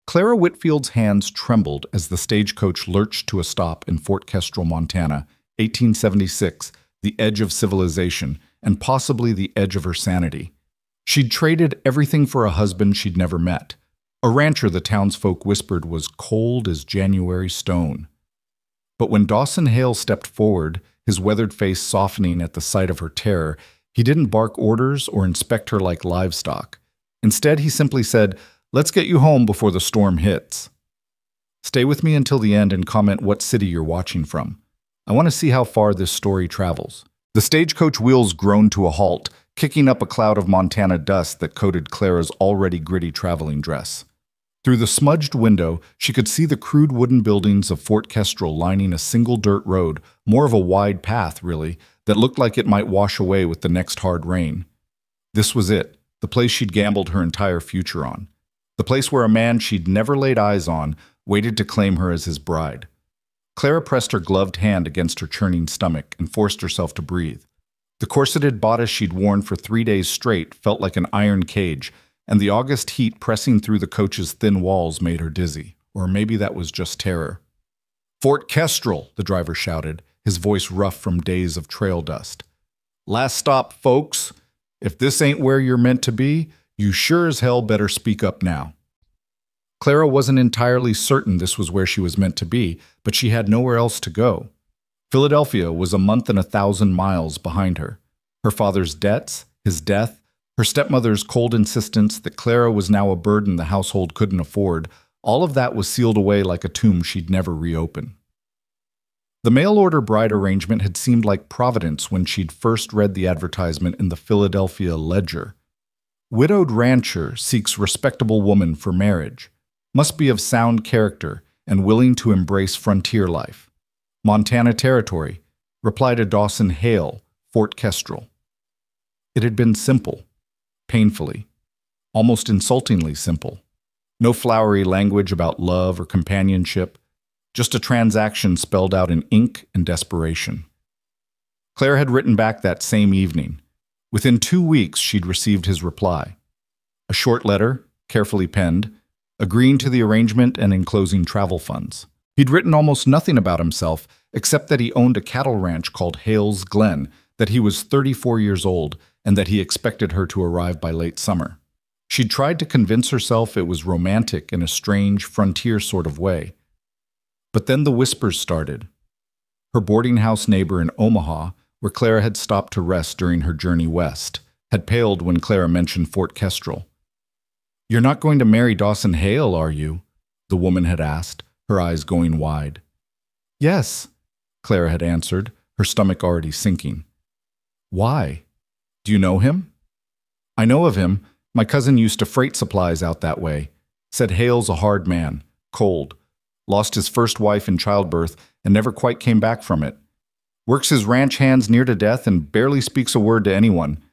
Clara Whitfield's hands trembled as the stagecoach lurched to a stop in Fort Kestrel, Montana, 1876, the edge of civilization, and possibly the edge of her sanity. She'd traded everything for a husband she'd never met, a rancher the townsfolk whispered was cold as January stone. But when Dawson Hale stepped forward, his weathered face softening at the sight of her terror, he didn't bark orders or inspect her like livestock. Instead, he simply said, "Let's get you home before the storm hits. Stay with me until the end and comment what city you're watching from. I want to see how far this story travels." The stagecoach wheels groaned to a halt, kicking up a cloud of Montana dust that coated Clara's already gritty traveling dress. Through the smudged window, she could see the crude wooden buildings of Fort Kestrel lining a single dirt road, more of a wide path, really, that looked like it might wash away with the next hard rain. This was it, the place she'd gambled her entire future on. The place where a man she'd never laid eyes on waited to claim her as his bride. Clara pressed her gloved hand against her churning stomach and forced herself to breathe. The corseted bodice she'd worn for 3 days straight felt like an iron cage, and the August heat pressing through the coach's thin walls made her dizzy. Or maybe that was just terror. "Fort Kestrel," the driver shouted, his voice rough from days of trail dust. "Last stop, folks. If this ain't where you're meant to be, you sure as hell better speak up now." Clara wasn't entirely certain this was where she was meant to be, but she had nowhere else to go. Philadelphia was a month and 1,000 miles behind her. Her father's debts, his death, her stepmother's cold insistence that Clara was now a burden the household couldn't afford, all of that was sealed away like a tomb she'd never reopen. The mail-order bride arrangement had seemed like Providence when she'd first read the advertisement in the Philadelphia Ledger. "Widowed rancher seeks respectable woman for marriage. Must be of sound character and willing to embrace frontier life. Montana Territory. Reply to Dawson Hale, Fort Kestrel." It had been simple. Painfully. Almost insultingly simple. No flowery language about love or companionship. Just a transaction spelled out in ink and desperation. Claire had written back that same evening. Within 2 weeks, she'd received his reply. A short letter, carefully penned, agreeing to the arrangement and enclosing travel funds. He'd written almost nothing about himself, except that he owned a cattle ranch called Hale's Glen, that he was 34 years old, and that he expected her to arrive by late summer. She'd tried to convince herself it was romantic in a strange, frontier sort of way. But then the whispers started. Her boarding house neighbor in Omaha, where Clara had stopped to rest during her journey west, had paled when Clara mentioned Fort Kestrel. "You're not going to marry Dawson Hale, are you?" the woman had asked, her eyes going wide. "Yes," Clara had answered, her stomach already sinking. "Why? Do you know him?" "I know of him. My cousin used to freight supplies out that way. Said Hale's a hard man, cold. Lost his first wife in childbirth and never quite came back from it. Works his ranch hands near to death and barely speaks a word to anyone.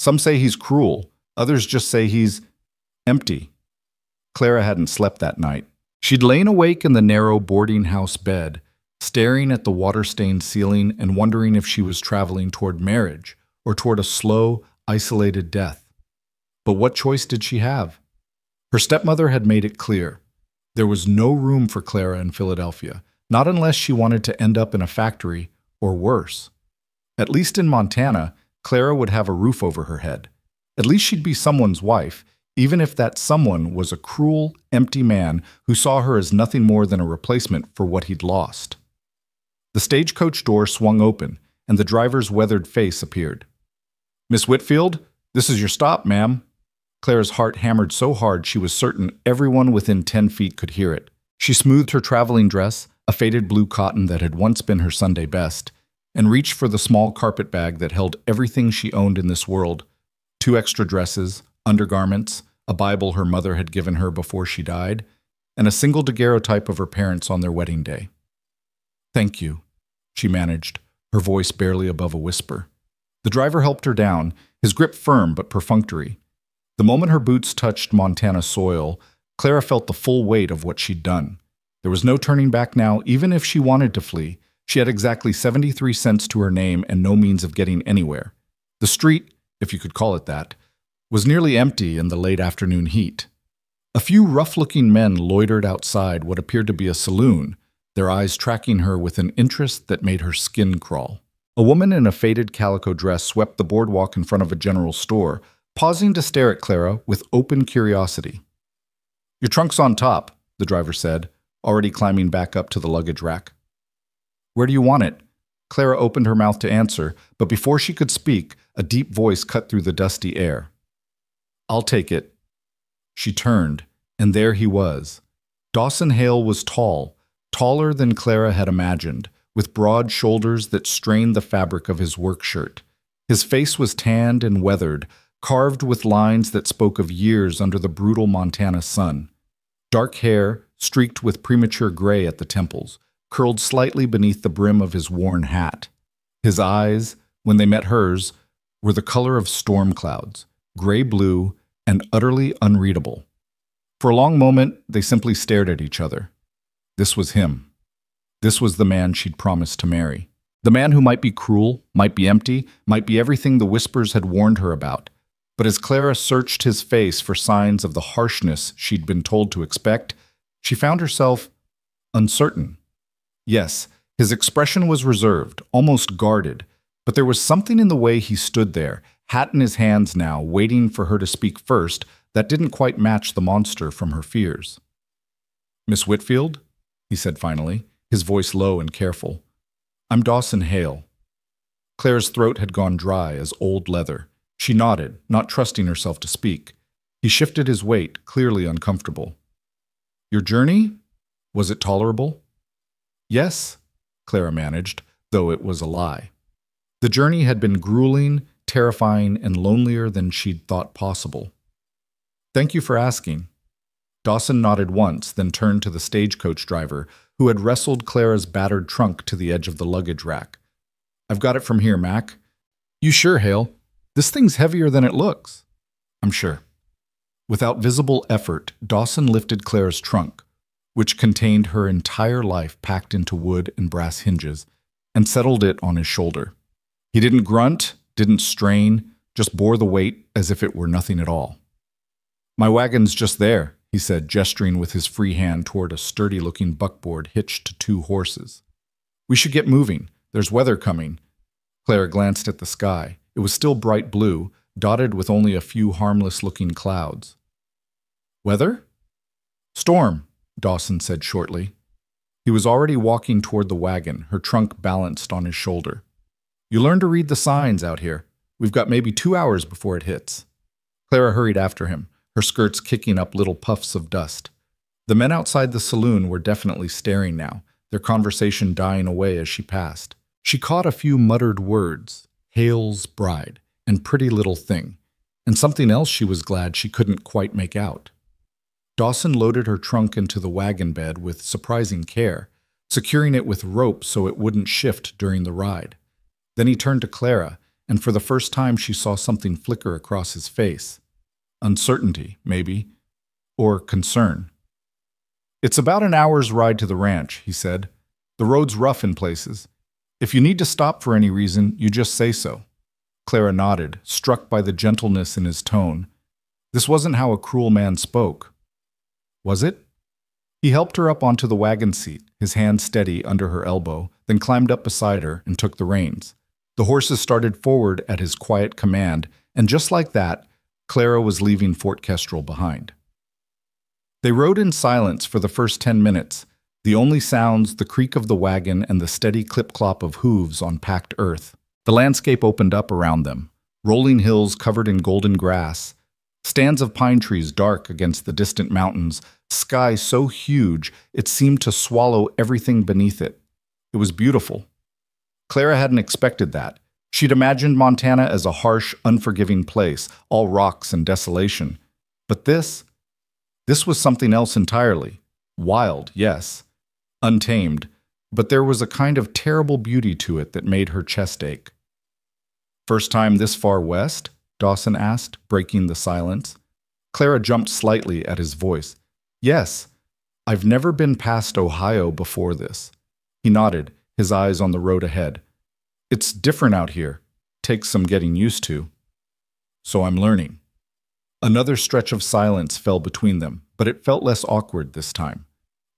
Some say he's cruel. Others just say he's empty." Clara hadn't slept that night. She'd lain awake in the narrow boarding house bed, staring at the water-stained ceiling and wondering if she was traveling toward marriage or toward a slow, isolated death. But what choice did she have? Her stepmother had made it clear. There was no room for Clara in Philadelphia, not unless she wanted to end up in a factory or worse. At least in Montana, Clara would have a roof over her head. At least she'd be someone's wife, even if that someone was a cruel, empty man who saw her as nothing more than a replacement for what he'd lost. The stagecoach door swung open, and the driver's weathered face appeared. "Miss Whitfield, this is your stop, ma'am." Clara's heart hammered so hard she was certain everyone within 10 feet could hear it. She smoothed her traveling dress, a faded blue cotton that had once been her Sunday best, and reached for the small carpet bag that held everything she owned in this world: 2 extra dresses, undergarments, a Bible her mother had given her before she died, and a single daguerreotype of her parents on their wedding day. "Thank you," she managed, her voice barely above a whisper. The driver helped her down, his grip firm but perfunctory. The moment her boots touched Montana soil, Clara felt the full weight of what she'd done. There was no turning back now, even if she wanted to flee. She had exactly 73 cents to her name and no means of getting anywhere. The street, if you could call it that, was nearly empty in the late afternoon heat. A few rough-looking men loitered outside what appeared to be a saloon, their eyes tracking her with an interest that made her skin crawl. A woman in a faded calico dress swept the boardwalk in front of a general store, pausing to stare at Clara with open curiosity. "Your trunk's on top," the driver said, already climbing back up to the luggage rack. "Where do you want it?" Clara opened her mouth to answer, but before she could speak, a deep voice cut through the dusty air. "I'll take it." She turned, and there he was. Dawson Hale was tall, taller than Clara had imagined, with broad shoulders that strained the fabric of his work shirt. His face was tanned and weathered, carved with lines that spoke of years under the brutal Montana sun. Dark hair, streaked with premature gray at the temples, curled slightly beneath the brim of his worn hat. His eyes, when they met hers, were the color of storm clouds, gray-blue and utterly unreadable. For a long moment, they simply stared at each other. This was him. This was the man she'd promised to marry. The man who might be cruel, might be empty, might be everything the whispers had warned her about. But as Clara searched his face for signs of the harshness she'd been told to expect, she found herself uncertain. Yes, his expression was reserved, almost guarded, but there was something in the way he stood there, hat in his hands now, waiting for her to speak first, that didn't quite match the monster from her fears. "Miss Whitfield?" he said finally, his voice low and careful. "I'm Dawson Hale." Clara's throat had gone dry as old leather. She nodded, not trusting herself to speak. He shifted his weight, clearly uncomfortable. "Your journey? Was it tolerable?" "Yes," Clara managed, though it was a lie. The journey had been grueling, terrifying, and lonelier than she'd thought possible. "Thank you for asking." Dawson nodded once, then turned to the stagecoach driver, who had wrestled Clara's battered trunk to the edge of the luggage rack. "I've got it from here, Mac." "You sure, Hale? This thing's heavier than it looks." "I'm sure." Without visible effort, Dawson lifted Clara's trunk, which contained her entire life packed into wood and brass hinges, and settled it on his shoulder. He didn't grunt, didn't strain, just bore the weight as if it were nothing at all. "My wagon's just there," he said, gesturing with his free hand toward a sturdy-looking buckboard hitched to 2 horses. "We should get moving. There's weather coming." Clara glanced at the sky. It was still bright blue, dotted with only a few harmless-looking clouds. "Weather?" "Storm," Dawson said shortly. He was already walking toward the wagon, her trunk balanced on his shoulder. "You learn to read the signs out here. We've got maybe 2 hours before it hits." Clara hurried after him, her skirts kicking up little puffs of dust. The men outside the saloon were definitely staring now, their conversation dying away as she passed. She caught a few muttered words, Hale's bride, and pretty little thing, and something else she was glad she couldn't quite make out. Dawson loaded her trunk into the wagon bed with surprising care, securing it with rope so it wouldn't shift during the ride. Then he turned to Clara, and for the first time she saw something flicker across his face. Uncertainty, maybe, or concern. "It's about an hour's ride to the ranch," he said. "The road's rough in places. If you need to stop for any reason, you just say so." Clara nodded, struck by the gentleness in his tone. This wasn't how a cruel man spoke. Was it? He helped her up onto the wagon seat, his hand steady under her elbow, then climbed up beside her and took the reins. The horses started forward at his quiet command, and just like that, Clara was leaving Fort Kestrel behind. They rode in silence for the first 10 minutes, the only sounds the creak of the wagon and the steady clip-clop of hooves on packed earth. The landscape opened up around them, rolling hills covered in golden grass, stands of pine trees dark against the distant mountains, sky so huge it seemed to swallow everything beneath it. It was beautiful. Clara hadn't expected that. She'd imagined Montana as a harsh, unforgiving place, all rocks and desolation. But this was something else entirely. Wild, yes. Untamed. But there was a kind of terrible beauty to it that made her chest ache. "First time this far west?" Dawson asked, breaking the silence. Clara jumped slightly at his voice. "Yes. I've never been past Ohio before this." He nodded, his eyes on the road ahead. "It's different out here. Takes some getting used to." "So I'm learning." Another stretch of silence fell between them, but it felt less awkward this time.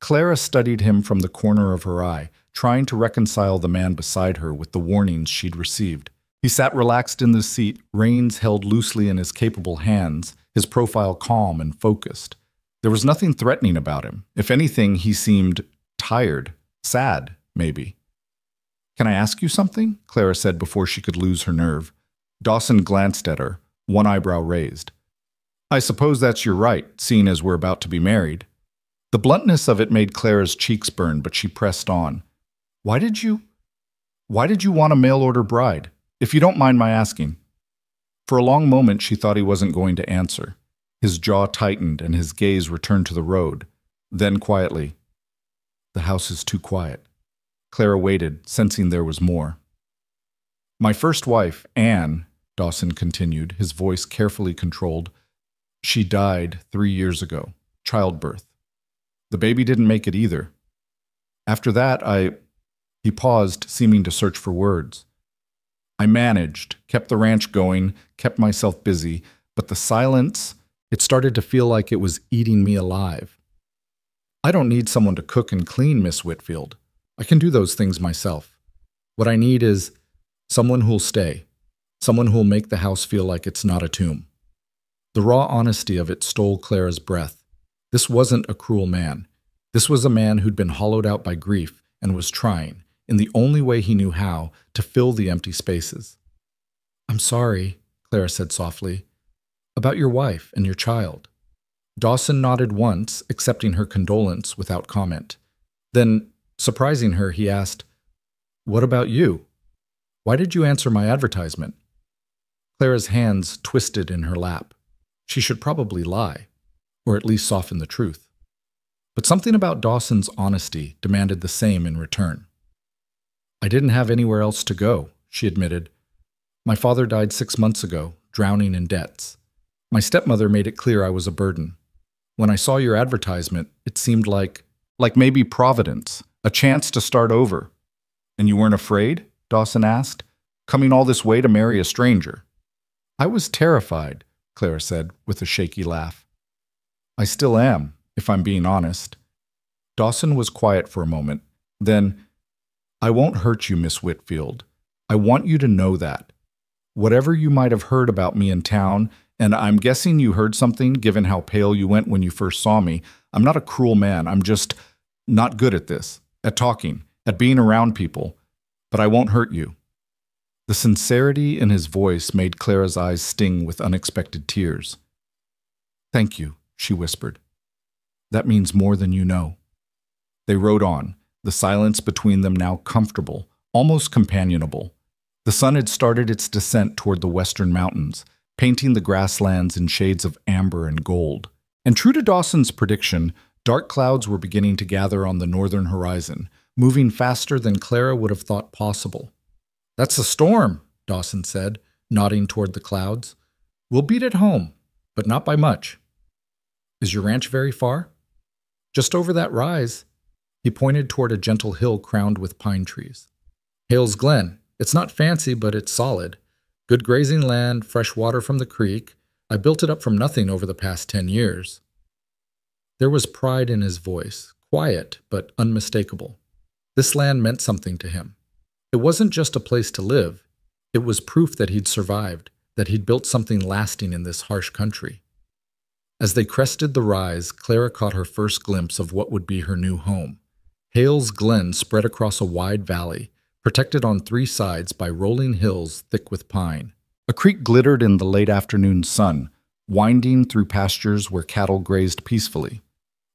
Clara studied him from the corner of her eye, trying to reconcile the man beside her with the warnings she'd received. He sat relaxed in the seat, reins held loosely in his capable hands, his profile calm and focused. There was nothing threatening about him. If anything, he seemed tired, sad, maybe. "Can I ask you something?" Clara said before she could lose her nerve. Dawson glanced at her, one eyebrow raised. "I suppose that's your right, seeing as we're about to be married." The bluntness of it made Clara's cheeks burn, but she pressed on. Why did you want a mail-order bride, if you don't mind my asking?" For a long moment she thought he wasn't going to answer. His jaw tightened and his gaze returned to the road. Then quietly, "The house is too quiet." Clara waited, sensing there was more. "My first wife, Anne," Dawson continued, his voice carefully controlled, "she died 3 years ago, childbirth. The baby didn't make it either. After that, He paused, seeming to search for words. "I managed, kept the ranch going, kept myself busy, but the silence, it started to feel like it was eating me alive. I don't need someone to cook and clean, Miss Whitfield. I can do those things myself. What I need is someone who'll stay, someone who'll make the house feel like it's not a tomb." The raw honesty of it stole Clara's breath. This wasn't a cruel man. This was a man who'd been hollowed out by grief and was trying, in the only way he knew how, to fill the empty spaces. "I'm sorry," Clara said softly, "about your wife and your child." Dawson nodded once, accepting her condolence without comment. Then, surprising her, he asked, "What about you? Why did you answer my advertisement?" Clara's hands twisted in her lap. She should probably lie, or at least soften the truth. But something about Dawson's honesty demanded the same in return. "I didn't have anywhere else to go," she admitted. "My father died 6 months ago, drowning in debts. My stepmother made it clear I was a burden. When I saw your advertisement, it seemed like maybe Providence, a chance to start over." "And you weren't afraid?" Dawson asked, "coming all this way to marry a stranger?" "I was terrified," Clara said, with a shaky laugh. "I still am, if I'm being honest." Dawson was quiet for a moment. Then, "I won't hurt you, Miss Whitfield. I want you to know that. Whatever you might have heard about me in town, and I'm guessing you heard something given how pale you went when you first saw me, I'm not a cruel man. I'm just not good at this, at talking, at being around people. But I won't hurt you." The sincerity in his voice made Clara's eyes sting with unexpected tears. "Thank you," she whispered. "That means more than you know." They rode on, the silence between them now comfortable, almost companionable. The sun had started its descent toward the western mountains, painting the grasslands in shades of amber and gold. And true to Dawson's prediction, dark clouds were beginning to gather on the northern horizon, moving faster than Clara would have thought possible. "That's a storm," Dawson said, nodding toward the clouds. "We'll beat it home, but not by much." "Is your ranch very far?" "Just over that rise." He pointed toward a gentle hill crowned with pine trees. "Hale's Glen. It's not fancy, but it's solid. Good grazing land, fresh water from the creek. I built it up from nothing over the past 10 years. There was pride in his voice, quiet but unmistakable. This land meant something to him. It wasn't just a place to live. It was proof that he'd survived, that he'd built something lasting in this harsh country. As they crested the rise, Clara caught her first glimpse of what would be her new home. Hale's Glen spread across a wide valley, protected on 3 sides by rolling hills thick with pine. A creek glittered in the late afternoon sun, winding through pastures where cattle grazed peacefully.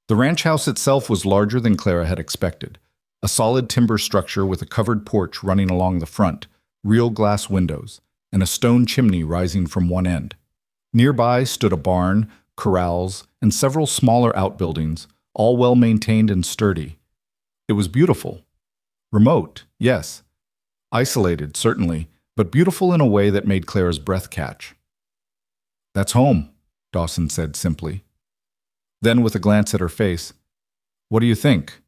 The ranch house itself was larger than Clara had expected, a solid timber structure with a covered porch running along the front, real glass windows, and a stone chimney rising from one end. Nearby stood a barn, corrals, and several smaller outbuildings, all well maintained and sturdy. It was beautiful. Remote, yes. Isolated, certainly, but beautiful in a way that made Clara's breath catch. "That's home," Dawson said simply. Then, with a glance at her face, "What do you think?"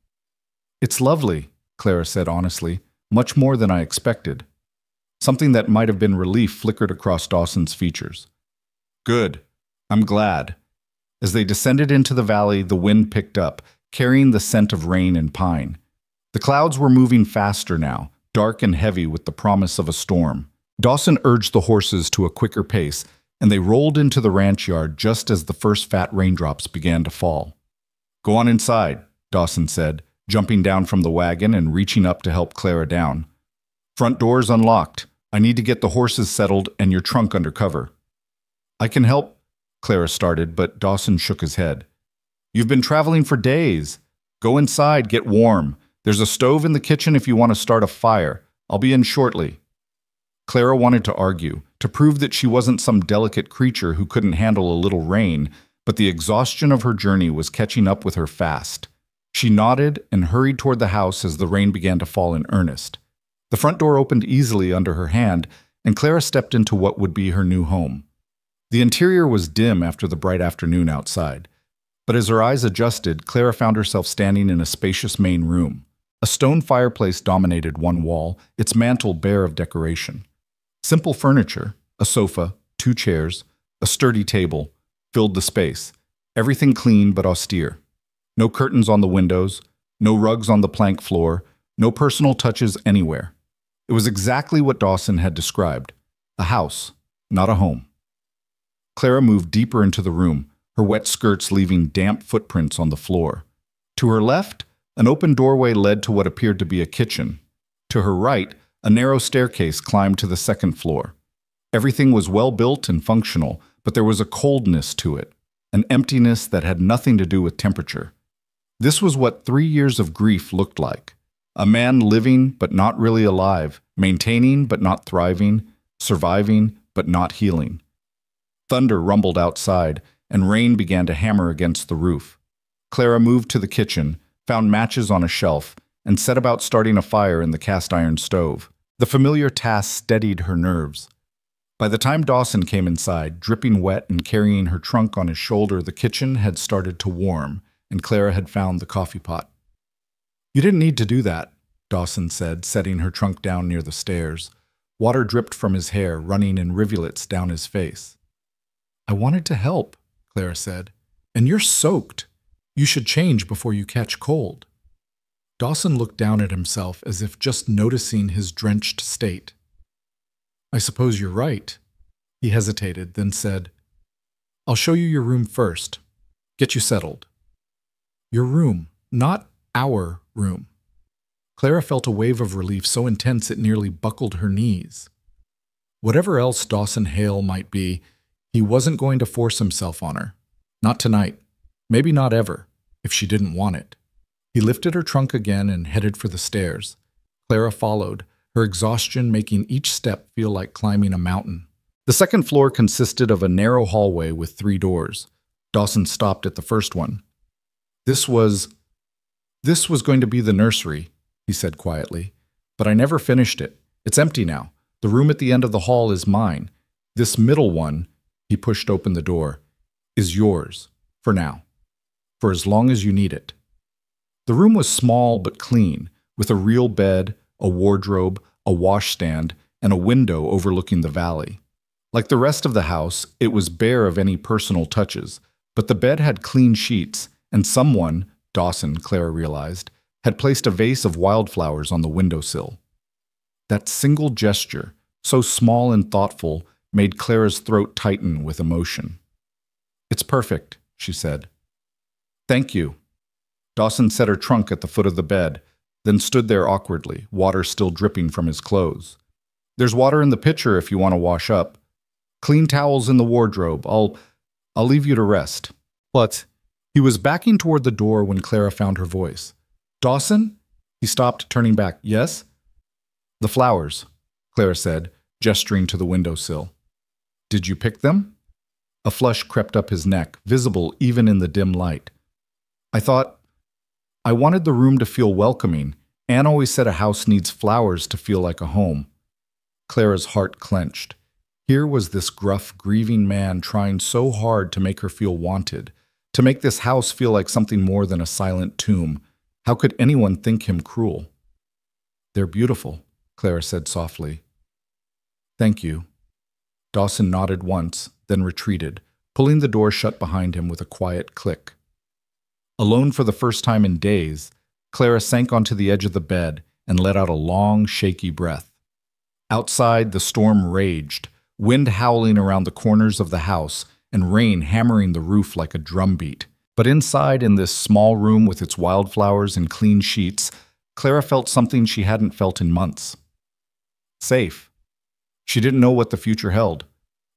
"It's lovely," Clara said honestly, "much more than I expected." Something that might have been relief flickered across Dawson's features. "Good. I'm glad. As they descended into the valley, the wind picked up, carrying the scent of rain and pine. The clouds were moving faster now, dark and heavy with the promise of a storm. Dawson urged the horses to a quicker pace, and they rolled into the ranch yard just as the first fat raindrops began to fall. "Go on inside," Dawson said, jumping down from the wagon and reaching up to help Clara down. "Front door's unlocked. I need to get the horses settled and your trunk under cover." "I can help," Clara started, but Dawson shook his head. "You've been traveling for days. Go inside, get warm. There's a stove in the kitchen if you want to start a fire. I'll be in shortly." Clara wanted to argue, to prove that she wasn't some delicate creature who couldn't handle a little rain, but the exhaustion of her journey was catching up with her fast. She nodded and hurried toward the house as the rain began to fall in earnest. The front door opened easily under her hand, and Clara stepped into what would be her new home. The interior was dim after the bright afternoon outside, but as her eyes adjusted, Clara found herself standing in a spacious main room. A stone fireplace dominated one wall, its mantel bare of decoration. Simple furniture, a sofa, 2 chairs, a sturdy table, filled the space, everything clean but austere. No curtains on the windows, no rugs on the plank floor, no personal touches anywhere. It was exactly what Dawson had described, a house, not a home. Clara moved deeper into the room, her wet skirts leaving damp footprints on the floor. To her left, an open doorway led to what appeared to be a kitchen. To her right, a narrow staircase climbed to the second floor. Everything was well built and functional, but there was a coldness to it, an emptiness that had nothing to do with temperature. This was what 3 years of grief looked like. A man living but not really alive, maintaining but not thriving, surviving but not healing. Thunder rumbled outside, and rain began to hammer against the roof. Clara moved to the kitchen, found matches on a shelf, and set about starting a fire in the cast-iron stove. The familiar task steadied her nerves. By the time Dawson came inside, dripping wet and carrying her trunk on his shoulder, the kitchen had started to warm, and Clara had found the coffee pot. "You didn't need to do that," Dawson said, setting her trunk down near the stairs. Water dripped from his hair, running in rivulets down his face. "I wanted to help," Clara said. "And you're soaked. You should change before you catch cold." Dawson looked down at himself as if just noticing his drenched state. "I suppose you're right." He hesitated, then said, "I'll show you your room first. Get you settled." "Your room, not our room." Clara felt a wave of relief so intense it nearly buckled her knees. Whatever else Dawson Hale might be, he wasn't going to force himself on her. Not tonight. Maybe not ever, if she didn't want it. He lifted her trunk again and headed for the stairs. Clara followed, her exhaustion making each step feel like climbing a mountain. The second floor consisted of a narrow hallway with 3 doors. Dawson stopped at the first one. This was going to be the nursery," he said quietly. "But I never finished it. It's empty now. The room at the end of the hall is mine. This middle one," he pushed open the door, "is yours, for now. For as long as you need it." The room was small but clean, with a real bed, a wardrobe, a washstand, and a window overlooking the valley. Like the rest of the house, it was bare of any personal touches, but the bed had clean sheets, and someone, Dawson, Clara realized, had placed a vase of wildflowers on the windowsill. That single gesture, so small and thoughtful, made Clara's throat tighten with emotion. "It's perfect," she said. "Thank you." Dawson set her trunk at the foot of the bed, then stood there awkwardly, water still dripping from his clothes. "There's water in the pitcher if you want to wash up. Clean towels in the wardrobe. I'll leave you to rest." But he was backing toward the door when Clara found her voice. "Dawson?" He stopped, turning back. "Yes?" "The flowers," Clara said, gesturing to the windowsill. "Did you pick them?" A flush crept up his neck, visible even in the dim light. I wanted the room to feel welcoming. Anne always said a house needs flowers to feel like a home." Clara's heart clenched. Here was this gruff, grieving man trying so hard to make her feel wanted, to make this house feel like something more than a silent tomb. How could anyone think him cruel? "They're beautiful," Clara said softly. "Thank you." Dawson nodded once, then retreated, pulling the door shut behind him with a quiet click. Alone for the first time in days, Clara sank onto the edge of the bed and let out a long, shaky breath. Outside, the storm raged, wind howling around the corners of the house and rain hammering the roof like a drumbeat. But inside, in this small room with its wildflowers and clean sheets, Clara felt something she hadn't felt in months. Safe. She didn't know what the future held.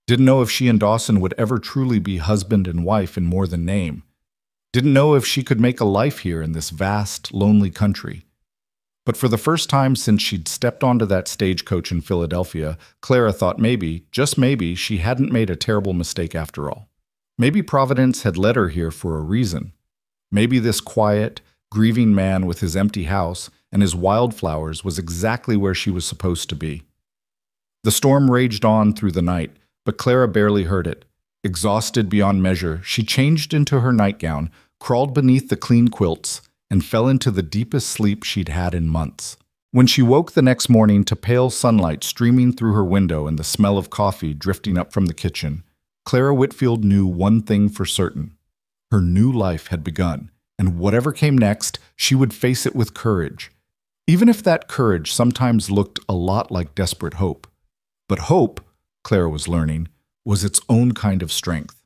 Didn't know if she and Dawson would ever truly be husband and wife in more than name. Didn't know if she could make a life here in this vast, lonely country. But for the first time since she'd stepped onto that stagecoach in Philadelphia, Clara thought maybe, just maybe, she hadn't made a terrible mistake after all. Maybe Providence had led her here for a reason. Maybe this quiet, grieving man with his empty house and his wildflowers was exactly where she was supposed to be. The storm raged on through the night, but Clara barely heard it. Exhausted beyond measure, she changed into her nightgown, crawled beneath the clean quilts, and fell into the deepest sleep she'd had in months. When she woke the next morning to pale sunlight streaming through her window and the smell of coffee drifting up from the kitchen, Clara Whitfield knew one thing for certain. Her new life had begun, and whatever came next, she would face it with courage. Even if that courage sometimes looked a lot like desperate hope. But hope, Clara was learning, was its own kind of strength.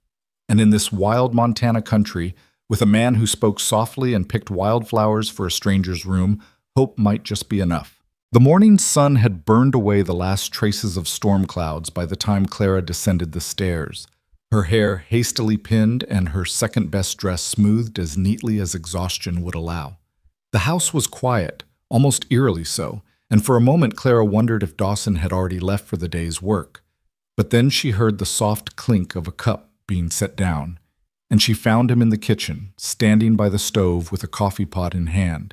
And in this wild Montana country, with a man who spoke softly and picked wildflowers for a stranger's room, hope might just be enough. The morning sun had burned away the last traces of storm clouds by the time Clara descended the stairs, her hair hastily pinned and her second-best dress smoothed as neatly as exhaustion would allow. The house was quiet, almost eerily so, and for a moment Clara wondered if Dawson had already left for the day's work. But then she heard the soft clink of a cup being set down, and she found him in the kitchen, standing by the stove with a coffee pot in hand.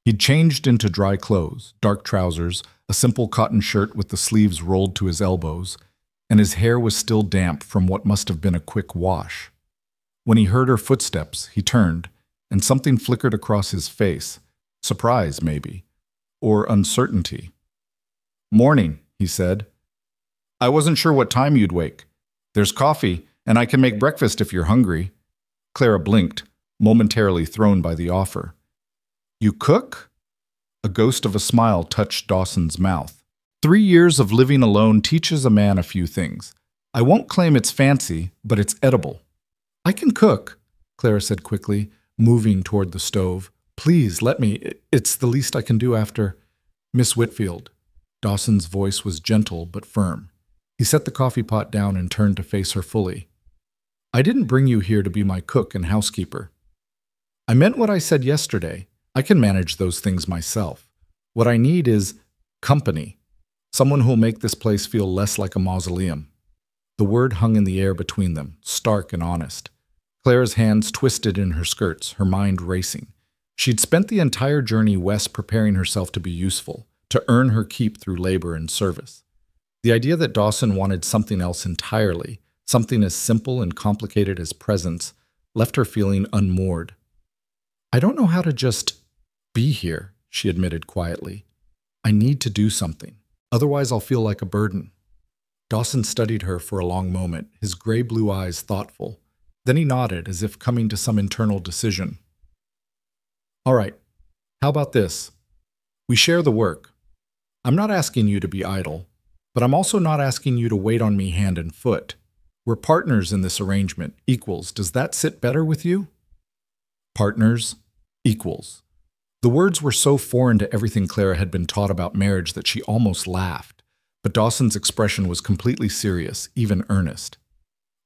He'd changed into dry clothes, dark trousers, a simple cotton shirt with the sleeves rolled to his elbows, and his hair was still damp from what must have been a quick wash. When he heard her footsteps, he turned, and something flickered across his face. Surprise, maybe, or uncertainty. "Morning," he said. "I wasn't sure what time you'd wake. There's coffee, and I can make breakfast if you're hungry." Clara blinked, momentarily thrown by the offer. "You cook?" A ghost of a smile touched Dawson's mouth. 3 years of living alone teaches a man a few things. I won't claim it's fancy, but it's edible. "I can cook," Clara said quickly, moving toward the stove. "Please, let me. It's the least I can do after—" "Miss Whitfield." Dawson's voice was gentle but firm. He set the coffee pot down and turned to face her fully. "I didn't bring you here to be my cook and housekeeper. I meant what I said yesterday. I can manage those things myself. What I need is company. Someone who'll make this place feel less like a mausoleum." The word hung in the air between them, stark and honest. Clara's hands twisted in her skirts, her mind racing. She'd spent the entire journey west preparing herself to be useful, to earn her keep through labor and service. The idea that Dawson wanted something else entirely, something as simple and complicated as presence, left her feeling unmoored. "I don't know how to just be here," she admitted quietly. "I need to do something. Otherwise I'll feel like a burden." Dawson studied her for a long moment, his gray-blue eyes thoughtful. Then he nodded, as if coming to some internal decision. "All right, how about this? We share the work. I'm not asking you to be idle, but I'm also not asking you to wait on me hand and foot. We're partners in this arrangement, equals. Does that sit better with you?" Partners, equals. The words were so foreign to everything Clara had been taught about marriage that she almost laughed, but Dawson's expression was completely serious, even earnest.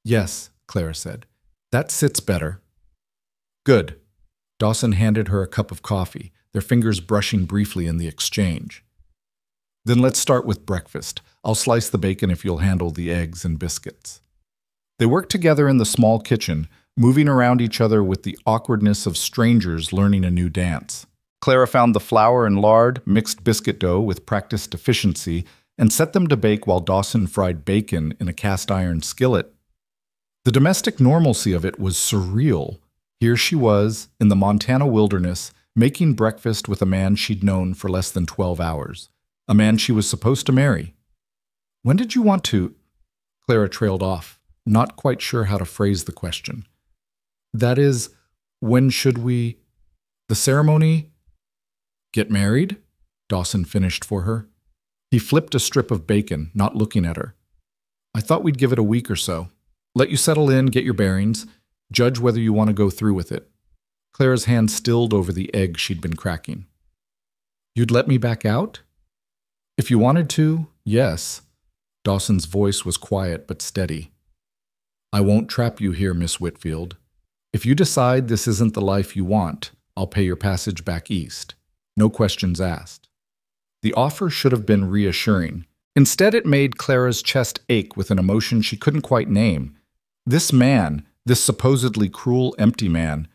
"Yes," Clara said, "that sits better." "Good." Dawson handed her a cup of coffee, their fingers brushing briefly in the exchange. "Then let's start with breakfast. I'll slice the bacon if you'll handle the eggs and biscuits." They worked together in the small kitchen, moving around each other with the awkwardness of strangers learning a new dance. Clara found the flour and lard, mixed biscuit dough with practiced efficiency, and set them to bake while Dawson fried bacon in a cast-iron skillet. The domestic normalcy of it was surreal. Here she was, in the Montana wilderness, making breakfast with a man she'd known for less than 12 hours, a man she was supposed to marry. "When did you want to—" Clara trailed off. not quite sure how to phrase the question. That is, when should we... The ceremony? Get married? Dawson finished for her. He flipped a strip of bacon, not looking at her. I thought we'd give it a week or so. Let you settle in, get your bearings, judge whether you want to go through with it. Clara's hand stilled over the egg she'd been cracking. You'd let me back out? If you wanted to, yes. Dawson's voice was quiet but steady. I won't trap you here, Miss Whitfield. If you decide this isn't the life you want, I'll pay your passage back east. No questions asked. The offer should have been reassuring. Instead, it made Clara's chest ache with an emotion she couldn't quite name. This man, this supposedly cruel, empty man,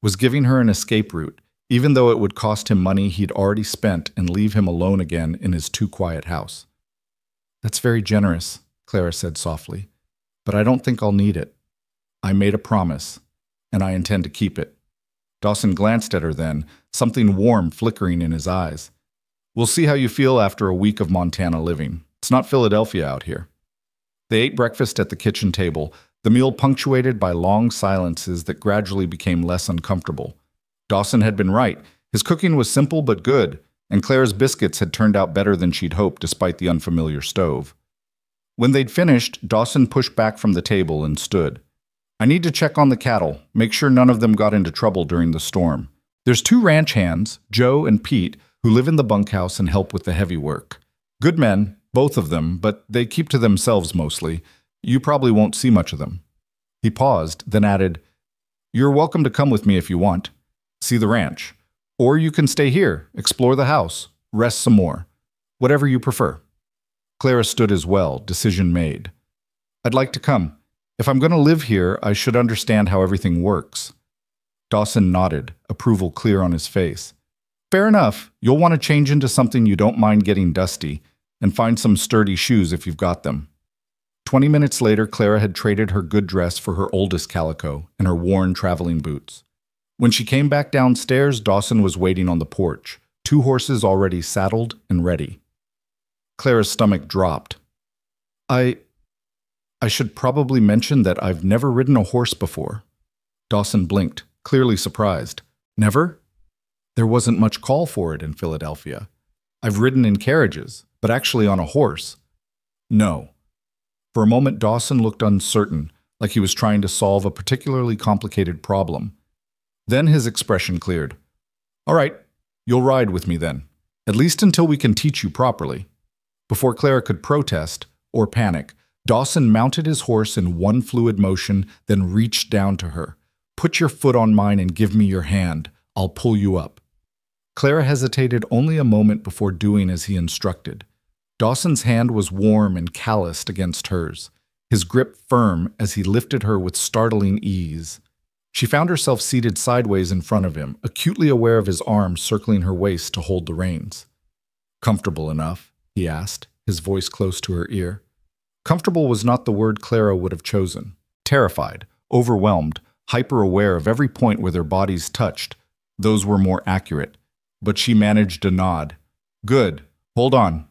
was giving her an escape route, even though it would cost him money he'd already spent and leave him alone again in his too-quiet house. That's very generous, Clara said softly, but I don't think I'll need it. I made a promise, and I intend to keep it. Dawson glanced at her then, something warm flickering in his eyes. We'll see how you feel after a week of Montana living. It's not Philadelphia out here. They ate breakfast at the kitchen table, the meal punctuated by long silences that gradually became less uncomfortable. Dawson had been right. His cooking was simple but good, and Clara's biscuits had turned out better than she'd hoped despite the unfamiliar stove. When they'd finished, Dawson pushed back from the table and stood. I need to check on the cattle, make sure none of them got into trouble during the storm. There's 2 ranch hands, Joe and Pete, who live in the bunkhouse and help with the heavy work. Good men, both of them, but they keep to themselves mostly. You probably won't see much of them. He paused, then added, You're welcome to come with me if you want. See the ranch. Or you can stay here, explore the house, rest some more. Whatever you prefer. Clara stood as well, decision made. I'd like to come. If I'm going to live here, I should understand how everything works. Dawson nodded, approval clear on his face. Fair enough. You'll want to change into something you don't mind getting dusty, and find some sturdy shoes if you've got them. 20 minutes later, Clara had traded her good dress for her oldest calico and her worn traveling boots. When she came back downstairs, Dawson was waiting on the porch, 2 horses already saddled and ready. Clara's stomach dropped. I should probably mention that I've never ridden a horse before. Dawson blinked, clearly surprised. Never? There wasn't much call for it in Philadelphia. I've ridden in carriages, but actually on a horse. No. For a moment, Dawson looked uncertain, like he was trying to solve a particularly complicated problem. Then his expression cleared. All right, you'll ride with me then, at least until we can teach you properly. Before Clara could protest or panic, Dawson mounted his horse in one fluid motion, then reached down to her. Put your foot on mine and give me your hand. I'll pull you up. Clara hesitated only a moment before doing as he instructed. Dawson's hand was warm and calloused against hers, his grip firm as he lifted her with startling ease. She found herself seated sideways in front of him, acutely aware of his arms circling her waist to hold the reins. Comfortable enough? He asked, his voice close to her ear. Comfortable was not the word Clara would have chosen. Terrified, overwhelmed, hyper-aware of every point where their bodies touched, those were more accurate. But she managed a nod. Good. Hold on.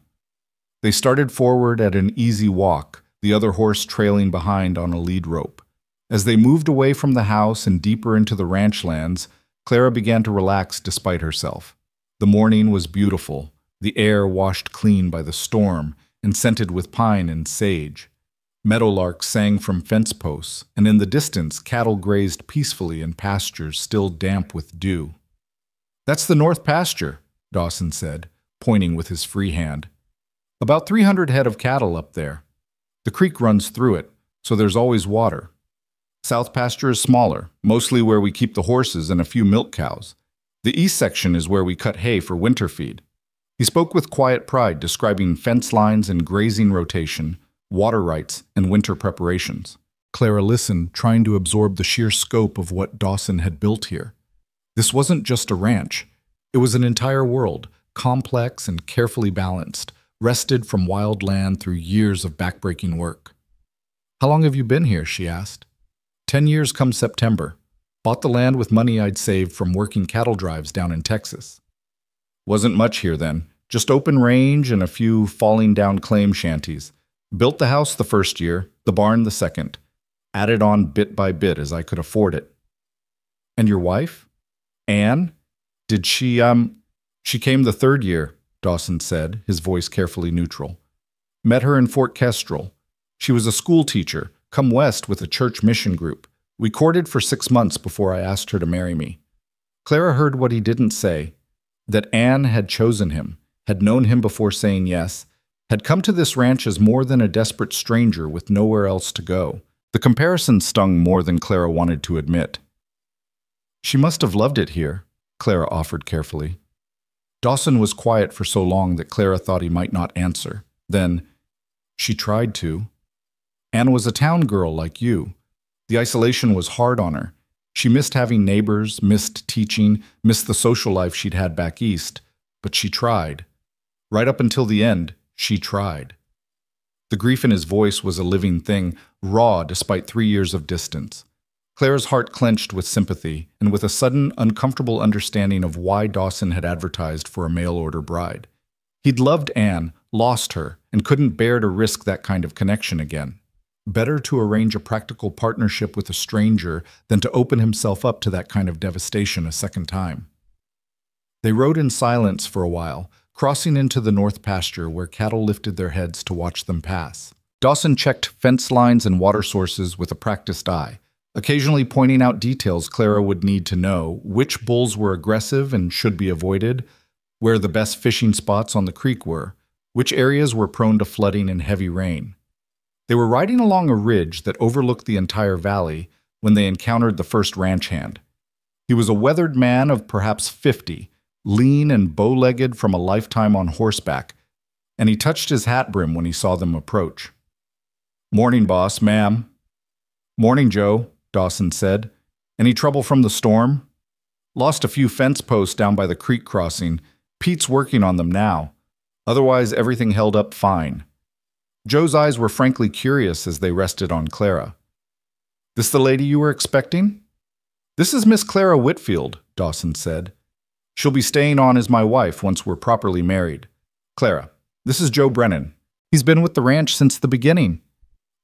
They started forward at an easy walk, the other horse trailing behind on a lead rope. As they moved away from the house and deeper into the ranch lands, Clara began to relax despite herself. The morning was beautiful, the air washed clean by the storm and scented with pine and sage. Meadowlarks sang from fence posts, and in the distance cattle grazed peacefully in pastures still damp with dew. That's the north pasture, Dawson said, pointing with his free hand. About 300 head of cattle up there. The creek runs through it, so there's always water. South pasture is smaller, mostly where we keep the horses and a few milk cows. The east section is where we cut hay for winter feed. He spoke with quiet pride, describing fence lines and grazing rotation, water rights, and winter preparations. Clara listened, trying to absorb the sheer scope of what Dawson had built here. This wasn't just a ranch. It was an entire world, complex and carefully balanced, wrested from wild land through years of backbreaking work. How long have you been here? She asked. 10 years come September. Bought the land with money I'd saved from working cattle drives down in Texas. Wasn't much here then, just open range and a few falling down claim shanties. Built the house the first year, the barn the second. added on bit by bit as I could afford it. And your wife? Anne? Did she, She came the third year, Dawson said, his voice carefully neutral. Met her in Fort Kestrel. She was a school teacher, come west with a church mission group. We courted for 6 months before I asked her to marry me. Clara heard what he didn't say, that Anne had chosen him, had known him before saying yes, had come to this ranch as more than a desperate stranger with nowhere else to go. The comparison stung more than Clara wanted to admit. She must have loved it here, Clara offered carefully. Dawson was quiet for so long that Clara thought he might not answer. Then, she tried to. Anne was a town girl like you. The isolation was hard on her. She missed having neighbors, missed teaching, missed the social life she'd had back east. But she tried. Right up until the end, she tried. The grief in his voice was a living thing, raw despite 3 years of distance. Clara's heart clenched with sympathy and with a sudden, uncomfortable understanding of why Dawson had advertised for a mail-order bride. He'd loved Anne, lost her, and couldn't bear to risk that kind of connection again. Better to arrange a practical partnership with a stranger than to open himself up to that kind of devastation a second time. They rode in silence for a while, crossing into the north pasture where cattle lifted their heads to watch them pass. Dawson checked fence lines and water sources with a practiced eye, occasionally pointing out details Clara would need to know, which bulls were aggressive and should be avoided, where the best fishing spots on the creek were, which areas were prone to flooding and heavy rain. They were riding along a ridge that overlooked the entire valley when they encountered the first ranch hand. He was a weathered man of perhaps 50, lean and bow-legged from a lifetime on horseback, and he touched his hat brim when he saw them approach. "Morning, boss, ma'am." "Morning, Joe," Dawson said. "Any trouble from the storm?" "Lost a few fence posts down by the creek crossing. Pete's working on them now. Otherwise, everything held up fine." Joe's eyes were frankly curious as they rested on Clara. "This the lady you were expecting?" "This is Miss Clara Whitfield," Dawson said. "She'll be staying on as my wife once we're properly married. Clara, this is Joe Brennan. He's been with the ranch since the beginning."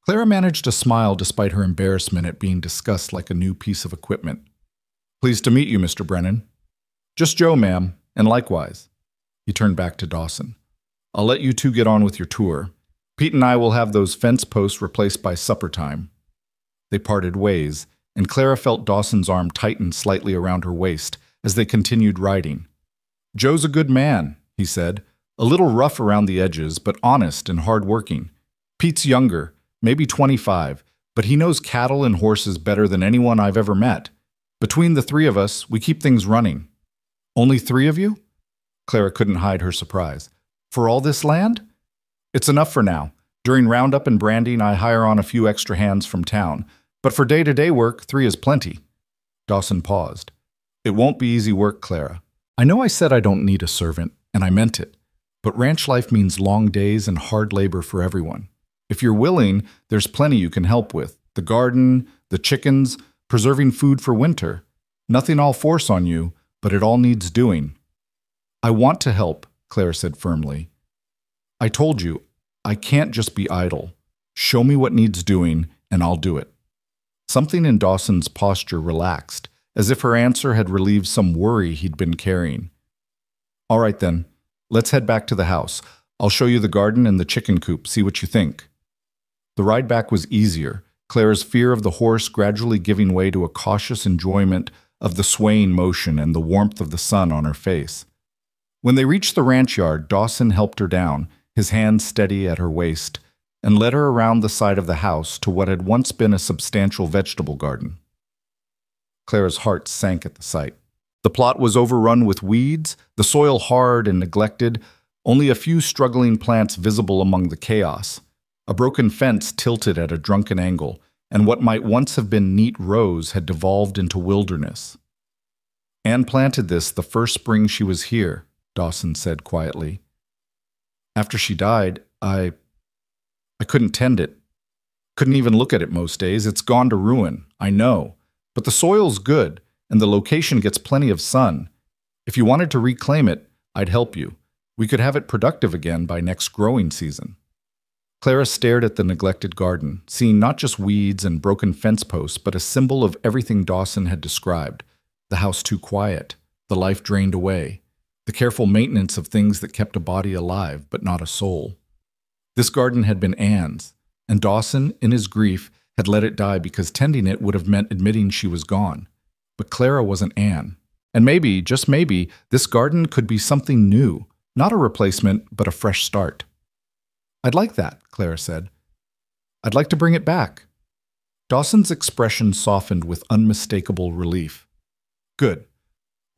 Clara managed a smile despite her embarrassment at being discussed like a new piece of equipment. "Pleased to meet you, Mr. Brennan." "Just Joe, ma'am, and likewise." He turned back to Dawson. "I'll let you two get on with your tour. Pete and I will have those fence posts replaced by supper time." They parted ways, and Clara felt Dawson's arm tighten slightly around her waist as they continued riding. "Joe's a good man," he said, "a little rough around the edges, but honest and hard-working. Pete's younger, maybe 25, but he knows cattle and horses better than anyone I've ever met. Between the 3 of us, we keep things running." "Only 3 of you?" Clara couldn't hide her surprise. "For all this land?" "It's enough for now. During roundup and branding, I hire on a few extra hands from town. But for day-to-day work, 3 is plenty." Dawson paused. "It won't be easy work, Clara. I know I said I don't need a servant, and I meant it. But ranch life means long days and hard labor for everyone. If you're willing, there's plenty you can help with. The garden, the chickens, preserving food for winter. Nothing I'll force on you, but it all needs doing." "I want to help," Clara said firmly. "I told you, I can't just be idle. Show me what needs doing, and I'll do it." Something in Dawson's posture relaxed, as if her answer had relieved some worry he'd been carrying. "All right then, let's head back to the house. I'll show you the garden and the chicken coop, see what you think." The ride back was easier, Clara's fear of the horse gradually giving way to a cautious enjoyment of the swaying motion and the warmth of the sun on her face. When they reached the ranch yard, Dawson helped her down, his hand steady at her waist, and led her around the side of the house to what had once been a substantial vegetable garden. Clara's heart sank at the sight. The plot was overrun with weeds, the soil hard and neglected, only a few struggling plants visible among the chaos. A broken fence tilted at a drunken angle, and what might once have been neat rows had devolved into wilderness. "Anne planted this the first spring she was here," Dawson said quietly. "After she died, I couldn't tend it. Couldn't even look at it most days. It's gone to ruin, I know. But the soil's good, and the location gets plenty of sun. If you wanted to reclaim it, I'd help you. We could have it productive again by next growing season." Clara stared at the neglected garden, seeing not just weeds and broken fence posts, but a symbol of everything Dawson had described. The house too quiet, the life drained away, the careful maintenance of things that kept a body alive, but not a soul. This garden had been Anne's, and Dawson, in his grief, had let it die because tending it would have meant admitting she was gone. But Clara wasn't Anne. And maybe, just maybe, this garden could be something new, not a replacement, but a fresh start. "I'd like that," Clara said. "I'd like to bring it back." Dawson's expression softened with unmistakable relief. "Good.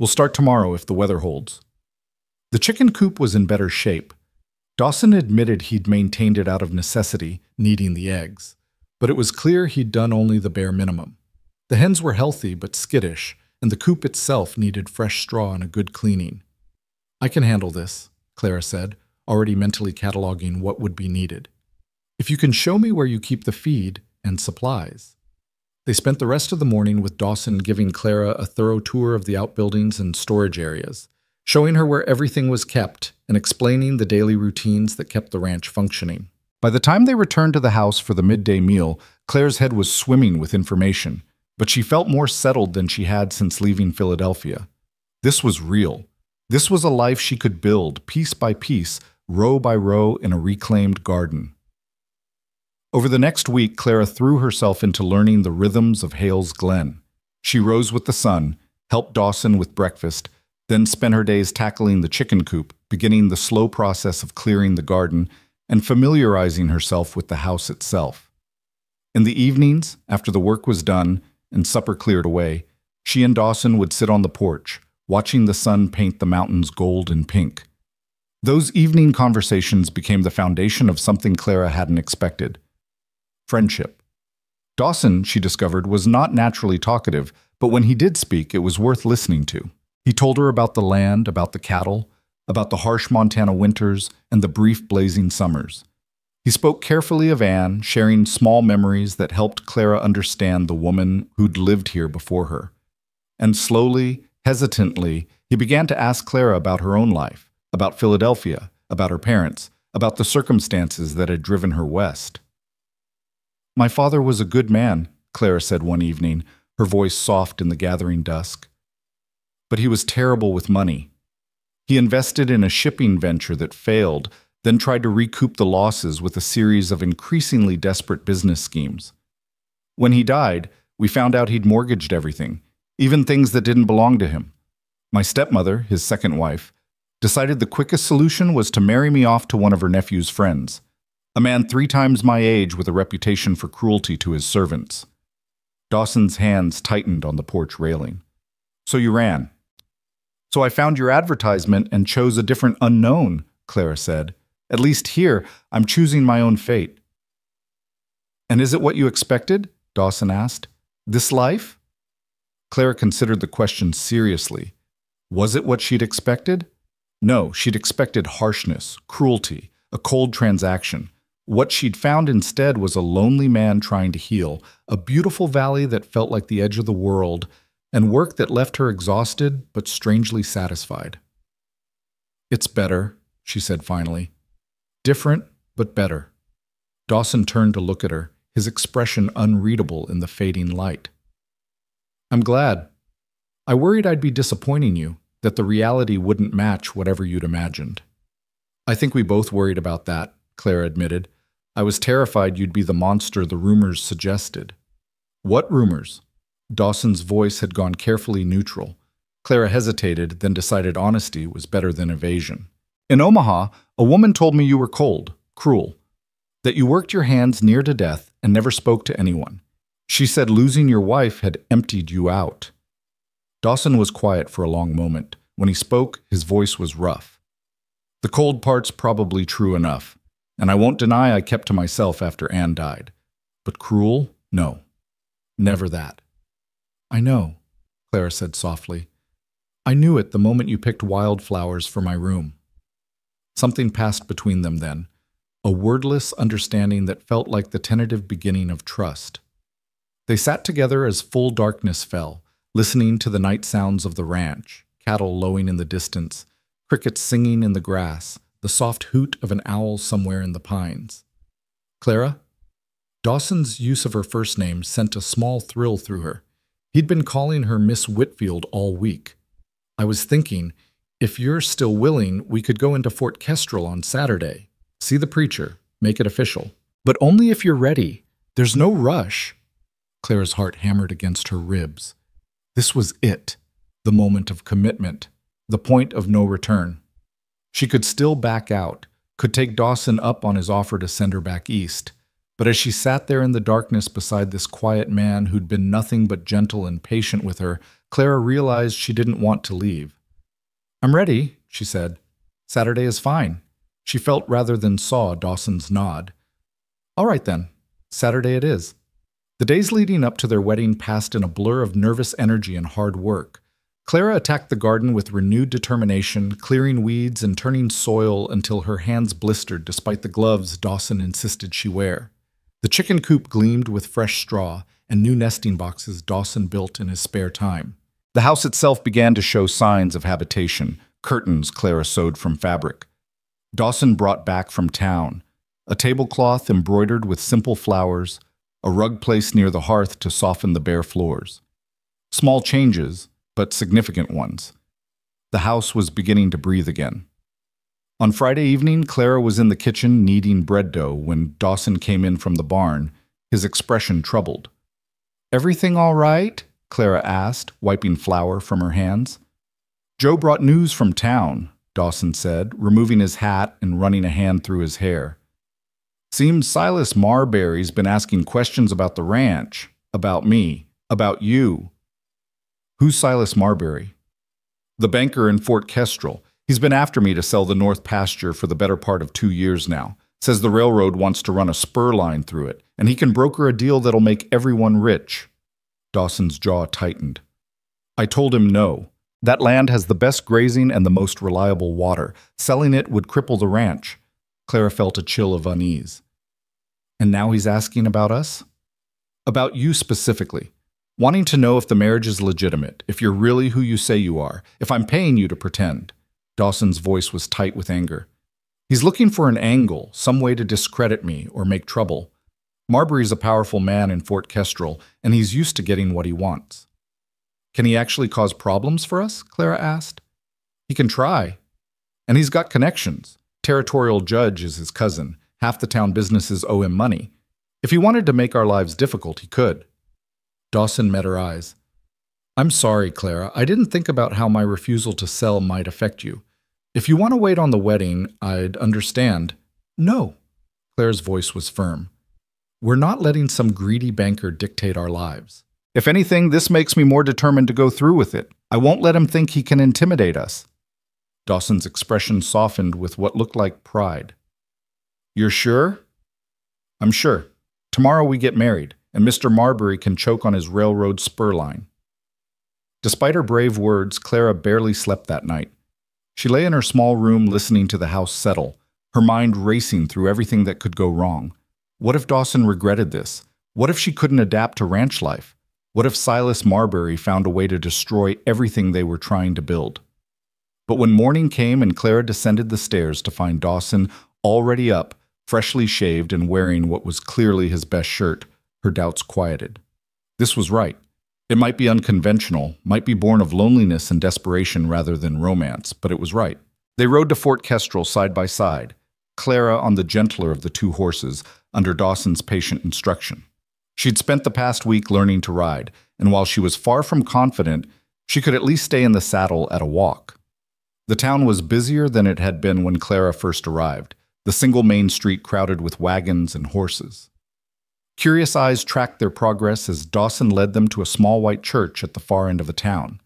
We'll start tomorrow if the weather holds." The chicken coop was in better shape. Dawson admitted he'd maintained it out of necessity, needing the eggs. But it was clear he'd done only the bare minimum. The hens were healthy but skittish, and the coop itself needed fresh straw and a good cleaning. "I can handle this," Clara said, already mentally cataloging what would be needed. "If you can show me where you keep the feed and supplies." They spent the rest of the morning with Dawson giving Clara a thorough tour of the outbuildings and storage areas, showing her where everything was kept and explaining the daily routines that kept the ranch functioning. By the time they returned to the house for the midday meal, Claire's head was swimming with information, but she felt more settled than she had since leaving Philadelphia. This was real. This was a life she could build, piece by piece, row by row, in a reclaimed garden. Over the next week, Clara threw herself into learning the rhythms of Hale's Glen. She rose with the sun, helped Dawson with breakfast, then spent her days tackling the chicken coop, beginning the slow process of clearing the garden, and familiarizing herself with the house itself. In the evenings, after the work was done and supper cleared away, she and Dawson would sit on the porch, watching the sun paint the mountains gold and pink. Those evening conversations became the foundation of something Clara hadn't expected: friendship. Dawson, she discovered, was not naturally talkative, but when he did speak, it was worth listening to. He told her about the land, about the cattle, about the harsh Montana winters and the brief blazing summers. He spoke carefully of Anne, sharing small memories that helped Clara understand the woman who'd lived here before her. And slowly, hesitantly, he began to ask Clara about her own life, about Philadelphia, about her parents, about the circumstances that had driven her west. "My father was a good man," Clara said one evening, her voice soft in the gathering dusk. "But he was terrible with money. He invested in a shipping venture that failed, then tried to recoup the losses with a series of increasingly desperate business schemes. When he died, we found out he'd mortgaged everything, even things that didn't belong to him. My stepmother, his second wife, decided the quickest solution was to marry me off to one of her nephew's friends, a man 3 times my age with a reputation for cruelty to his servants." Dawson's hands tightened on the porch railing. "So you ran." "So I found your advertisement and chose a different unknown," Clara said. "At least here, I'm choosing my own fate." "And is it what you expected?" Dawson asked. "This life?" Clara considered the question seriously. Was it what she'd expected? No, she'd expected harshness, cruelty, a cold transaction. What she'd found instead was a lonely man trying to heal, a beautiful valley that felt like the edge of the world, and work that left her exhausted but strangely satisfied. "It's better," she said finally. "Different, but better." Dawson turned to look at her, his expression unreadable in the fading light. "I'm glad. I worried I'd be disappointing you, that the reality wouldn't match whatever you'd imagined." "I think we both worried about that," Clara admitted. "I was terrified you'd be the monster the rumors suggested." "What rumors?" Dawson's voice had gone carefully neutral. Clara hesitated, then decided honesty was better than evasion. "In Omaha, a woman told me you were cold, cruel, that you worked your hands near to death and never spoke to anyone. She said losing your wife had emptied you out." Dawson was quiet for a long moment. When he spoke, his voice was rough. "The cold part's probably true enough, and I won't deny I kept to myself after Anne died. But cruel? No. Never that." "I know," Clara said softly. "I knew it the moment you picked wildflowers for my room." Something passed between them then, a wordless understanding that felt like the tentative beginning of trust. They sat together as full darkness fell, listening to the night sounds of the ranch, cattle lowing in the distance, crickets singing in the grass, the soft hoot of an owl somewhere in the pines. Clara? Dawson's use of her first name sent a small thrill through her. He'd been calling her Miss Whitfield all week. I was thinking, if you're still willing, we could go into Fort Kestrel on Saturday. See the preacher. Make it official. But only if you're ready. There's no rush. Clara's heart hammered against her ribs. This was it. The moment of commitment. The point of no return. She could still back out. Could take Dawson up on his offer to send her back east. But as she sat there in the darkness beside this quiet man who'd been nothing but gentle and patient with her, Clara realized she didn't want to leave. I'm ready, she said. Saturday is fine. She felt rather than saw Dawson's nod. All right then, Saturday it is. The days leading up to their wedding passed in a blur of nervous energy and hard work. Clara attacked the garden with renewed determination, clearing weeds and turning soil until her hands blistered despite the gloves Dawson insisted she wear. The chicken coop gleamed with fresh straw and new nesting boxes Dawson built in his spare time. The house itself began to show signs of habitation, curtains Clara sewed from fabric. Dawson brought back from town a tablecloth embroidered with simple flowers, a rug placed near the hearth to soften the bare floors. Small changes, but significant ones. The house was beginning to breathe again. On Friday evening, Clara was in the kitchen kneading bread dough when Dawson came in from the barn, his expression troubled. Everything all right? Clara asked, wiping flour from her hands. Joe brought news from town, Dawson said, removing his hat and running a hand through his hair. Seems Silas Marbury's been asking questions about the ranch, about me, about you. Who's Silas Marbury? The banker in Fort Kestrel. He's been after me to sell the North Pasture for the better part of 2 years now. Says the railroad wants to run a spur line through it, and he can broker a deal that'll make everyone rich. Dawson's jaw tightened. I told him no. That land has the best grazing and the most reliable water. Selling it would cripple the ranch. Clara felt a chill of unease. And now he's asking about us? About you specifically. Wanting to know if the marriage is legitimate, if you're really who you say you are, if I'm paying you to pretend. Dawson's voice was tight with anger. He's looking for an angle, some way to discredit me or make trouble. Marbury's a powerful man in Fort Kestrel, and he's used to getting what he wants. Can he actually cause problems for us? Clara asked. He can try. And he's got connections. Territorial judge is his cousin. Half the town businesses owe him money. If he wanted to make our lives difficult, he could. Dawson met her eyes. I'm sorry, Clara. I didn't think about how my refusal to sell might affect you. If you want to wait on the wedding, I'd understand. No. Clara's voice was firm. We're not letting some greedy banker dictate our lives. If anything, this makes me more determined to go through with it. I won't let him think he can intimidate us. Dawson's expression softened with what looked like pride. You're sure? I'm sure. Tomorrow we get married, and Mr. Marbury can choke on his railroad spur line. Despite her brave words, Clara barely slept that night. She lay in her small room listening to the house settle, her mind racing through everything that could go wrong. What if Dawson regretted this? What if she couldn't adapt to ranch life? What if Silas Marbury found a way to destroy everything they were trying to build? But when morning came and Clara descended the stairs to find Dawson already up, freshly shaved and wearing what was clearly his best shirt, her doubts quieted. This was right. It might be unconventional, might be born of loneliness and desperation rather than romance, but it was right. They rode to Fort Kestrel side by side, Clara on the gentler of the two horses, under Dawson's patient instruction. She'd spent the past week learning to ride, and while she was far from confident, she could at least stay in the saddle at a walk. The town was busier than it had been when Clara first arrived, the single main street crowded with wagons and horses. Curious eyes tracked their progress as Dawson led them to a small white church at the far end of the town.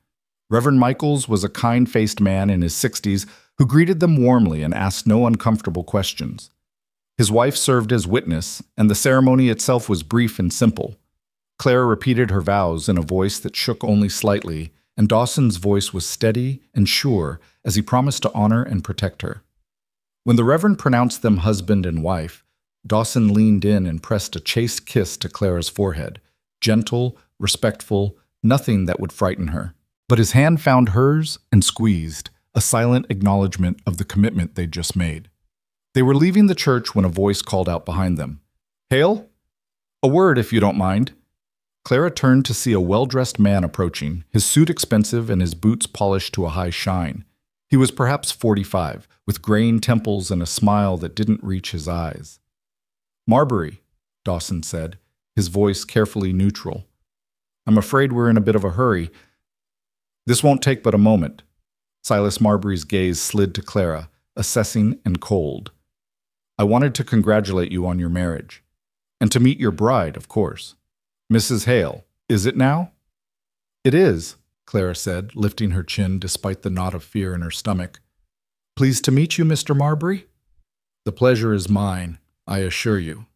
Reverend Michaels was a kind-faced man in his 60s who greeted them warmly and asked no uncomfortable questions. His wife served as witness, and the ceremony itself was brief and simple. Clara repeated her vows in a voice that shook only slightly, and Dawson's voice was steady and sure as he promised to honor and protect her. When the Reverend pronounced them husband and wife, Dawson leaned in and pressed a chaste kiss to Clara's forehead, gentle, respectful, nothing that would frighten her. But his hand found hers and squeezed, a silent acknowledgement of the commitment they'd just made. They were leaving the church when a voice called out behind them. Hale? A word, if you don't mind. Clara turned to see a well-dressed man approaching, his suit expensive and his boots polished to a high shine. He was perhaps 45, with graying temples and a smile that didn't reach his eyes. Marbury, Dawson said, his voice carefully neutral. I'm afraid we're in a bit of a hurry. This won't take but a moment. Silas Marbury's gaze slid to Clara, assessing and cold. I wanted to congratulate you on your marriage. And to meet your bride, of course. Mrs. Hale, is it now? It is, Clara said, lifting her chin despite the knot of fear in her stomach. Pleased to meet you, Mr. Marbury? The pleasure is mine, I assure you.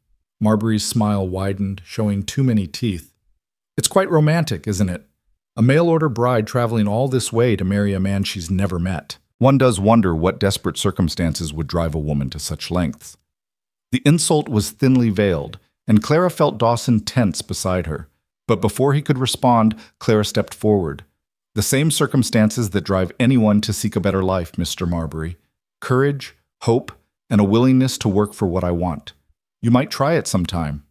Marbury's smile widened, showing too many teeth. It's quite romantic, isn't it? A mail-order bride traveling all this way to marry a man she's never met. One does wonder what desperate circumstances would drive a woman to such lengths. The insult was thinly veiled, and Clara felt Dawson tense beside her. But before he could respond, Clara stepped forward. The same circumstances that drive anyone to seek a better life, Mr. Marbury. Courage, hope, and a willingness to work for what I want. You might try it sometime.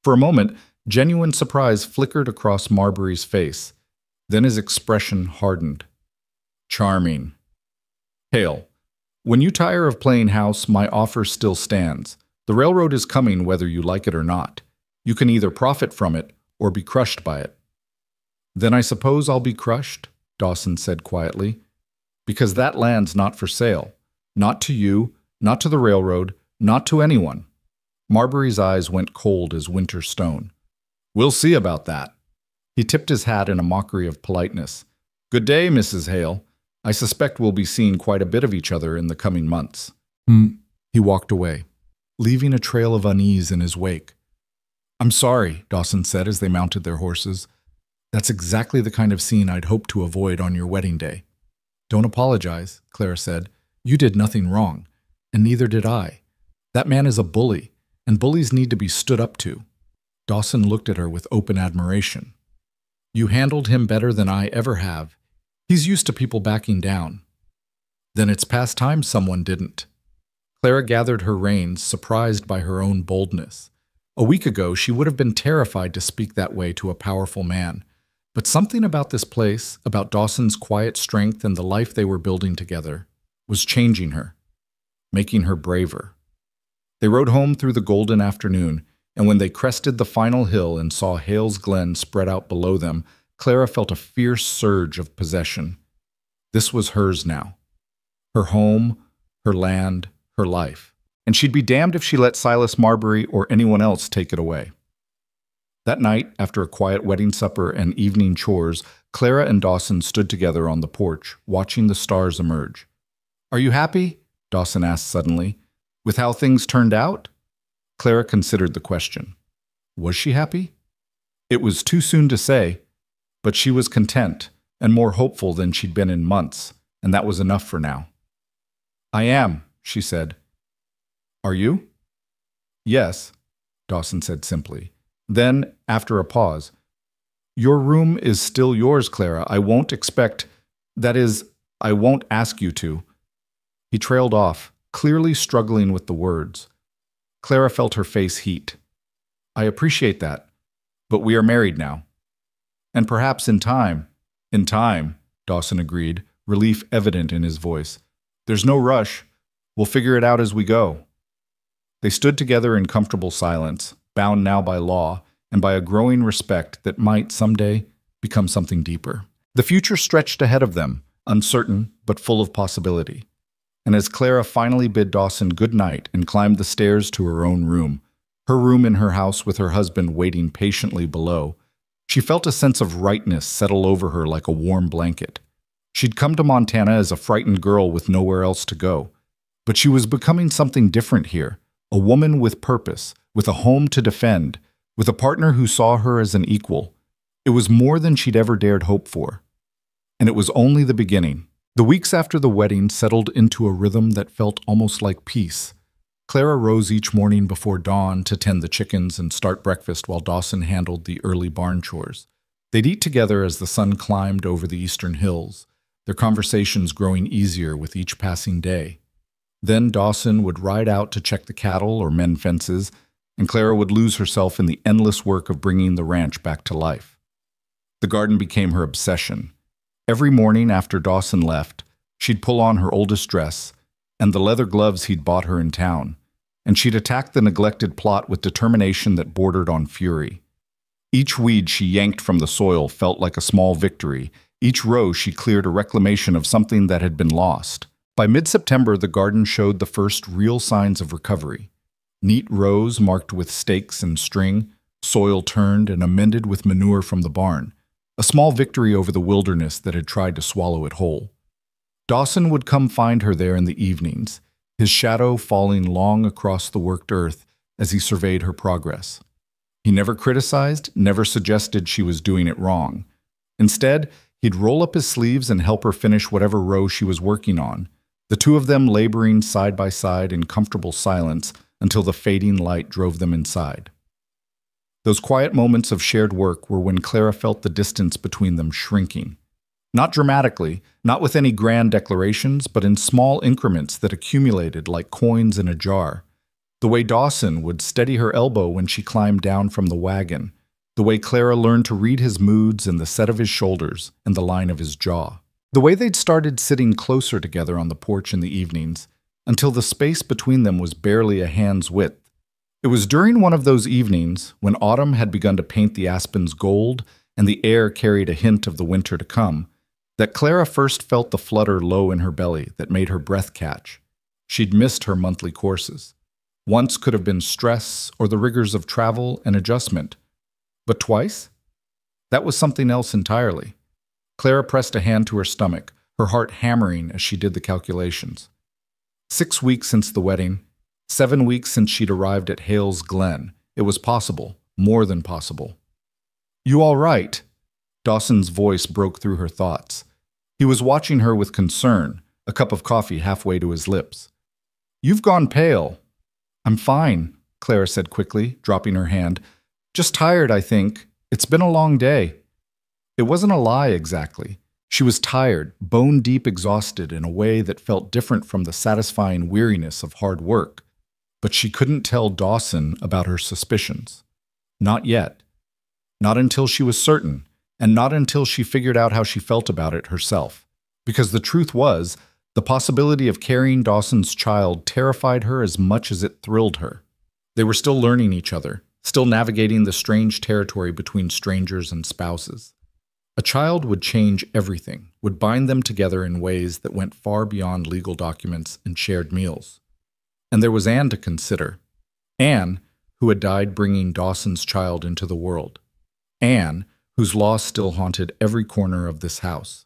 For a moment, genuine surprise flickered across Marbury's face. Then his expression hardened. Charming. Hale, when you tire of playing house, my offer still stands. The railroad is coming whether you like it or not. You can either profit from it or be crushed by it. Then I suppose I'll be crushed, Dawson said quietly, because that land's not for sale. Not to you, not to the railroad, not to anyone. Marbury's eyes went cold as winter stone. We'll see about that. He tipped his hat in a mockery of politeness. Good day, Mrs. Hale. I suspect we'll be seeing quite a bit of each other in the coming months. He walked away, leaving a trail of unease in his wake. I'm sorry, Dawson said as they mounted their horses. That's exactly the kind of scene I'd hoped to avoid on your wedding day. Don't apologize, Clara said. You did nothing wrong, and neither did I. That man is a bully, and bullies need to be stood up to. Dawson looked at her with open admiration. You handled him better than I ever have. He's used to people backing down. Then it's past time someone didn't. Clara gathered her reins, surprised by her own boldness. A week ago, she would have been terrified to speak that way to a powerful man. But something about this place, about Dawson's quiet strength and the life they were building together, was changing her, making her braver. They rode home through the golden afternoon, and when they crested the final hill and saw Hale's Glen spread out below them, Clara felt a fierce surge of possession. This was hers now. Her home, her land, her life. And she'd be damned if she let Silas Marbury or anyone else take it away. That night, after a quiet wedding supper and evening chores, Clara and Dawson stood together on the porch, watching the stars emerge. Are you happy? Dawson asked suddenly. With how things turned out? Clara considered the question. Was she happy? It was too soon to say, but she was content and more hopeful than she'd been in months, and that was enough for now. I am, she said. Are you? Yes, Dawson said simply. Then, after a pause, your room is still yours, Clara. I won't ask you to. He trailed off, clearly struggling with the words. Clara felt her face heat. I appreciate that, but we are married now. And perhaps in time, Dawson agreed, relief evident in his voice. There's no rush. We'll figure it out as we go. They stood together in comfortable silence, bound now by law and by a growing respect that might someday become something deeper. The future stretched ahead of them, uncertain but full of possibility. And as Clara finally bid Dawson good night and climbed the stairs to her own room, her room in her house with her husband waiting patiently below, she felt a sense of rightness settle over her like a warm blanket. She'd come to Montana as a frightened girl with nowhere else to go, but she was becoming something different here, a woman with purpose, with a home to defend, with a partner who saw her as an equal. It was more than she'd ever dared hope for. And it was only the beginning. The weeks after the wedding settled into a rhythm that felt almost like peace. Clara rose each morning before dawn to tend the chickens and start breakfast while Dawson handled the early barn chores. They'd eat together as the sun climbed over the eastern hills, their conversations growing easier with each passing day. Then Dawson would ride out to check the cattle or mend fences, and Clara would lose herself in the endless work of bringing the ranch back to life. The garden became her obsession. Every morning after Dawson left, she'd pull on her oldest dress and the leather gloves he'd bought her in town, and she'd attack the neglected plot with determination that bordered on fury. Each weed she yanked from the soil felt like a small victory. Each row she cleared a reclamation of something that had been lost. By mid-September, the garden showed the first real signs of recovery. Neat rows marked with stakes and string, soil turned and amended with manure from the barn, a small victory over the wilderness that had tried to swallow it whole. Dawson would come find her there in the evenings, his shadow falling long across the worked earth as he surveyed her progress. He never criticized, never suggested she was doing it wrong. Instead, he'd roll up his sleeves and help her finish whatever row she was working on, the two of them laboring side by side in comfortable silence until the fading light drove them inside. Those quiet moments of shared work were when Clara felt the distance between them shrinking. Not dramatically, not with any grand declarations, but in small increments that accumulated like coins in a jar. The way Dawson would steady her elbow when she climbed down from the wagon, the way Clara learned to read his moods in the set of his shoulders and the line of his jaw. The way they'd started sitting closer together on the porch in the evenings, until the space between them was barely a hand's width. It was during one of those evenings, when autumn had begun to paint the aspens gold and the air carried a hint of the winter to come, that Clara first felt the flutter low in her belly that made her breath catch. She'd missed her monthly courses. Once could have been stress or the rigors of travel and adjustment. But twice? That was something else entirely. Clara pressed a hand to her stomach, her heart hammering as she did the calculations. 6 weeks since the wedding, 7 weeks since she'd arrived at Hales Glen. It was possible, more than possible. "You all right?" Dawson's voice broke through her thoughts. He was watching her with concern, a cup of coffee halfway to his lips. "You've gone pale." "I'm fine," Clara said quickly, dropping her hand. "Just tired, I think. It's been a long day." It wasn't a lie exactly. She was tired, bone-deep exhausted in a way that felt different from the satisfying weariness of hard work. But she couldn't tell Dawson about her suspicions. Not yet. Not until she was certain, and not until she figured out how she felt about it herself. Because the truth was, the possibility of carrying Dawson's child terrified her as much as it thrilled her. They were still learning each other, still navigating the strange territory between strangers and spouses. A child would change everything, would bind them together in ways that went far beyond legal documents and shared meals. And there was Anne to consider. Anne, who had died bringing Dawson's child into the world. Anne, whose loss still haunted every corner of this house.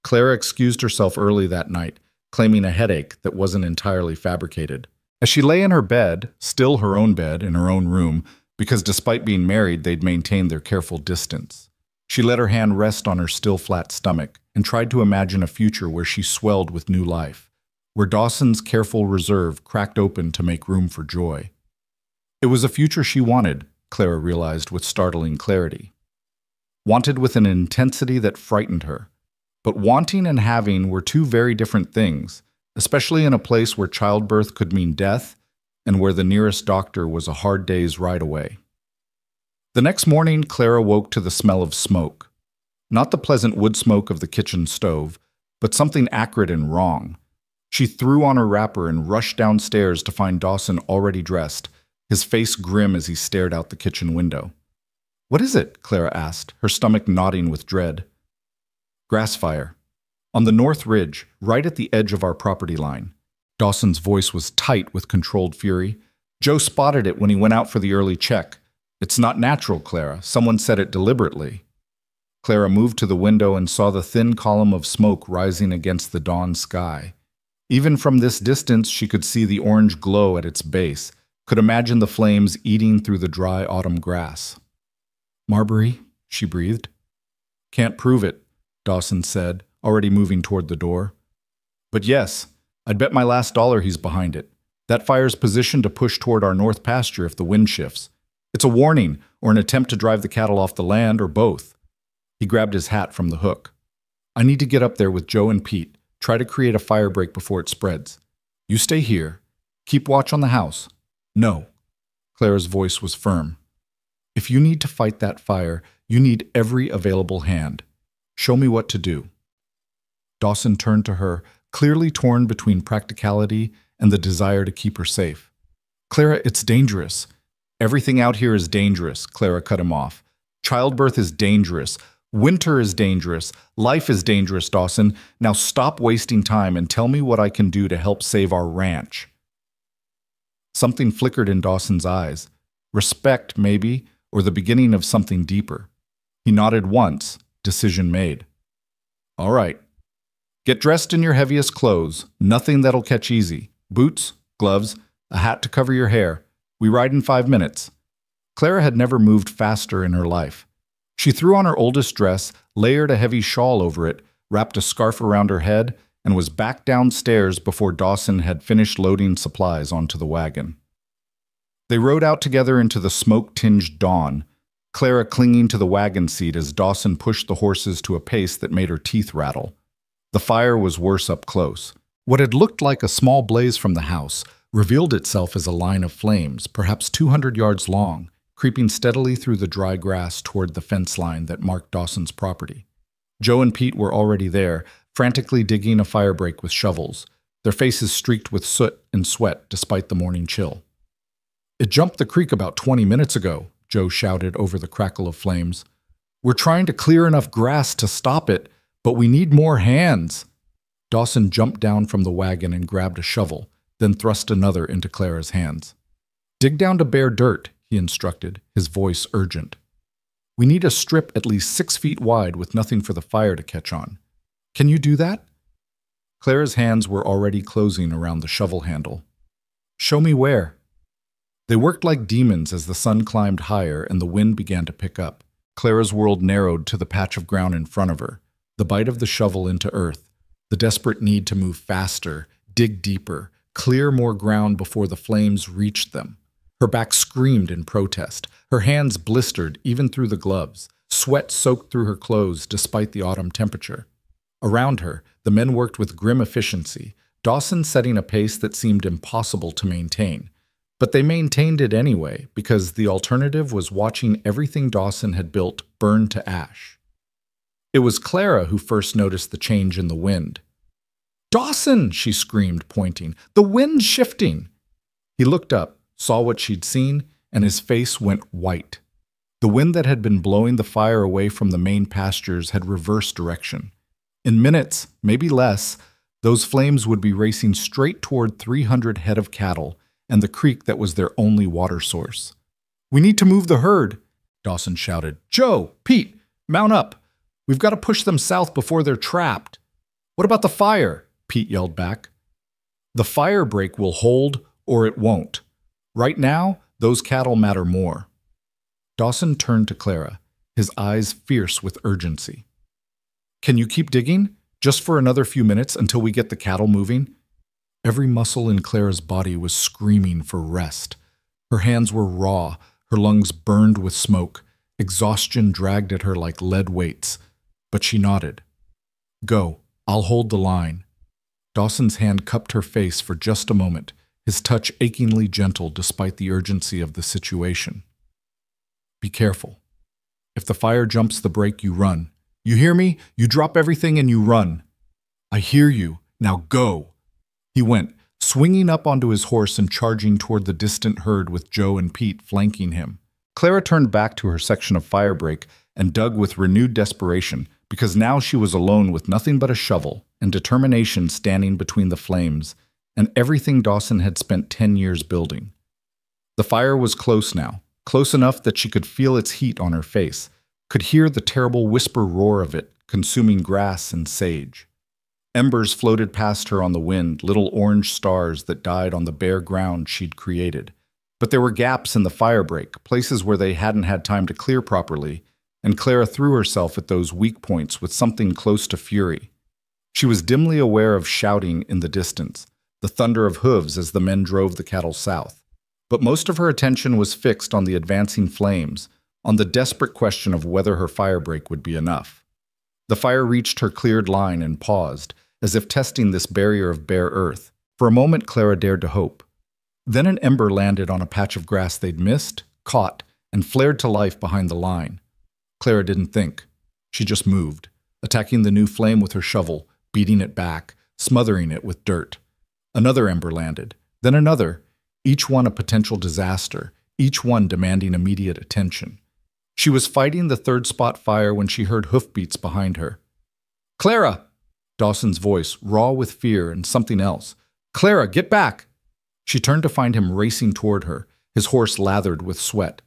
Clara excused herself early that night, claiming a headache that wasn't entirely fabricated. As she lay in her bed, still her own bed in her own room, because despite being married, they'd maintained their careful distance, she let her hand rest on her still flat stomach and tried to imagine a future where she swelled with new life, where Dawson's careful reserve cracked open to make room for joy. It was a future she wanted, Clara realized with startling clarity. Wanted with an intensity that frightened her. But wanting and having were two very different things, especially in a place where childbirth could mean death and where the nearest doctor was a hard day's ride away. The next morning, Clara woke to the smell of smoke. Not the pleasant wood smoke of the kitchen stove, but something acrid and wrong. She threw on her wrapper and rushed downstairs to find Dawson already dressed, his face grim as he stared out the kitchen window. "What is it?" Clara asked, her stomach knotting with dread. "Grass fire. On the north ridge, right at the edge of our property line." Dawson's voice was tight with controlled fury. "Joe spotted it when he went out for the early check. It's not natural, Clara. Someone set it deliberately." Clara moved to the window and saw the thin column of smoke rising against the dawn sky. Even from this distance, she could see the orange glow at its base, could imagine the flames eating through the dry autumn grass. "Marbury," she breathed. "Can't prove it," Dawson said, already moving toward the door. "But yes, I'd bet my last dollar he's behind it. That fire's positioned to push toward our north pasture if the wind shifts. It's a warning, or an attempt to drive the cattle off the land, or both." He grabbed his hat from the hook. "I need to get up there with Joe and Pete, try to create a fire break before it spreads. You stay here. Keep watch on the house." "No." Clara's voice was firm. If you need to fight that fire, you need every available hand. Show me what to do. Dawson turned to her, clearly torn between practicality and the desire to keep her safe. Clara, it's dangerous. Everything out here is dangerous, Clara cut him off. Childbirth is dangerous. Winter is dangerous. Life is dangerous, Dawson. Now stop wasting time and tell me what I can do to help save our ranch. Something flickered in Dawson's eyes. Respect, maybe, or the beginning of something deeper. He nodded once, decision made. All right. Get dressed in your heaviest clothes, nothing that'll catch easy. Boots, gloves, a hat to cover your hair. We ride in 5 minutes. Clara had never moved faster in her life. She threw on her oldest dress, layered a heavy shawl over it, wrapped a scarf around her head, and was back downstairs before Dawson had finished loading supplies onto the wagon. They rode out together into the smoke-tinged dawn, Clara clinging to the wagon seat as Dawson pushed the horses to a pace that made her teeth rattle. The fire was worse up close. What had looked like a small blaze from the house revealed itself as a line of flames, perhaps 200 yards long, creeping steadily through the dry grass toward the fence line that marked Dawson's property. Joe and Pete were already there, frantically digging a fire break with shovels, their faces streaked with soot and sweat despite the morning chill. It jumped the creek about 20 minutes ago, Joe shouted over the crackle of flames. We're trying to clear enough grass to stop it, but we need more hands. Dawson jumped down from the wagon and grabbed a shovel, then thrust another into Clara's hands. Dig down to bare dirt, he instructed, his voice urgent. We need a strip at least 6 feet wide with nothing for the fire to catch on. Can you do that? Clara's hands were already closing around the shovel handle. Show me where. They worked like demons as the sun climbed higher and the wind began to pick up. Clara's world narrowed to the patch of ground in front of her, the bite of the shovel into earth, the desperate need to move faster, dig deeper, clear more ground before the flames reached them. Her back screamed in protest. Her hands blistered even through the gloves. Sweat soaked through her clothes despite the autumn temperature. Around her, the men worked with grim efficiency, Dawson setting a pace that seemed impossible to maintain. But they maintained it anyway, because the alternative was watching everything Dawson had built burn to ash. It was Clara who first noticed the change in the wind. Dawson, she screamed, pointing. The wind's shifting. He looked up, saw what she'd seen, and his face went white. The wind that had been blowing the fire away from the main pastures had reversed direction. In minutes, maybe less, those flames would be racing straight toward 300 head of cattle and the creek that was their only water source. We need to move the herd, Dawson shouted. Joe, Pete, mount up. We've got to push them south before they're trapped. What about the fire? Pete yelled back. The fire break will hold or it won't. Right now, those cattle matter more. Dawson turned to Clara, his eyes fierce with urgency. Can you keep digging? Just for another few minutes until we get the cattle moving? Every muscle in Clara's body was screaming for rest. Her hands were raw, her lungs burned with smoke. Exhaustion dragged at her like lead weights. But she nodded. Go, I'll hold the line. Dawson's hand cupped her face for just a moment, his touch achingly gentle despite the urgency of the situation. Be careful. If the fire jumps the break, you run. You hear me? You drop everything and you run. I hear you. Now go. He went, swinging up onto his horse and charging toward the distant herd with Joe and Pete flanking him. Clara turned back to her section of firebreak and dug with renewed desperation, because now she was alone with nothing but a shovel and determination standing between the flames and everything Dawson had spent 10 years building. The fire was close now, close enough that she could feel its heat on her face, could hear the terrible whisper roar of it consuming grass and sage. Embers floated past her on the wind, little orange stars that died on the bare ground she'd created. But there were gaps in the firebreak, places where they hadn't had time to clear properly, and Clara threw herself at those weak points with something close to fury. She was dimly aware of shouting in the distance, the thunder of hooves as the men drove the cattle south. But most of her attention was fixed on the advancing flames, on the desperate question of whether her firebreak would be enough. The fire reached her cleared line and paused, as if testing this barrier of bare earth. For a moment, Clara dared to hope. Then an ember landed on a patch of grass they'd missed, caught, and flared to life behind the line. Clara didn't think. She just moved, attacking the new flame with her shovel, beating it back, smothering it with dirt. Another ember landed, then another, each one a potential disaster, each one demanding immediate attention. She was fighting the third spot fire when she heard hoofbeats behind her. "Clara!" Dawson's voice, raw with fear and something else. "Clara, get back!" She turned to find him racing toward her, his horse lathered with sweat.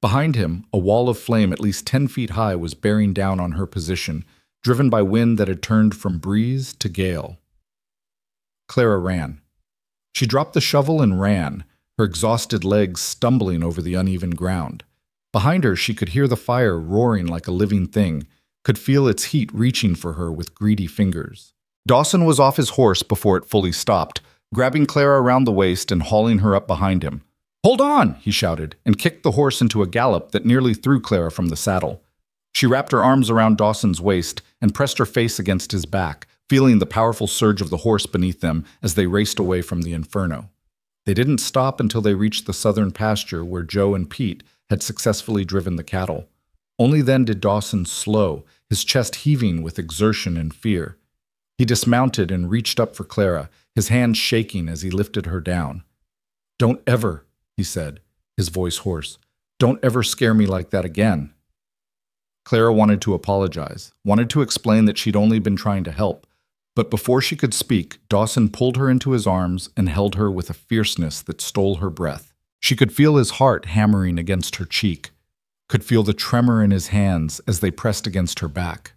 Behind him, a wall of flame at least 10 feet high was bearing down on her position, driven by wind that had turned from breeze to gale. Clara ran. She dropped the shovel and ran, her exhausted legs stumbling over the uneven ground. Behind her, she could hear the fire roaring like a living thing, could feel its heat reaching for her with greedy fingers. Dawson was off his horse before it fully stopped, grabbing Clara around the waist and hauling her up behind him. "Hold on!" he shouted, and kicked the horse into a gallop that nearly threw Clara from the saddle. She wrapped her arms around Dawson's waist and pressed her face against his back, feeling the powerful surge of the horse beneath them as they raced away from the inferno. They didn't stop until they reached the southern pasture where Joe and Pete had successfully driven the cattle. Only then did Dawson slow, his chest heaving with exertion and fear. He dismounted and reached up for Clara, his hands shaking as he lifted her down. "Don't ever," he said, his voice hoarse, "don't ever scare me like that again." Clara wanted to apologize, wanted to explain that she'd only been trying to help, but before she could speak, Dawson pulled her into his arms and held her with a fierceness that stole her breath. She could feel his heart hammering against her cheek, could feel the tremor in his hands as they pressed against her back.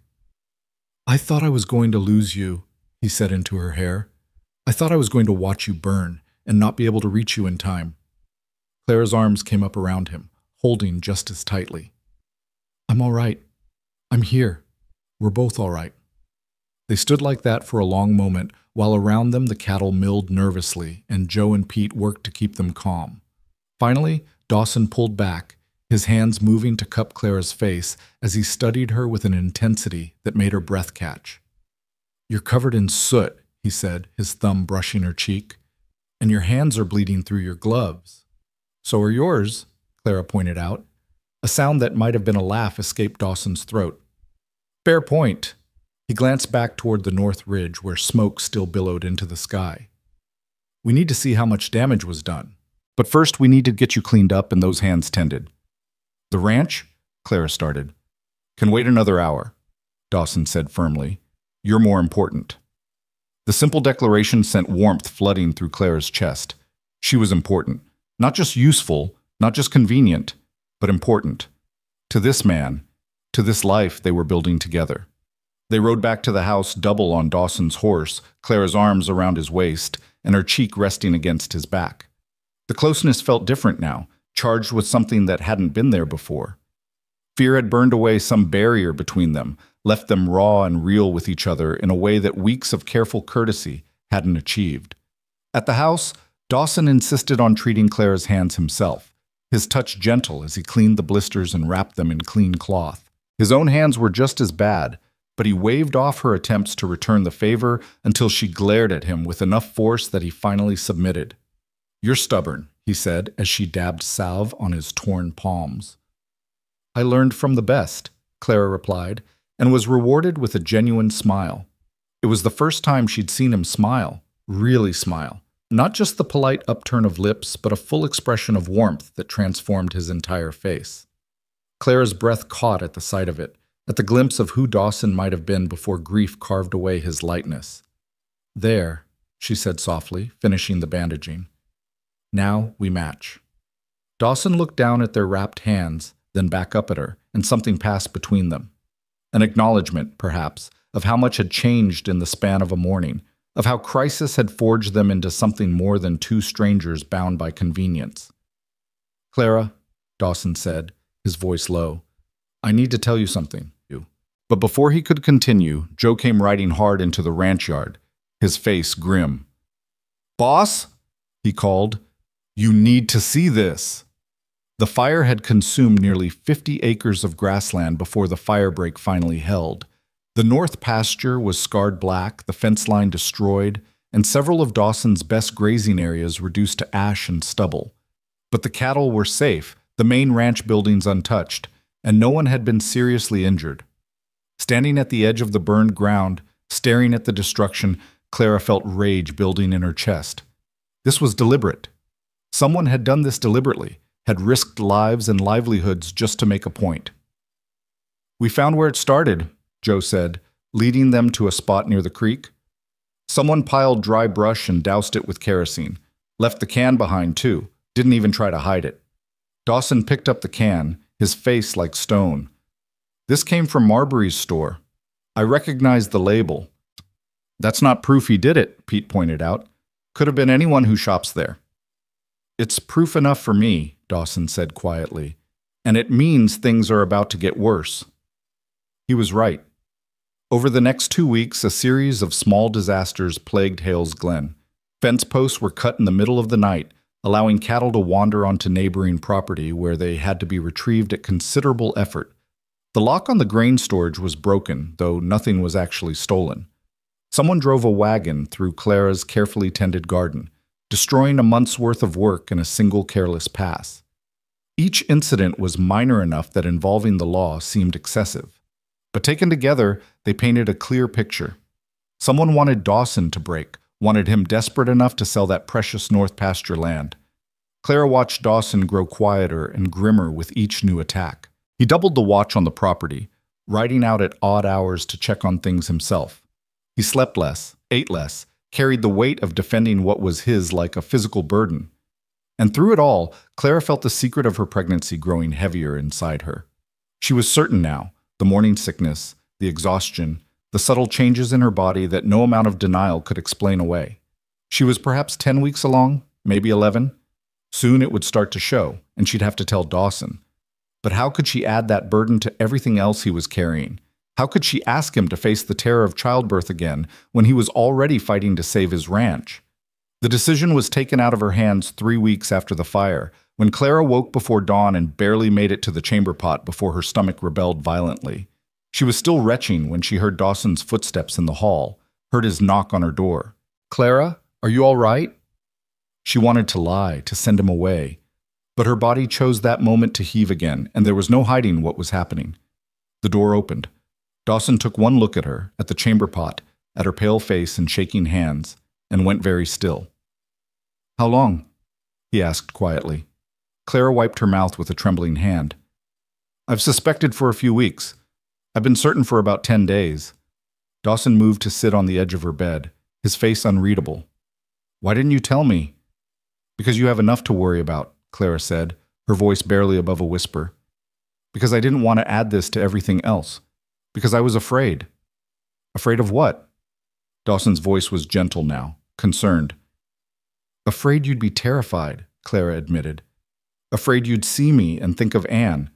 "I thought I was going to lose you," he said into her hair. "I thought I was going to watch you burn and not be able to reach you in time." Clara's arms came up around him, holding just as tightly. "I'm all right. I'm here. We're both all right." They stood like that for a long moment, while around them the cattle milled nervously, and Joe and Pete worked to keep them calm. Finally, Dawson pulled back, his hands moving to cup Clara's face as he studied her with an intensity that made her breath catch. "You're covered in soot," he said, his thumb brushing her cheek, "and your hands are bleeding through your gloves." "So are yours," Clara pointed out. A sound that might have been a laugh escaped Dawson's throat. "Fair point." He glanced back toward the north ridge where smoke still billowed into the sky. "We need to see how much damage was done. But first we need to get you cleaned up and those hands tended." "The ranch?" Clara started. "Can wait another hour," Dawson said firmly. "You're more important." The simple declaration sent warmth flooding through Clara's chest. She was important. Not just useful, not just convenient, but important. To this man, to this life they were building together. They rode back to the house double on Dawson's horse, Clara's arms around his waist, and her cheek resting against his back. The closeness felt different now, charged with something that hadn't been there before. Fear had burned away some barrier between them, left them raw and real with each other in a way that weeks of careful courtesy hadn't achieved. At the house, Dawson insisted on treating Clara's hands himself, his touch gentle as he cleaned the blisters and wrapped them in clean cloth. His own hands were just as bad, but he waved off her attempts to return the favor until she glared at him with enough force that he finally submitted. "You're stubborn," he said as she dabbed salve on his torn palms. "I learned from the best," Clara replied, and was rewarded with a genuine smile. It was the first time she'd seen him smile, really smile. Not just the polite upturn of lips, but a full expression of warmth that transformed his entire face. Clara's breath caught at the sight of it, at the glimpse of who Dawson might have been before grief carved away his lightness. "There," she said softly, finishing the bandaging. "Now we match." Dawson looked down at their wrapped hands, then back up at her, and something passed between them. An acknowledgement, perhaps, of how much had changed in the span of a morning, of how crisis had forged them into something more than two strangers bound by convenience. "Clara," Dawson said, his voice low, "I need to tell you something." But before he could continue, Joe came riding hard into the ranch yard, his face grim. "Boss," he called, "you need to see this." The fire had consumed nearly 50 acres of grassland before the firebreak finally held. The north pasture was scarred black, the fence line destroyed, and several of Dawson's best grazing areas reduced to ash and stubble. But the cattle were safe, the main ranch buildings untouched, and no one had been seriously injured. Standing at the edge of the burned ground, staring at the destruction, Clara felt rage building in her chest. This was deliberate. Someone had done this deliberately, had risked lives and livelihoods just to make a point. "We found where it started," Joe said, leading them to a spot near the creek. Someone piled dry brush and doused it with kerosene. Left the can behind, too. Didn't even try to hide it. Dawson picked up the can, his face like stone. "This came from Marbury's store. I recognized the label." "That's not proof he did it," Pete pointed out. "Could have been anyone who shops there." "It's proof enough for me," Dawson said quietly. "And it means things are about to get worse." He was right. Over the next 2 weeks, a series of small disasters plagued Hales Glen. Fence posts were cut in the middle of the night, allowing cattle to wander onto neighboring property where they had to be retrieved at considerable effort. The lock on the grain storage was broken, though nothing was actually stolen. Someone drove a wagon through Clara's carefully tended garden, destroying a month's worth of work in a single careless pass. Each incident was minor enough that involving the law seemed excessive. But taken together, they painted a clear picture. Someone wanted Dawson to break, wanted him desperate enough to sell that precious North pasture land. Clara watched Dawson grow quieter and grimmer with each new attack. He doubled the watch on the property, riding out at odd hours to check on things himself. He slept less, ate less, carried the weight of defending what was his like a physical burden. And through it all, Clara felt the secret of her pregnancy growing heavier inside her. She was certain now, the morning sickness, the exhaustion, the subtle changes in her body that no amount of denial could explain away. She was perhaps 10 weeks along, maybe 11. Soon it would start to show, and she'd have to tell Dawson. But how could she add that burden to everything else he was carrying? How could she ask him to face the terror of childbirth again when he was already fighting to save his ranch? The decision was taken out of her hands 3 weeks after the fire, when Clara woke before dawn and barely made it to the chamber pot before her stomach rebelled violently. She was still retching when she heard Dawson's footsteps in the hall, heard his knock on her door. "Clara, are you all right?" She wanted to lie, to send him away. But her body chose that moment to heave again, and there was no hiding what was happening. The door opened. Dawson took one look at her, at the chamber pot, at her pale face and shaking hands, and went very still. "How long?" he asked quietly. Clara wiped her mouth with a trembling hand. "I've suspected for a few weeks. I've been certain for about 10 days. Dawson moved to sit on the edge of her bed, his face unreadable. "Why didn't you tell me?" "Because you have enough to worry about," Clara said, her voice barely above a whisper. "Because I didn't want to add this to everything else. Because I was afraid." "Afraid of what?" Dawson's voice was gentle now, concerned. "Afraid you'd be terrified," Clara admitted. "Afraid you'd see me and think of Anne.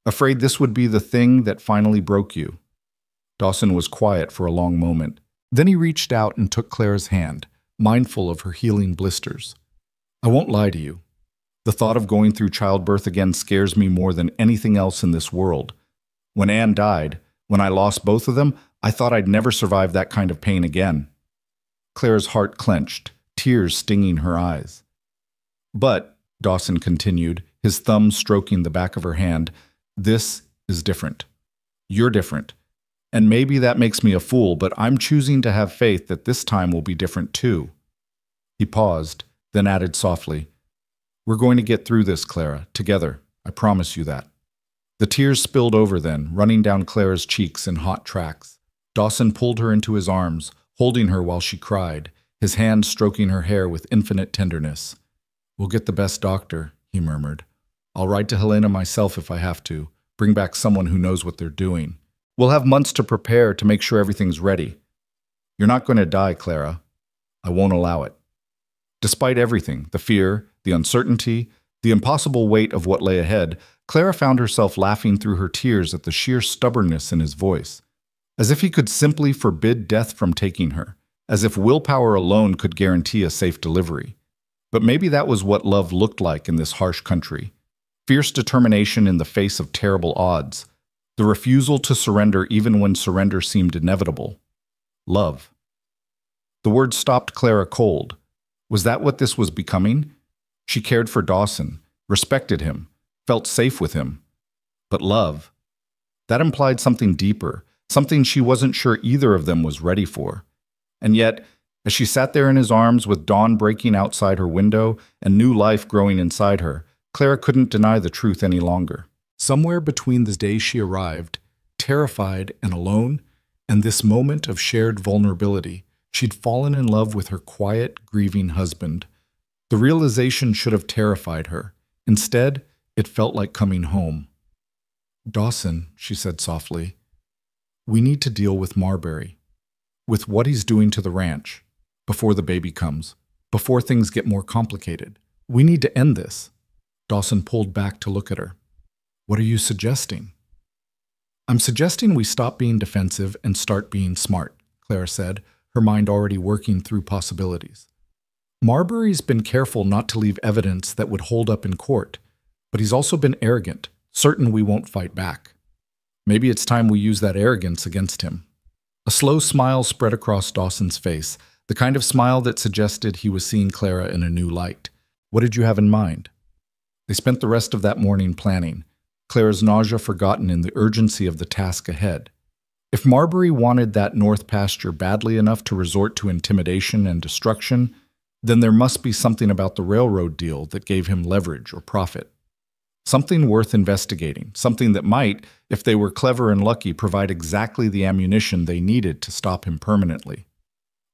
Afraid this would be the thing that finally broke you." Dawson was quiet for a long moment. Then he reached out and took Clara's hand, mindful of her healing blisters. "I won't lie to you. The thought of going through childbirth again scares me more than anything else in this world. When Anne died, when I lost both of them, I thought I'd never survive that kind of pain again." Clara's heart clenched, tears stinging her eyes. "But," Dawson continued, his thumb stroking the back of her hand, "this is different. You're different. And maybe that makes me a fool, but I'm choosing to have faith that this time will be different too." He paused, then added softly, "We're going to get through this, Clara, together. I promise you that." The tears spilled over then, running down Clara's cheeks in hot tracks. Dawson pulled her into his arms, holding her while she cried, his hand stroking her hair with infinite tenderness. "We'll get the best doctor," he murmured. "I'll write to Helena myself if I have to, bring back someone who knows what they're doing. We'll have months to prepare to make sure everything's ready. You're not going to die, Clara. I won't allow it." Despite everything, the fear, the uncertainty, the impossible weight of what lay ahead, Clara found herself laughing through her tears at the sheer stubbornness in his voice. As if he could simply forbid death from taking her, as if willpower alone could guarantee a safe delivery. But maybe that was what love looked like in this harsh country. Fierce determination in the face of terrible odds. The refusal to surrender even when surrender seemed inevitable. Love. The word stopped Clara cold. Was that what this was becoming? She cared for Dawson, respected him, felt safe with him. But love? That implied something deeper, something she wasn't sure either of them was ready for. And yet, as she sat there in his arms with dawn breaking outside her window and new life growing inside her, Clara couldn't deny the truth any longer. Somewhere between the day she arrived, terrified and alone, and this moment of shared vulnerability, she'd fallen in love with her quiet, grieving husband. The realization should have terrified her. Instead, it felt like coming home. "Dawson," she said softly, "we need to deal with Marbury, with what he's doing to the ranch, before the baby comes, before things get more complicated. We need to end this." Dawson pulled back to look at her. "What are you suggesting?" "I'm suggesting we stop being defensive and start being smart," Clara said, her mind already working through possibilities. "Marbury's been careful not to leave evidence that would hold up in court, but he's also been arrogant, certain we won't fight back. Maybe it's time we use that arrogance against him." A slow smile spread across Dawson's face, the kind of smile that suggested he was seeing Clara in a new light. "What did you have in mind?" They spent the rest of that morning planning, Clara's nausea forgotten in the urgency of the task ahead. If Marbury wanted that north pasture badly enough to resort to intimidation and destruction, then there must be something about the railroad deal that gave him leverage or profit. Something worth investigating, something that might, if they were clever and lucky, provide exactly the ammunition they needed to stop him permanently.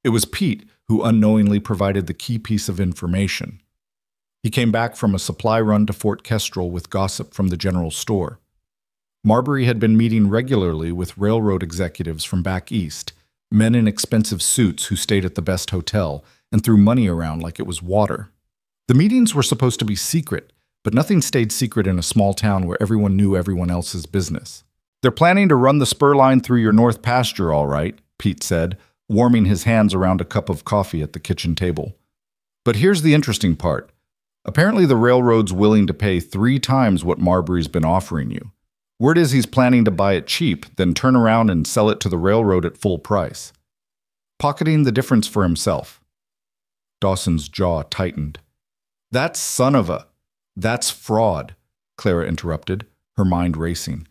It was Pete who unknowingly provided the key piece of information. He came back from a supply run to Fort Kestrel with gossip from the general store. Marbury had been meeting regularly with railroad executives from back east, men in expensive suits who stayed at the best hotel and threw money around like it was water. The meetings were supposed to be secret, but nothing stayed secret in a small town where everyone knew everyone else's business. "They're planning to run the spur line through your north pasture, all right," Pete said, warming his hands around a cup of coffee at the kitchen table. "But here's the interesting part. Apparently the railroad's willing to pay 3 times what Marbury's been offering you. Word is he's planning to buy it cheap, then turn around and sell it to the railroad at full price, pocketing the difference for himself." Dawson's jaw tightened. "That's That's fraud," Clara interrupted, her mind racing.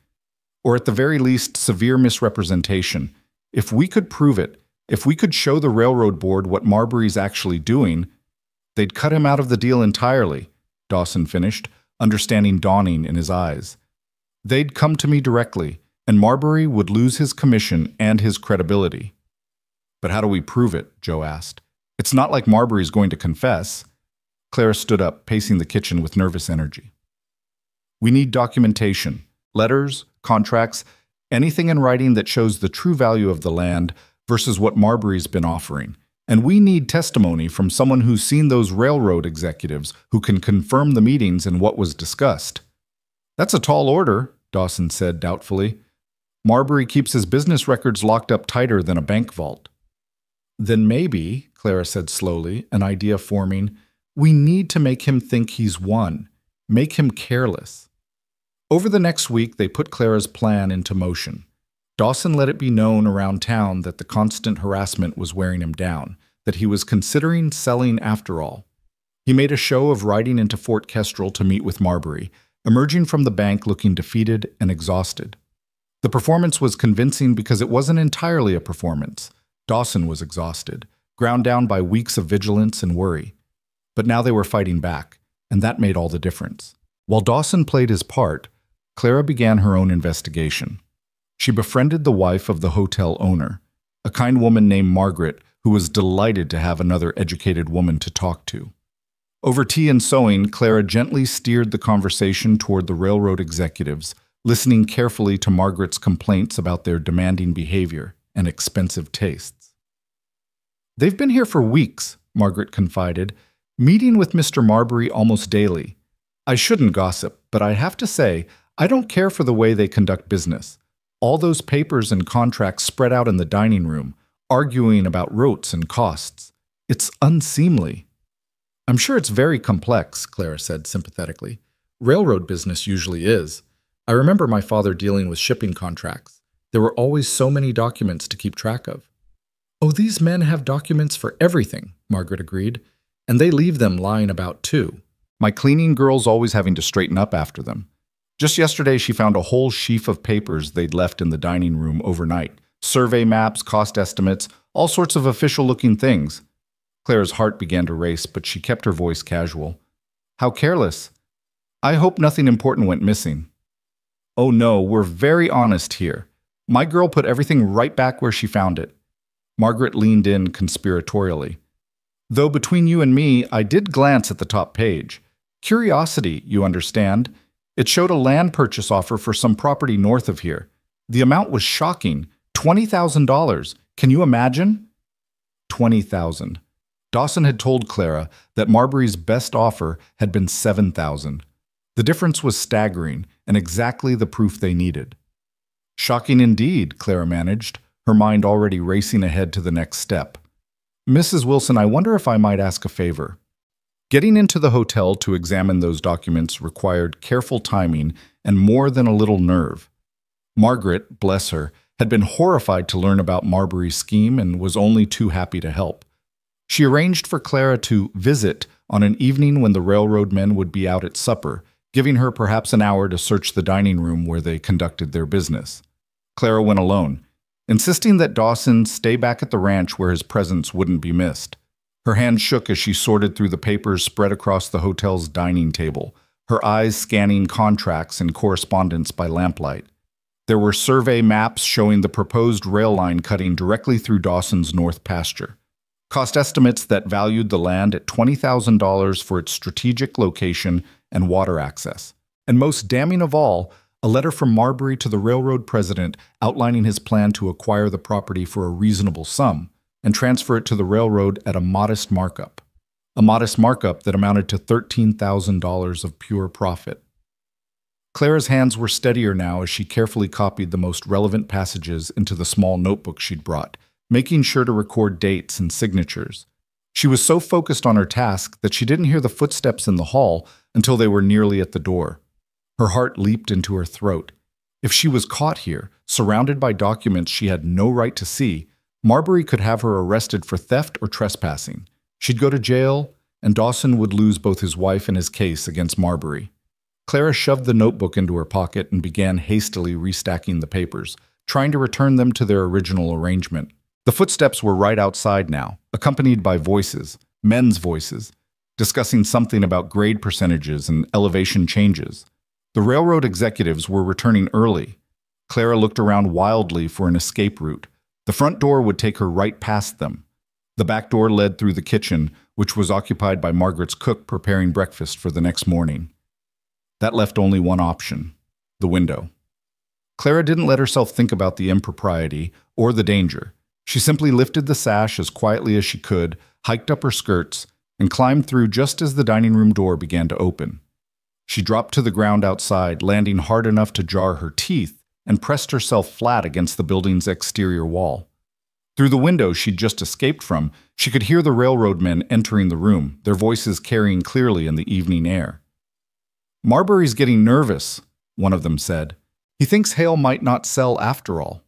"Or at the very least, severe misrepresentation. If we could prove it, if we could show the railroad board what Marbury's actually doing, they'd cut him out of the deal entirely," Dawson finished, understanding dawning in his eyes. "They'd come to me directly, and Marbury would lose his commission and his credibility." "But how do we prove it?" Joe asked. "It's not like Marbury's going to confess." Clara stood up, pacing the kitchen with nervous energy. "We need documentation, letters, contracts, anything in writing that shows the true value of the land versus what Marbury's been offering. And we need testimony from someone who's seen those railroad executives who can confirm the meetings and what was discussed." "That's a tall order," Dawson said doubtfully. "Marbury keeps his business records locked up tighter than a bank vault." "Then maybe," Clara said slowly, an idea forming, "we need to make him think he's won, make him careless." Over the next week, they put Clara's plan into motion. Dawson let it be known around town that the constant harassment was wearing him down, that he was considering selling after all. He made a show of riding into Fort Kestrel to meet with Marbury, emerging from the bank looking defeated and exhausted. The performance was convincing because it wasn't entirely a performance. Dawson was exhausted, ground down by weeks of vigilance and worry. But now they were fighting back, and that made all the difference. While Dawson played his part, Clara began her own investigation. She befriended the wife of the hotel owner, a kind woman named Margaret who was delighted to have another educated woman to talk to. Over tea and sewing, Clara gently steered the conversation toward the railroad executives, listening carefully to Margaret's complaints about their demanding behavior and expensive tastes. "They've been here for weeks," Margaret confided, "meeting with Mr. Marbury almost daily. I shouldn't gossip, but I have to say, I don't care for the way they conduct business. All those papers and contracts spread out in the dining room, arguing about rotes and costs. It's unseemly." "I'm sure it's very complex," Clara said sympathetically. "Railroad business usually is. I remember my father dealing with shipping contracts. There were always so many documents to keep track of." "Oh, these men have documents for everything," Margaret agreed, "and they leave them lying about too. My cleaning girl's always having to straighten up after them. Just yesterday she found a whole sheaf of papers they'd left in the dining room overnight. Survey maps, cost estimates, all sorts of official-looking things." Clara's heart began to race, but she kept her voice casual. "How careless. I hope nothing important went missing." "Oh no, we're very honest here. My girl put everything right back where she found it." Margaret leaned in conspiratorially. "Though between you and me, I did glance at the top page. Curiosity, you understand. It showed a land purchase offer for some property north of here. The amount was shocking. $20,000. Can you imagine?" 20,000. Dawson had told Clara that Marbury's best offer had been 7,000. The difference was staggering and exactly the proof they needed. "Shocking indeed," Clara managed, her mind already racing ahead to the next step. "Mrs. Wilson, I wonder if I might ask a favor." Getting into the hotel to examine those documents required careful timing and more than a little nerve. Margaret, bless her, had been horrified to learn about Marbury's scheme and was only too happy to help. She arranged for Clara to visit on an evening when the railroad men would be out at supper, giving her perhaps an hour to search the dining room where they conducted their business. Clara went alone, insisting that Dawson stay back at the ranch where his presence wouldn't be missed. Her hands shook as she sorted through the papers spread across the hotel's dining table, her eyes scanning contracts and correspondence by lamplight. There were survey maps showing the proposed rail line cutting directly through Dawson's north pasture. Cost estimates that valued the land at $20,000 for its strategic location and water access. And most damning of all, a letter from Marbury to the railroad president outlining his plan to acquire the property for a reasonable sum and transfer it to the railroad at a modest markup. A modest markup that amounted to $13,000 of pure profit. Clara's hands were steadier now as she carefully copied the most relevant passages into the small notebook she'd brought, making sure to record dates and signatures. She was so focused on her task that she didn't hear the footsteps in the hall until they were nearly at the door. Her heart leaped into her throat. If she was caught here, surrounded by documents she had no right to see, Marbury could have her arrested for theft or trespassing. She'd go to jail, and Dawson would lose both his wife and his case against Marbury. Clara shoved the notebook into her pocket and began hastily restacking the papers, trying to return them to their original arrangement. The footsteps were right outside now, accompanied by voices, men's voices, discussing something about grade percentages and elevation changes. The railroad executives were returning early. Clara looked around wildly for an escape route. The front door would take her right past them. The back door led through the kitchen, which was occupied by Margaret's cook preparing breakfast for the next morning. That left only one option: the window. Clara didn't let herself think about the impropriety or the danger. She simply lifted the sash as quietly as she could, hiked up her skirts, and climbed through just as the dining room door began to open. She dropped to the ground outside, landing hard enough to jar her teeth, and pressed herself flat against the building's exterior wall. Through the window she'd just escaped from, she could hear the railroad men entering the room, their voices carrying clearly in the evening air. "Marbury's getting nervous," one of them said. "He thinks Hale might not sell after all."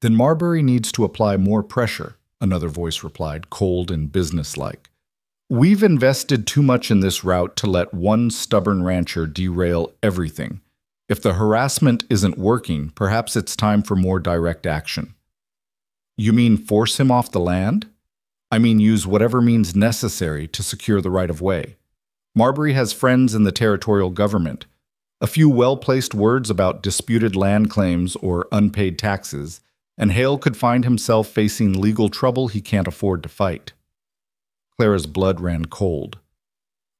"Then Marbury needs to apply more pressure," another voice replied, cold and businesslike. "We've invested too much in this route to let one stubborn rancher derail everything. If the harassment isn't working, perhaps it's time for more direct action." "You mean force him off the land?" "I mean use whatever means necessary to secure the right-of-way. Marbury has friends in the territorial government. A few well-placed words about disputed land claims or unpaid taxes, and Hale could find himself facing legal trouble he can't afford to fight." Clara's blood ran cold.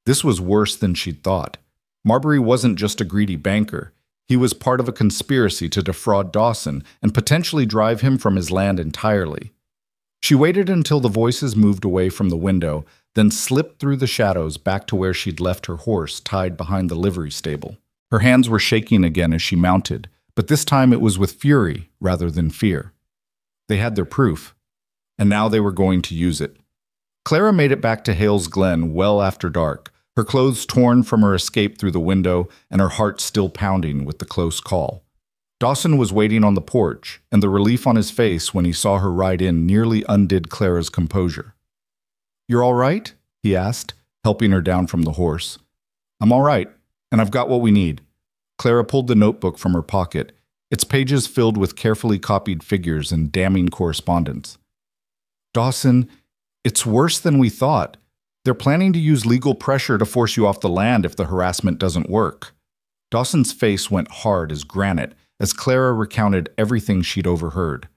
This was worse than she'd thought. Marbury wasn't just a greedy banker. He was part of a conspiracy to defraud Dawson and potentially drive him from his land entirely. She waited until the voices moved away from the window, then slipped through the shadows back to where she'd left her horse tied behind the livery stable. Her hands were shaking again as she mounted, but this time it was with fury rather than fear. They had their proof, and now they were going to use it. Clara made it back to Hale's Glen well after dark, her clothes torn from her escape through the window and her heart still pounding with the close call. Dawson was waiting on the porch, and the relief on his face when he saw her ride in nearly undid Clara's composure. "You're all right?" he asked, helping her down from the horse. "I'm all right, and I've got what we need." Clara pulled the notebook from her pocket, its pages filled with carefully copied figures and damning correspondence. "Dawson, it's worse than we thought. They're planning to use legal pressure to force you off the land if the harassment doesn't work." Dawson's face went hard as granite as Clara recounted everything she'd overheard.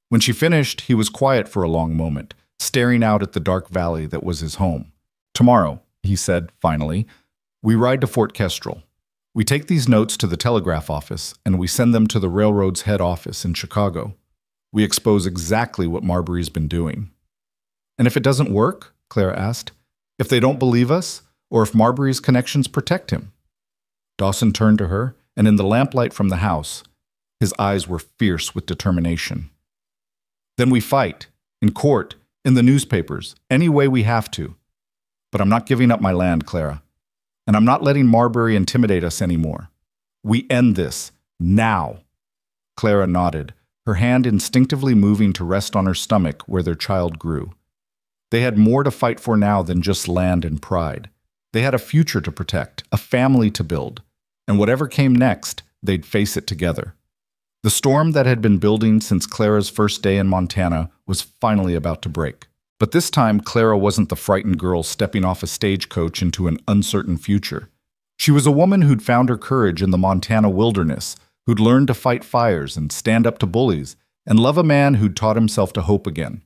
When she finished, he was quiet for a long moment, staring out at the dark valley that was his home. "Tomorrow," he said finally, "we ride to Fort Kestrel. We take these notes to the telegraph office, and we send them to the railroad's head office in Chicago. We expose exactly what Marbury's been doing." "And if it doesn't work?" Clara asked. "If they don't believe us, or if Marbury's connections protect him?" Dawson turned to her, and in the lamplight from the house, his eyes were fierce with determination. "Then we fight, in court, in the newspapers, any way we have to. But I'm not giving up my land, Clara. And I'm not letting Marbury intimidate us anymore. We end this, now." Clara nodded, her hand instinctively moving to rest on her stomach where their child grew. They had more to fight for now than just land and pride. They had a future to protect, a family to build, and whatever came next, they'd face it together. The storm that had been building since Clara's first day in Montana was finally about to break. But this time, Clara wasn't the frightened girl stepping off a stagecoach into an uncertain future. She was a woman who'd found her courage in the Montana wilderness, who'd learned to fight fires and stand up to bullies, and love a man who'd taught himself to hope again.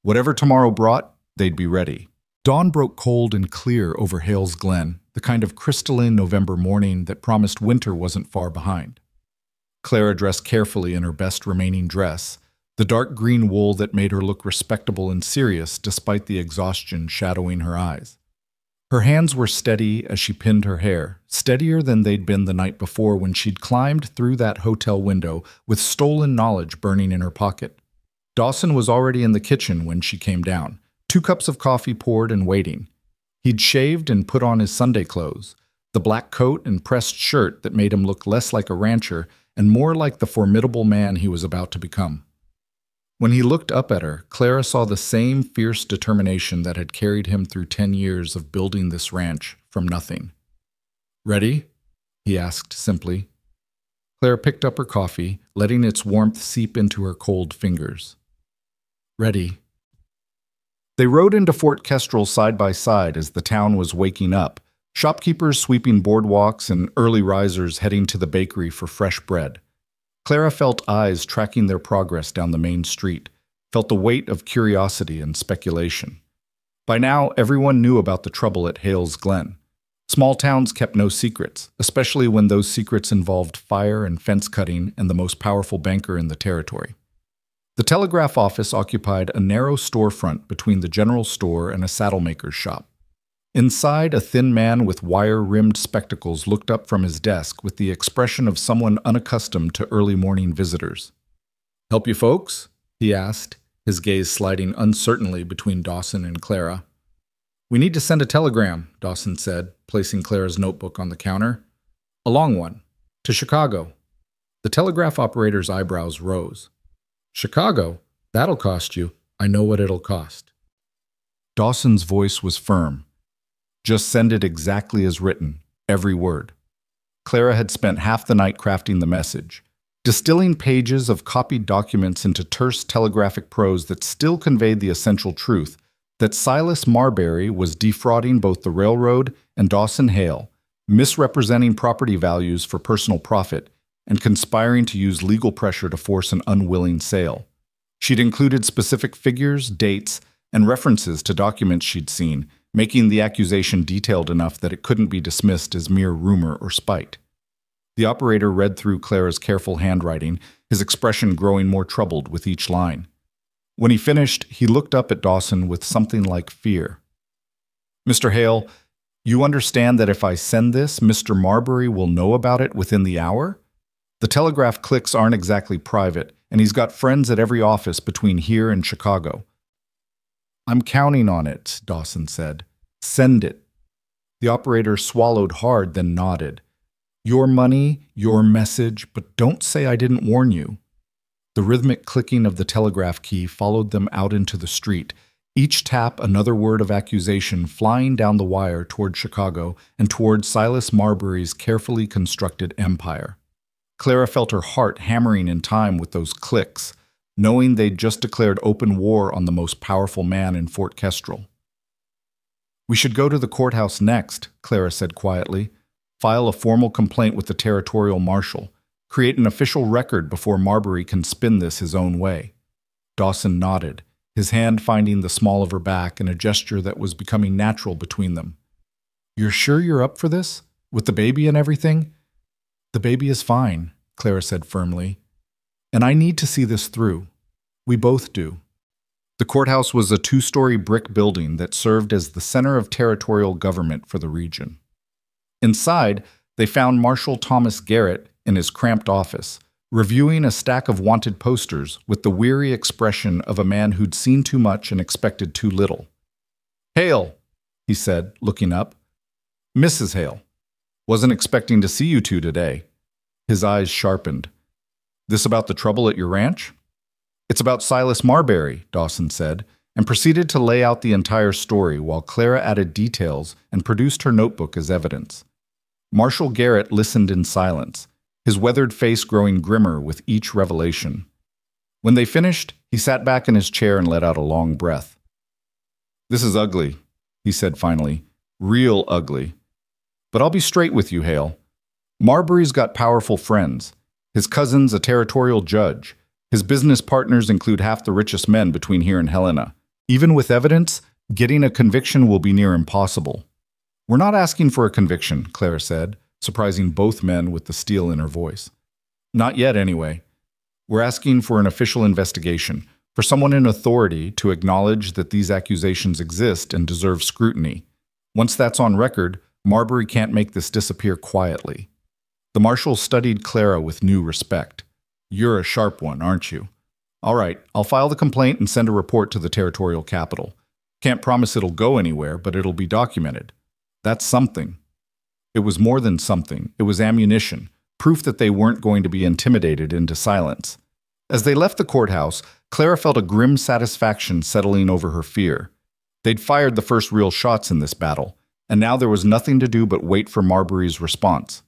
Whatever tomorrow brought, they'd be ready. Dawn broke cold and clear over Hales Glen, the kind of crystalline November morning that promised winter wasn't far behind. Clara dressed carefully in her best remaining dress, the dark green wool that made her look respectable and serious despite the exhaustion shadowing her eyes. Her hands were steady as she pinned her hair, steadier than they'd been the night before when she'd climbed through that hotel window with stolen knowledge burning in her pocket. Dawson was already in the kitchen when she came down, 2 cups of coffee poured and waiting. He'd shaved and put on his Sunday clothes, the black coat and pressed shirt that made him look less like a rancher and more like the formidable man he was about to become. When he looked up at her, Clara saw the same fierce determination that had carried him through 10 years of building this ranch from nothing. "Ready?" he asked simply. Clara picked up her coffee, letting its warmth seep into her cold fingers. "Ready." They rode into Fort Kestrel side by side as the town was waking up, shopkeepers sweeping boardwalks and early risers heading to the bakery for fresh bread. Clara felt eyes tracking their progress down the main street, felt the weight of curiosity and speculation. By now, everyone knew about the trouble at Hales Glen. Small towns kept no secrets, especially when those secrets involved fire and fence cutting and the most powerful banker in the territory. The telegraph office occupied a narrow storefront between the general store and a saddlemaker's shop. Inside, a thin man with wire-rimmed spectacles looked up from his desk with the expression of someone unaccustomed to early morning visitors. "Help you folks?" he asked, his gaze sliding uncertainly between Dawson and Clara. "We need to send a telegram," Dawson said, placing Clara's notebook on the counter. "A long one. To Chicago." The telegraph operator's eyebrows rose. "Chicago? That'll cost you. I know what it'll cost." Dawson's voice was firm. "Just send it exactly as written, every word." Clara had spent half the night crafting the message, distilling pages of copied documents into terse telegraphic prose that still conveyed the essential truth that Silas Marbury was defrauding both the railroad and Dawson Hale, misrepresenting property values for personal profit, and conspiring to use legal pressure to force an unwilling sale. She'd included specific figures, dates, and references to documents she'd seen, making the accusation detailed enough that it couldn't be dismissed as mere rumor or spite. The operator read through Clara's careful handwriting, his expression growing more troubled with each line. When he finished, he looked up at Dawson with something like fear. "Mr. Hale, you understand that if I send this, Mr. Marbury will know about it within the hour? The telegraph clicks aren't exactly private, and he's got friends at every office between here and Chicago." "I'm counting on it," Dawson said. "Send it." The operator swallowed hard, then nodded. Your money, your message, but don't say I didn't warn you. The rhythmic clicking of the telegraph key followed them out into the street, each tap another word of accusation flying down the wire toward Chicago and toward Silas Marbury's carefully constructed empire. Clara felt her heart hammering in time with those clicks, knowing they'd just declared open war on the most powerful man in Fort Kestrel. We should go to the courthouse next, Clara said quietly. File a formal complaint with the territorial marshal. Create an official record before Marbury can spin this his own way. Dawson nodded, his hand finding the small of her back in a gesture that was becoming natural between them. You're sure you're up for this? With the baby and everything? The baby is fine, Clara said firmly. And I need to see this through. We both do. The courthouse was a two-story brick building that served as the center of territorial government for the region. Inside, they found Marshal Thomas Garrett in his cramped office, reviewing a stack of wanted posters with the weary expression of a man who'd seen too much and expected too little. "Hale," he said, looking up. "Mrs. Hale. Wasn't expecting to see you two today." His eyes sharpened. "This about the trouble at your ranch?" "It's about Silas Marbury," Dawson said, and proceeded to lay out the entire story while Clara added details and produced her notebook as evidence. Marshal Garrett listened in silence, his weathered face growing grimmer with each revelation. When they finished, he sat back in his chair and let out a long breath. "This is ugly," he said finally. "Real ugly. But I'll be straight with you, Hale. Marbury's got powerful friends. His cousin's a territorial judge. His business partners include half the richest men between here and Helena. Even with evidence, getting a conviction will be near impossible." "We're not asking for a conviction," Clara said, surprising both men with the steel in her voice. "Not yet, anyway. We're asking for an official investigation, for someone in authority to acknowledge that these accusations exist and deserve scrutiny. Once that's on record, Marbury can't make this disappear quietly." The marshal studied Clara with new respect. "You're a sharp one, aren't you? All right, I'll file the complaint and send a report to the territorial capital. Can't promise it'll go anywhere, but it'll be documented. That's something." It was more than something. It was ammunition, proof that they weren't going to be intimidated into silence. As they left the courthouse, Clara felt a grim satisfaction settling over her fear. They'd fired the first real shots in this battle, and now there was nothing to do but wait for Marbury's response.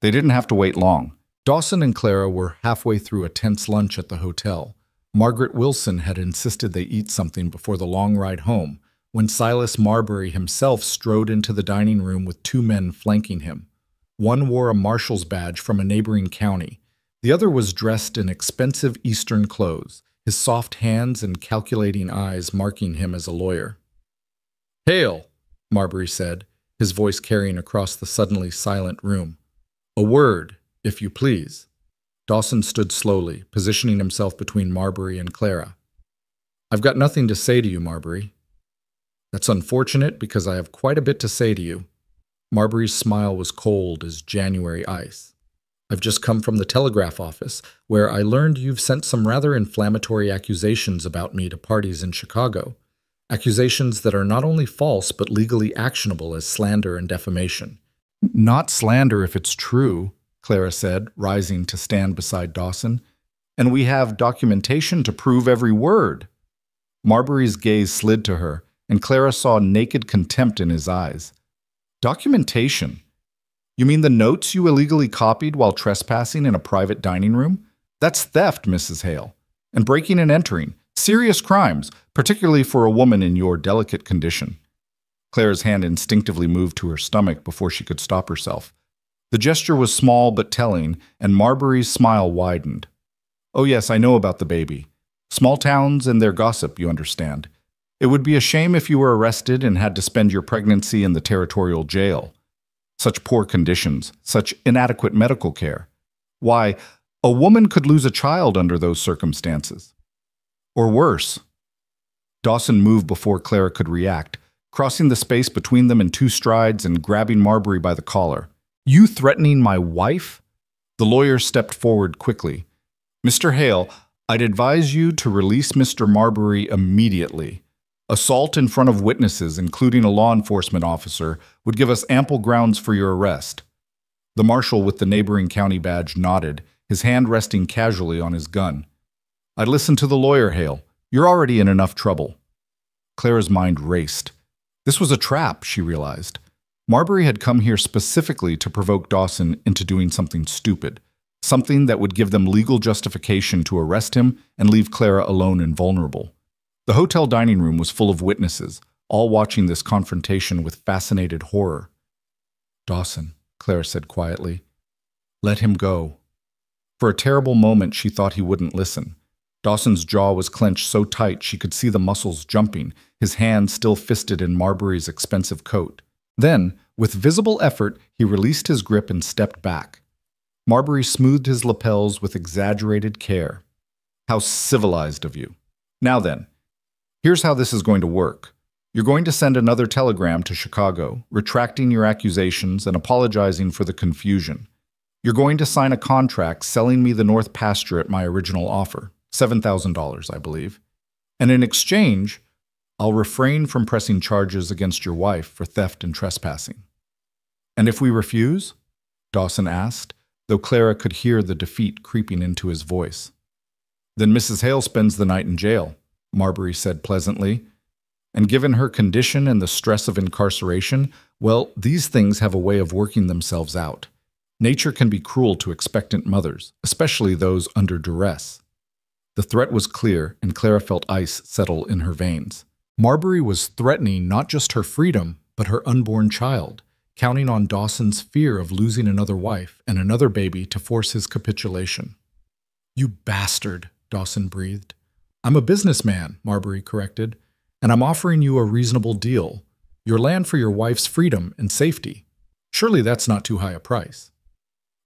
They didn't have to wait long. Dawson and Clara were halfway through a tense lunch at the hotel. Margaret Wilson had insisted they eat something before the long ride home, when Silas Marbury himself strode into the dining room with two men flanking him. One wore a marshal's badge from a neighboring county. The other was dressed in expensive Eastern clothes, his soft hands and calculating eyes marking him as a lawyer. "Hale," Marbury said, his voice carrying across the suddenly silent room. "A word, if you please." Dawson stood slowly, positioning himself between Marbury and Clara. "I've got nothing to say to you, Marbury." "That's unfortunate because I have quite a bit to say to you." Marbury's smile was cold as January ice. "I've just come from the telegraph office, where I learned you've sent some rather inflammatory accusations about me to parties in Chicago. Accusations that are not only false but legally actionable as slander and defamation." "Not slander if it's true," Clara said, rising to stand beside Dawson. "And we have documentation to prove every word." Marbury's gaze slid to her, and Clara saw naked contempt in his eyes. "Documentation? You mean the notes you illegally copied while trespassing in a private dining room? That's theft, Mrs. Hale. And breaking and entering. Serious crimes, particularly for a woman in your delicate condition." Clara's hand instinctively moved to her stomach before she could stop herself. The gesture was small but telling, and Marbury's smile widened. "Oh yes, I know about the baby. Small towns and their gossip, you understand. It would be a shame if you were arrested and had to spend your pregnancy in the territorial jail. Such poor conditions, such inadequate medical care. Why, a woman could lose a child under those circumstances. Or worse." Dawson moved before Clara could react, crossing the space between them in two strides and grabbing Marbury by the collar. "You threatening my wife?" The lawyer stepped forward quickly. "Mr. Hale, I'd advise you to release Mr. Marbury immediately. Assault in front of witnesses, including a law enforcement officer, would give us ample grounds for your arrest." The marshal with the neighboring county badge nodded, his hand resting casually on his gun. "I'd listen to the lawyer, Hale. You're already in enough trouble." Clara's mind raced. This was a trap, she realized. Marbury had come here specifically to provoke Dawson into doing something stupid, something that would give them legal justification to arrest him and leave Clara alone and vulnerable. The hotel dining room was full of witnesses, all watching this confrontation with fascinated horror. "Dawson," Clara said quietly, "let him go." For a terrible moment, she thought he wouldn't listen. Dawson's jaw was clenched so tight she could see the muscles jumping, his hand still fisted in Marbury's expensive coat. Then, with visible effort, he released his grip and stepped back. Marbury smoothed his lapels with exaggerated care. "How civilized of you. Now then, here's how this is going to work. You're going to send another telegram to Chicago, retracting your accusations and apologizing for the confusion. You're going to sign a contract selling me the North Pasture at my original offer, $7,000, I believe. And in exchange, I'll refrain from pressing charges against your wife for theft and trespassing." "And if we refuse?" Dawson asked, though Clara could hear the defeat creeping into his voice. "Then Mrs. Hale spends the night in jail," Marbury said pleasantly. "And given her condition and the stress of incarceration, well, these things have a way of working themselves out. Nature can be cruel to expectant mothers, especially those under duress." The threat was clear, and Clara felt ice settle in her veins. Marbury was threatening not just her freedom, but her unborn child, counting on Dawson's fear of losing another wife and another baby to force his capitulation. "You bastard," Dawson breathed. "I'm a businessman," Marbury corrected, "and I'm offering you a reasonable deal. Your land for your wife's freedom and safety. Surely that's not too high a price."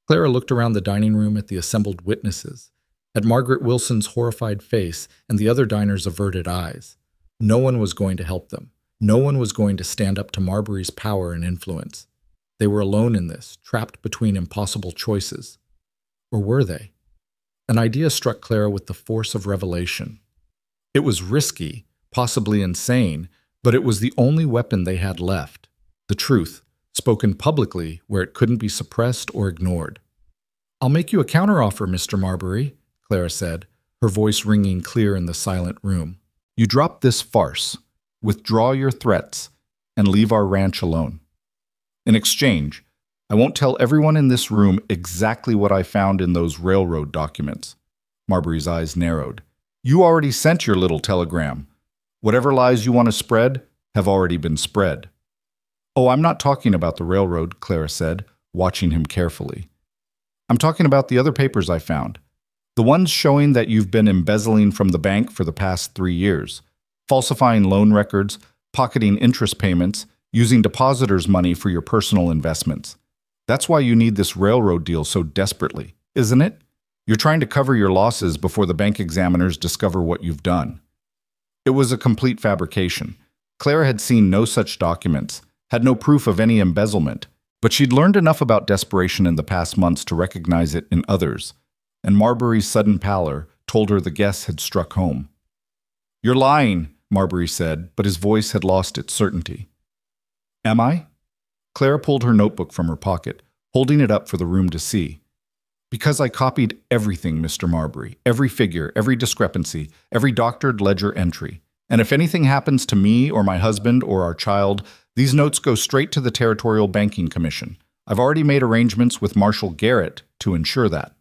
Clara looked around the dining room at the assembled witnesses, at Margaret Wilson's horrified face and the other diners' averted eyes. No one was going to help them. No one was going to stand up to Marbury's power and influence. They were alone in this, trapped between impossible choices. Or were they? An idea struck Clara with the force of revelation. It was risky, possibly insane, but it was the only weapon they had left. The truth, spoken publicly where it couldn't be suppressed or ignored. "I'll make you a counteroffer, Mr. Marbury," Clara said, her voice ringing clear in the silent room. "You drop this farce, withdraw your threats, and leave our ranch alone. In exchange, I won't tell everyone in this room exactly what I found in those railroad documents." Marbury's eyes narrowed. "You already sent your little telegram. Whatever lies you want to spread have already been spread." "Oh, I'm not talking about the railroad," Clara said, watching him carefully. "I'm talking about the other papers I found. The ones showing that you've been embezzling from the bank for the past 3 years, falsifying loan records, pocketing interest payments, using depositors' money for your personal investments. That's why you need this railroad deal so desperately, isn't it? You're trying to cover your losses before the bank examiners discover what you've done." It was a complete fabrication. Clara had seen no such documents, had no proof of any embezzlement, but she'd learned enough about desperation in the past months to recognize it in others, and Marbury's sudden pallor told her the guess had struck home. "You're lying," Marbury said, but his voice had lost its certainty. "Am I?" Clara pulled her notebook from her pocket, holding it up for the room to see. "Because I copied everything, Mr. Marbury, every figure, every discrepancy, every doctored ledger entry. And if anything happens to me or my husband or our child, these notes go straight to the Territorial Banking Commission. I've already made arrangements with Marshal Garrett to ensure that."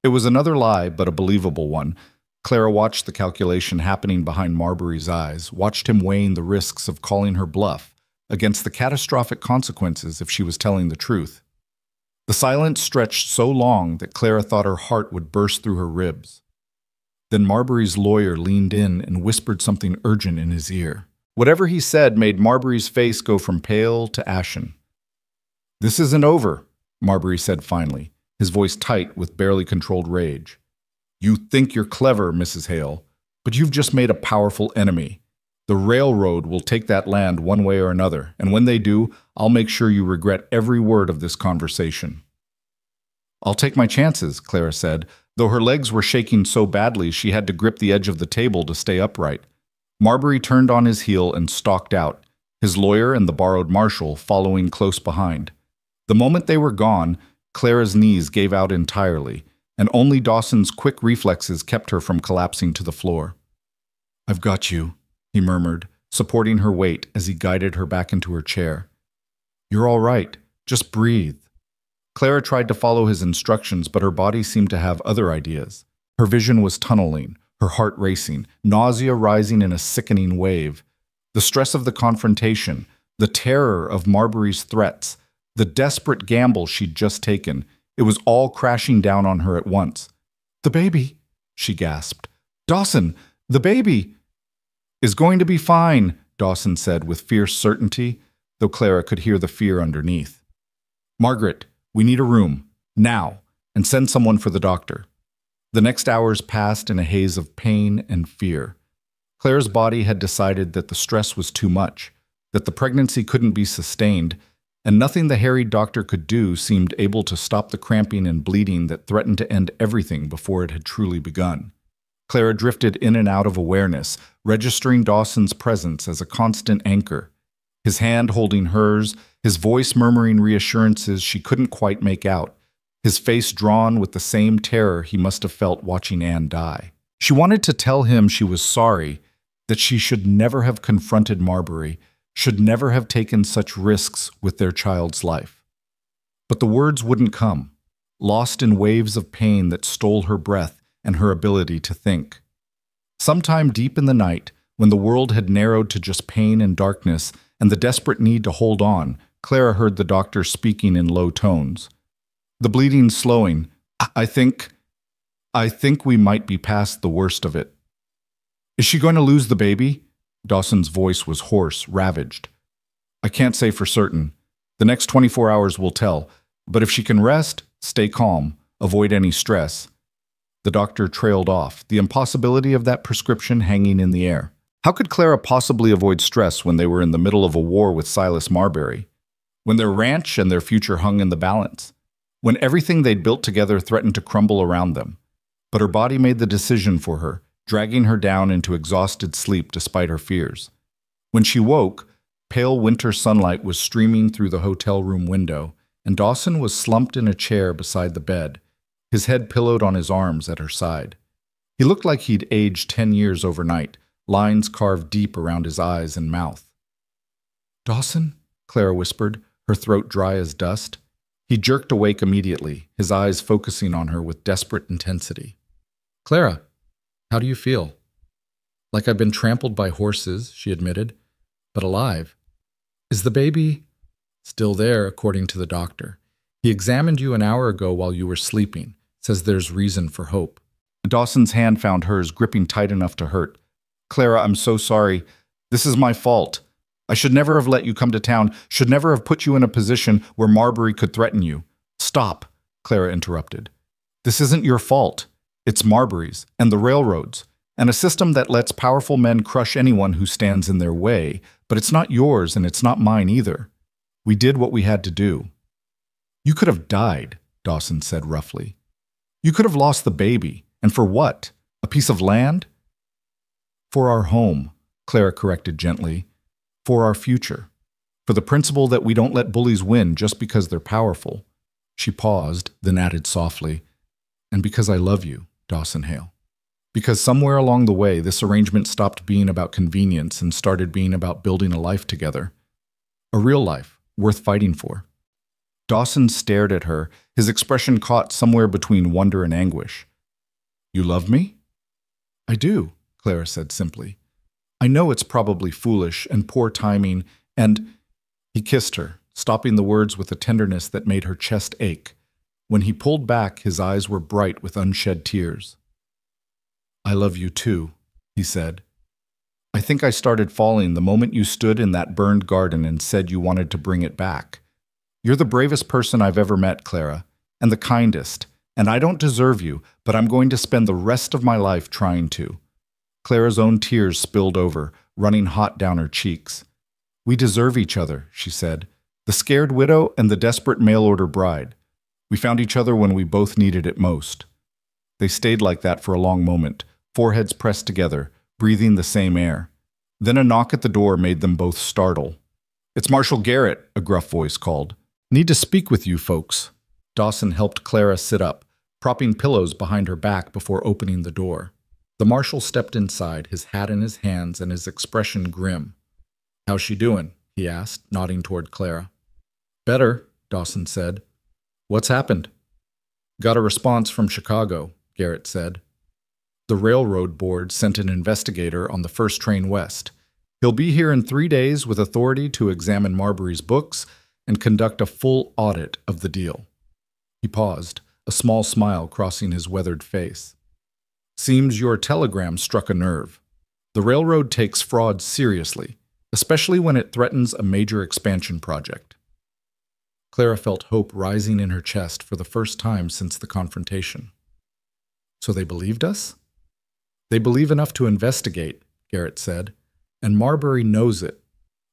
It was another lie, but a believable one. Clara watched the calculation happening behind Marbury's eyes, watched him weighing the risks of calling her bluff against the catastrophic consequences if she was telling the truth. The silence stretched so long that Clara thought her heart would burst through her ribs. Then Marbury's lawyer leaned in and whispered something urgent in his ear. Whatever he said made Marbury's face go from pale to ashen. "This isn't over," Marbury said finally, his voice tight with barely controlled rage. "You think you're clever, Mrs. Hale, but you've just made a powerful enemy. The railroad will take that land one way or another, and when they do, I'll make sure you regret every word of this conversation." "I'll take my chances," Clara said, though her legs were shaking so badly she had to grip the edge of the table to stay upright. Marbury turned on his heel and stalked out, his lawyer and the borrowed marshal following close behind. The moment they were gone, Clara's knees gave out entirely, and only Dawson's quick reflexes kept her from collapsing to the floor. "I've got you," he murmured, supporting her weight as he guided her back into her chair. "You're all right. Just breathe." Clara tried to follow his instructions, but her body seemed to have other ideas. Her vision was tunneling, her heart racing, nausea rising in a sickening wave. The stress of the confrontation, the terror of Marbury's threats, the desperate gamble she'd just taken, it was all crashing down on her at once. "The baby," she gasped. "Dawson, the baby!" "Is going to be fine," Dawson said with fierce certainty, though Clara could hear the fear underneath. "Margaret, we need a room, now, and send someone for the doctor." The next hours passed in a haze of pain and fear. Clara's body had decided that the stress was too much, that the pregnancy couldn't be sustained, and nothing the harried doctor could do seemed able to stop the cramping and bleeding that threatened to end everything before it had truly begun. Clara drifted in and out of awareness, registering Dawson's presence as a constant anchor, his hand holding hers, his voice murmuring reassurances she couldn't quite make out, his face drawn with the same terror he must have felt watching Anne die. She wanted to tell him she was sorry, that she should never have confronted Marbury, should never have taken such risks with their child's life. But the words wouldn't come, lost in waves of pain that stole her breath and her ability to think. Sometime deep in the night, when the world had narrowed to just pain and darkness and the desperate need to hold on, Clara heard the doctor speaking in low tones. "The bleeding's slowing. I think we might be past the worst of it." "Is she going to lose the baby?" Dawson's voice was hoarse, ravaged. "I can't say for certain. The next 24 hours will tell. But if she can rest, stay calm, avoid any stress." The doctor trailed off, the impossibility of that prescription hanging in the air. How could Clara possibly avoid stress when they were in the middle of a war with Silas Marbury? When their ranch and their future hung in the balance? When everything they'd built together threatened to crumble around them? But her body made the decision for her, dragging her down into exhausted sleep despite her fears. When she woke, pale winter sunlight was streaming through the hotel room window, and Dawson was slumped in a chair beside the bed, his head pillowed on his arms at her side. He looked like he'd aged 10 years overnight, lines carved deep around his eyes and mouth. "Dawson?" Clara whispered, her throat dry as dust. He jerked awake immediately, his eyes focusing on her with desperate intensity. "Clara, how do you feel?" "Like I've been trampled by horses," she admitted, "but alive." "Is the baby—" "Still there, according to the doctor. He examined you an hour ago while you were sleeping, says there's reason for hope." Dawson's hand found hers, gripping tight enough to hurt. "Clara, I'm so sorry. This is my fault. I should never have let you come to town, should never have put you in a position where Marbury could threaten you." "Stop," Clara interrupted. "This isn't your fault. It's Marbury's and the railroads, and a system that lets powerful men crush anyone who stands in their way, but it's not yours and it's not mine either. We did what we had to do." "You could have died," Dawson said roughly. "You could have lost the baby, and for what? A piece of land?" "For our home," Clara corrected gently. "For our future. For the principle that we don't let bullies win just because they're powerful." She paused, then added softly, "And because I love you, Dawson Hale. Because somewhere along the way, this arrangement stopped being about convenience and started being about building a life together. A real life, worth fighting for." Dawson stared at her, his expression caught somewhere between wonder and anguish. "You love me?" "I do," Clara said simply. "I know it's probably foolish and poor timing, and—" He kissed her, stopping the words with a tenderness that made her chest ache. When he pulled back, his eyes were bright with unshed tears. "I love you too," he said. "I think I started falling the moment you stood in that burned garden and said you wanted to bring it back. You're the bravest person I've ever met, Clara, and the kindest, and I don't deserve you, but I'm going to spend the rest of my life trying to." Clara's own tears spilled over, running hot down her cheeks. "We deserve each other," she said. "The scared widow and the desperate mail-order bride. We found each other when we both needed it most." They stayed like that for a long moment, foreheads pressed together, breathing the same air. Then a knock at the door made them both startle. "It's Marshal Garrett," a gruff voice called. Need to speak with you folks. Dawson helped Clara sit up, propping pillows behind her back before opening the door. The marshal stepped inside, his hat in his hands and his expression grim. "How's she doing?" he asked, nodding toward Clara. "Better," Dawson said. "What's happened?" "Got a response from Chicago," Garrett said. "The railroad board sent an investigator on the first train west. He'll be here in 3 days with authority to examine Marbury's books and conduct a full audit of the deal." He paused, a small smile crossing his weathered face. "Seems your telegram struck a nerve. The railroad takes fraud seriously, especially when it threatens a major expansion project." Clara felt hope rising in her chest for the first time since the confrontation. "So they believed us?" "They believe enough to investigate," Garrett said, "and Marbury knows it.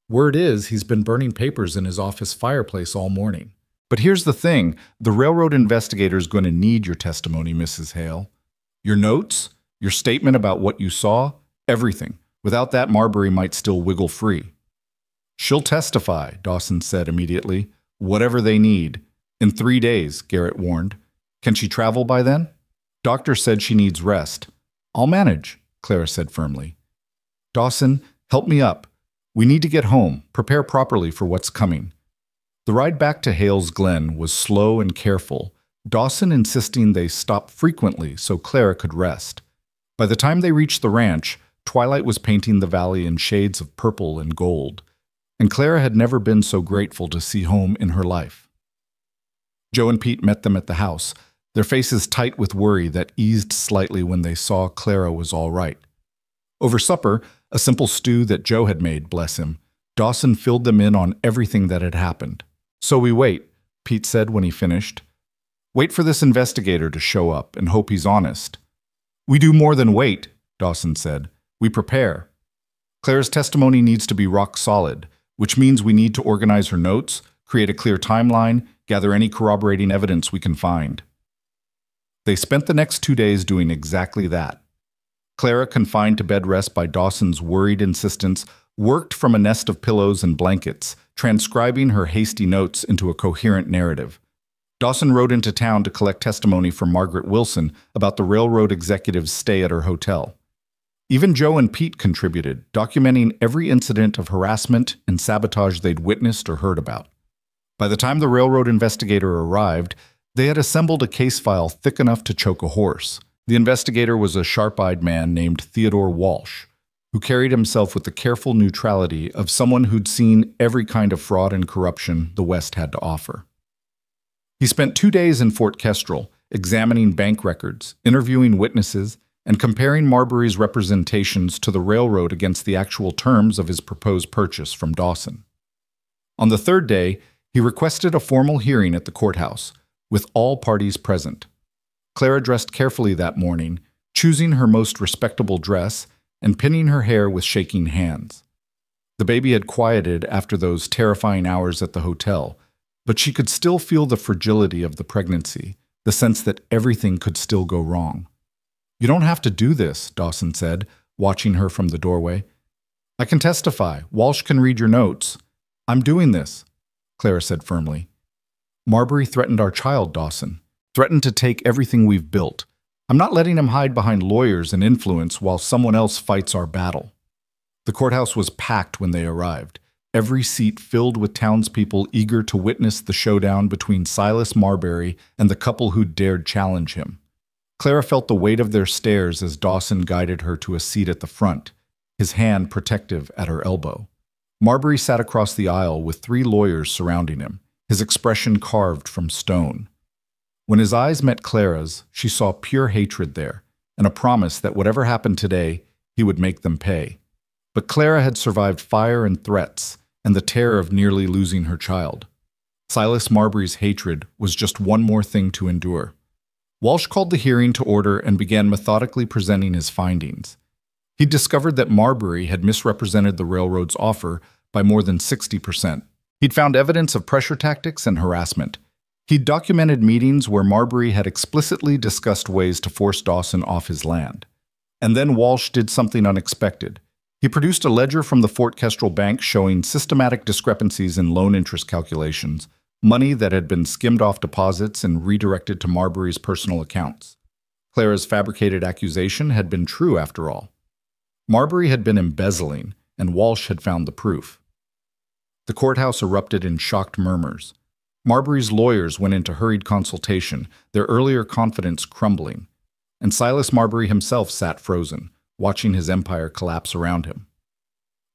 Word is he's been burning papers in his office fireplace all morning. But here's the thing, the railroad investigator's going to need your testimony, Mrs. Hale. Your notes, your statement about what you saw, everything. Without that, Marbury might still wiggle free." "She'll testify," Dawson said immediately. "Whatever they need. In 3 days," Garrett warned. "Can she travel by then?" "Doctor said she needs rest." "I'll manage," Clara said firmly. "Dawson, help me up. We need to get home, prepare properly for what's coming." The ride back to Hales Glen was slow and careful, Dawson insisting they stop frequently so Clara could rest. By the time they reached the ranch, twilight was painting the valley in shades of purple and gold, and Clara had never been so grateful to see home in her life. Joe and Pete met them at the house, their faces tight with worry that eased slightly when they saw Clara was all right. Over supper, a simple stew that Joe had made, bless him, Dawson filled them in on everything that had happened. "So we wait," Pete said when he finished. "Wait for this investigator to show up and hope he's honest." "We do more than wait," Dawson said. "We prepare. Clara's testimony needs to be rock solid, which means we need to organize her notes, create a clear timeline, gather any corroborating evidence we can find." They spent the next 2 days doing exactly that. Clara, confined to bed rest by Dawson's worried insistence, worked from a nest of pillows and blankets, transcribing her hasty notes into a coherent narrative. Dawson rode into town to collect testimony from Margaret Wilson about the railroad executive's stay at her hotel. Even Joe and Pete contributed, documenting every incident of harassment and sabotage they'd witnessed or heard about. By the time the railroad investigator arrived, they had assembled a case file thick enough to choke a horse. The investigator was a sharp-eyed man named Theodore Walsh, who carried himself with the careful neutrality of someone who'd seen every kind of fraud and corruption the West had to offer. He spent 2 days in Fort Kestrel, examining bank records, interviewing witnesses, and comparing Marbury's representations to the railroad against the actual terms of his proposed purchase from Dawson. On the 3rd day, he requested a formal hearing at the courthouse, with all parties present. Clara dressed carefully that morning, choosing her most respectable dress and pinning her hair with shaking hands. The baby had quieted after those terrifying hours at the hotel, but she could still feel the fragility of the pregnancy, the sense that everything could still go wrong. "You don't have to do this," Dawson said, watching her from the doorway. "I can testify. Walsh can read your notes." "I'm doing this," Clara said firmly. "Marbury threatened our child, Dawson. Threatened to take everything we've built. I'm not letting him hide behind lawyers and influence while someone else fights our battle." The courthouse was packed when they arrived, every seat filled with townspeople eager to witness the showdown between Silas Marbury and the couple who'd dared challenge him. Clara felt the weight of their stares as Dawson guided her to a seat at the front, his hand protective at her elbow. Marbury sat across the aisle with 3 lawyers surrounding him, his expression carved from stone. When his eyes met Clara's, she saw pure hatred there, and a promise that whatever happened today, he would make them pay. But Clara had survived fire and threats, and the terror of nearly losing her child. Silas Marbury's hatred was just one more thing to endure. Walsh called the hearing to order and began methodically presenting his findings. He discovered that Marbury had misrepresented the railroad's offer by more than 60%. He'd found evidence of pressure tactics and harassment. He'd documented meetings where Marbury had explicitly discussed ways to force Dawson off his land. And then Walsh did something unexpected. He produced a ledger from the Fort Kestrel Bank showing systematic discrepancies in loan interest calculations, money that had been skimmed off deposits and redirected to Marbury's personal accounts. Clara's fabricated accusation had been true after all. Marbury had been embezzling, and Walsh had found the proof. The courthouse erupted in shocked murmurs. Marbury's lawyers went into hurried consultation, their earlier confidence crumbling, and Silas Marbury himself sat frozen, watching his empire collapse around him.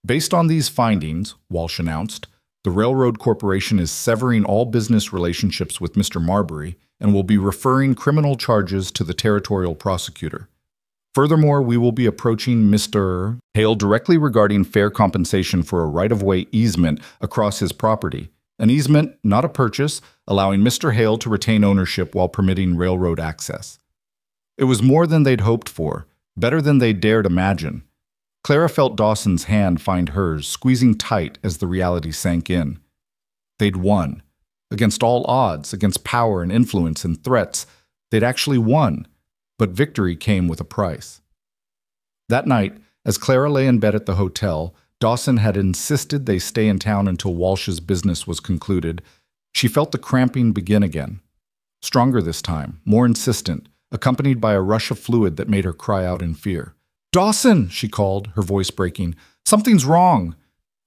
Based on these findings, Walsh announced, the Railroad Corporation is severing all business relationships with Mr. Marbury and will be referring criminal charges to the territorial prosecutor. Furthermore, we will be approaching Mr. Hale directly regarding fair compensation for a right-of-way easement across his property. An easement, not a purchase, allowing Mr. Hale to retain ownership while permitting railroad access. It was more than they'd hoped for, better than they dared imagine. Clara felt Dawson's hand find hers, squeezing tight as the reality sank in. They'd won. Against all odds, against power and influence and threats, they'd actually won. But victory came with a price. That night, as Clara lay in bed at the hotel, Dawson had insisted they stay in town until Walsh's business was concluded. She felt the cramping begin again. Stronger this time, more insistent, accompanied by a rush of fluid that made her cry out in fear. "Dawson!" she called, her voice breaking. "Something's wrong!"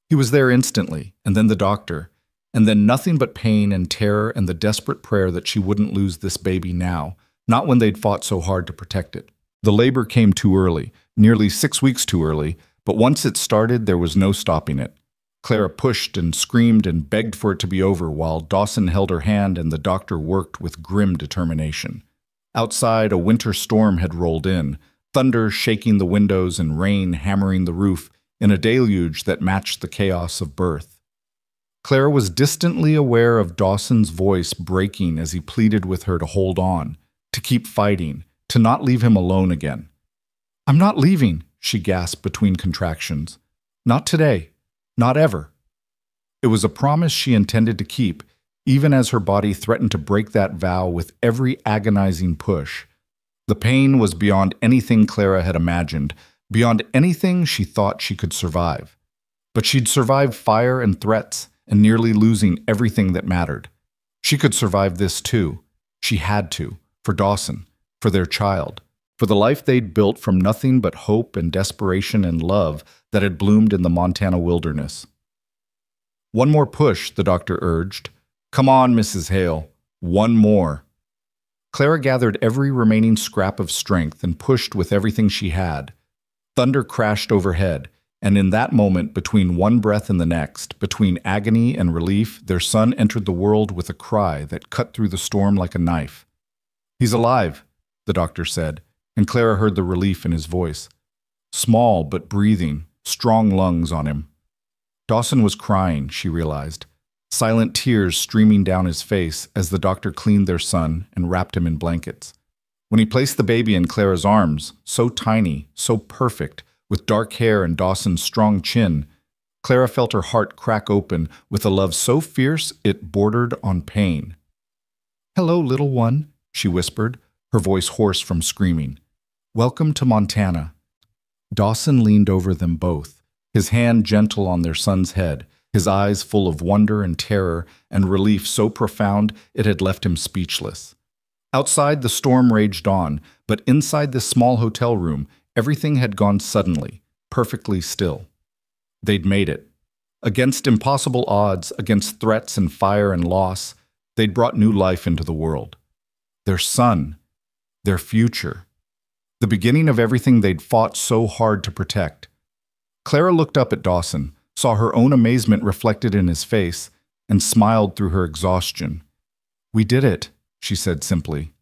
He was there instantly, and then the doctor, and then nothing but pain and terror and the desperate prayer that she wouldn't lose this baby now, not when they'd fought so hard to protect it. The labor came too early, nearly 6 weeks too early, but once it started, there was no stopping it. Clara pushed and screamed and begged for it to be over while Dawson held her hand and the doctor worked with grim determination. Outside, a winter storm had rolled in, thunder shaking the windows and rain hammering the roof in a deluge that matched the chaos of birth. Clara was distantly aware of Dawson's voice breaking as he pleaded with her to hold on, to keep fighting, to not leave him alone again. "I'm not leaving," she gasped between contractions. "Not today. Not ever." It was a promise she intended to keep, even as her body threatened to break that vow with every agonizing push. The pain was beyond anything Clara had imagined, beyond anything she thought she could survive. But she'd survived fire and threats, and nearly losing everything that mattered. She could survive this too. She had to, for Dawson, for their child, for the life they'd built from nothing but hope and desperation and love that had bloomed in the Montana wilderness. "One more push," the doctor urged. "Come on, Mrs. Hale. One more." Clara gathered every remaining scrap of strength and pushed with everything she had. Thunder crashed overhead, and in that moment, between one breath and the next, between agony and relief, their son entered the world with a cry that cut through the storm like a knife. "He's alive," the doctor said, and Clara heard the relief in his voice. Small but breathing, strong lungs on him. Dawson was crying, she realized, silent tears streaming down his face as the doctor cleaned their son and wrapped him in blankets. When he placed the baby in Clara's arms, so tiny, so perfect, with dark hair and Dawson's strong chin, Clara felt her heart crack open with a love so fierce it bordered on pain. "Hello, little one," she whispered, her voice hoarse from screaming. "Welcome to Montana." Dawson leaned over them both, his hand gentle on their son's head, his eyes full of wonder and terror and relief so profound it had left him speechless. Outside, the storm raged on, but inside this small hotel room, everything had gone suddenly, perfectly still. They'd made it. Against impossible odds, against threats and fire and loss, they'd brought new life into the world. Their son, their future, the beginning of everything they'd fought so hard to protect. Clara looked up at Dawson, saw her own amazement reflected in his face, and smiled through her exhaustion. "We did it," she said simply.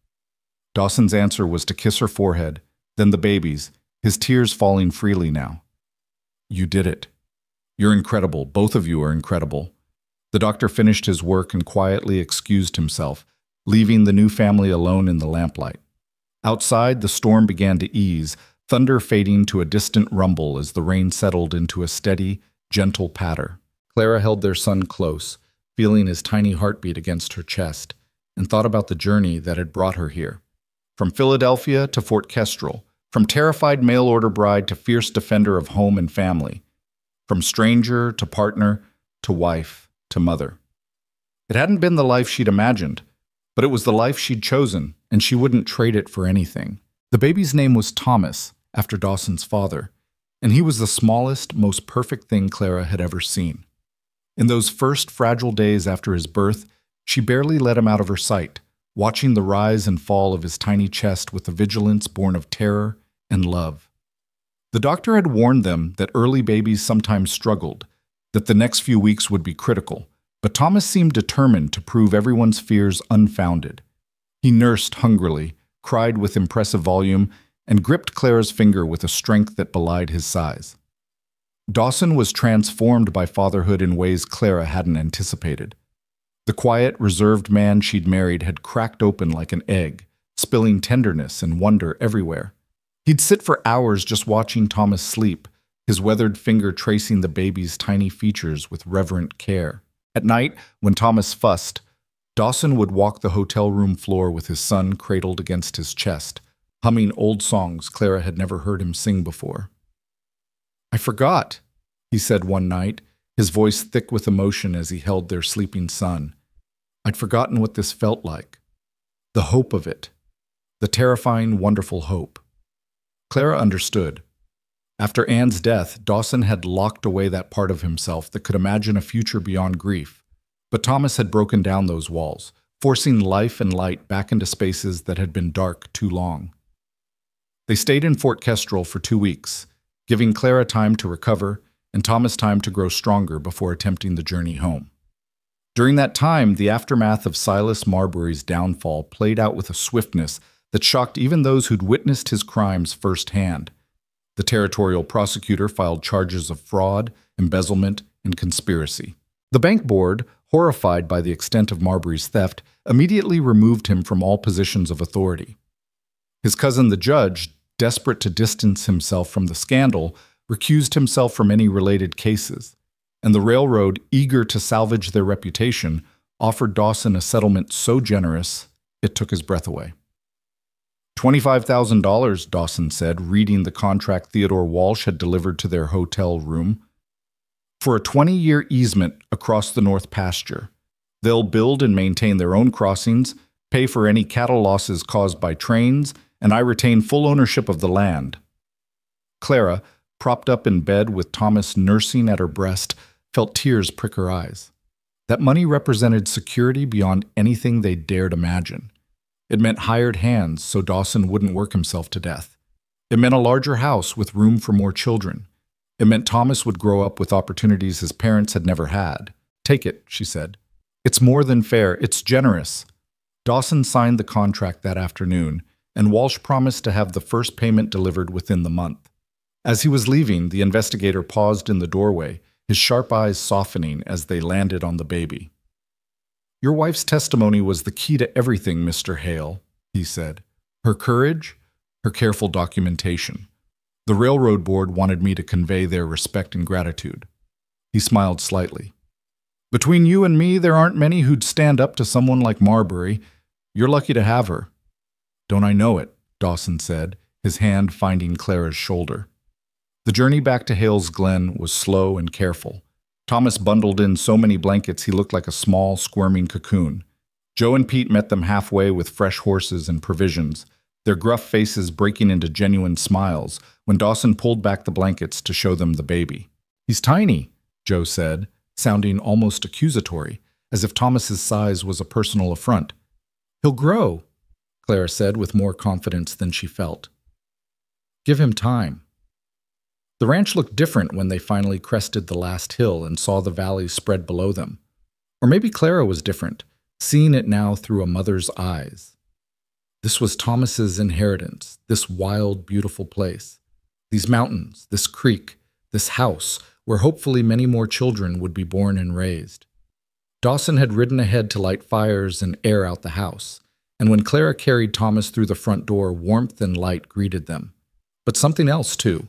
Dawson's answer was to kiss her forehead, then the baby's, his tears falling freely now. "You did it. You're incredible. Both of you are incredible." The doctor finished his work and quietly excused himself, leaving the new family alone in the lamplight. Outside, the storm began to ease, thunder fading to a distant rumble as the rain settled into a steady, gentle patter. Clara held their son close, feeling his tiny heartbeat against her chest, and thought about the journey that had brought her here. From Philadelphia to Fort Kestrel, from terrified mail-order bride to fierce defender of home and family, from stranger to partner to wife to mother. It hadn't been the life she'd imagined, but it was the life she'd chosen, and she wouldn't trade it for anything. The baby's name was Thomas, after Dawson's father, and he was the smallest, most perfect thing Clara had ever seen. In those first fragile days after his birth, she barely let him out of her sight, watching the rise and fall of his tiny chest with a vigilance born of terror and love. The doctor had warned them that early babies sometimes struggled, that the next few weeks would be critical, but Thomas seemed determined to prove everyone's fears unfounded. He nursed hungrily, cried with impressive volume, and gripped Clara's finger with a strength that belied his size. Dawson was transformed by fatherhood in ways Clara hadn't anticipated. The quiet, reserved man she'd married had cracked open like an egg, spilling tenderness and wonder everywhere. He'd sit for hours just watching Thomas sleep, his weathered finger tracing the baby's tiny features with reverent care. At night, when Thomas fussed, Dawson would walk the hotel room floor with his son cradled against his chest, humming old songs Clara had never heard him sing before. "I forgot," he said one night, his voice thick with emotion as he held their sleeping son. "I'd forgotten what this felt like. The hope of it. The terrifying, wonderful hope." Clara understood. After Anne's death, Dawson had locked away that part of himself that could imagine a future beyond grief. But Thomas had broken down those walls, forcing life and light back into spaces that had been dark too long. They stayed in Fort Kestrel for 2 weeks, giving Clara time to recover and Thomas time to grow stronger before attempting the journey home. During that time, the aftermath of Silas Marbury's downfall played out with a swiftness that shocked even those who'd witnessed his crimes firsthand. The territorial prosecutor filed charges of fraud, embezzlement, and conspiracy. The bank board, horrified by the extent of Marbury's theft, immediately removed him from all positions of authority. His cousin the judge, desperate to distance himself from the scandal, recused himself from any related cases, and the railroad, eager to salvage their reputation, offered Dawson a settlement so generous it took his breath away. $25,000, Dawson said, reading the contract Theodore Walsh had delivered to their hotel room. "For a 20-year easement across the North Pasture. They'll build and maintain their own crossings, pay for any cattle losses caused by trains, and I retain full ownership of the land." Clara, propped up in bed with Thomas nursing at her breast, felt tears prick her eyes. That money represented security beyond anything they dared imagine. It meant hired hands so Dawson wouldn't work himself to death. It meant a larger house with room for more children. It meant Thomas would grow up with opportunities his parents had never had. "Take it," she said. "It's more than fair. It's generous." Dawson signed the contract that afternoon, and Walsh promised to have the first payment delivered within the month. As he was leaving, the investigator paused in the doorway, his sharp eyes softening as they landed on the baby. "Your wife's testimony was the key to everything, Mr. Hale," he said. "Her courage, her careful documentation. The railroad board wanted me to convey their respect and gratitude." He smiled slightly. "Between you and me, there aren't many who'd stand up to someone like Marbury. You're lucky to have her." "Don't I know it?" Dawson said, his hand finding Clara's shoulder. The journey back to Hale's Glen was slow and careful. Thomas bundled in so many blankets he looked like a small, squirming cocoon. Joe and Pete met them halfway with fresh horses and provisions, their gruff faces breaking into genuine smiles when Dawson pulled back the blankets to show them the baby. "He's tiny," Joe said, sounding almost accusatory, as if Thomas's size was a personal affront. "He'll grow," Clara said with more confidence than she felt. "Give him time." The ranch looked different when they finally crested the last hill and saw the valley spread below them. Or maybe Clara was different, seeing it now through a mother's eyes. This was Thomas's inheritance, this wild, beautiful place. These mountains, this creek, this house, where hopefully many more children would be born and raised. Dawson had ridden ahead to light fires and air out the house, and when Clara carried Thomas through the front door, warmth and light greeted them. But something else, too.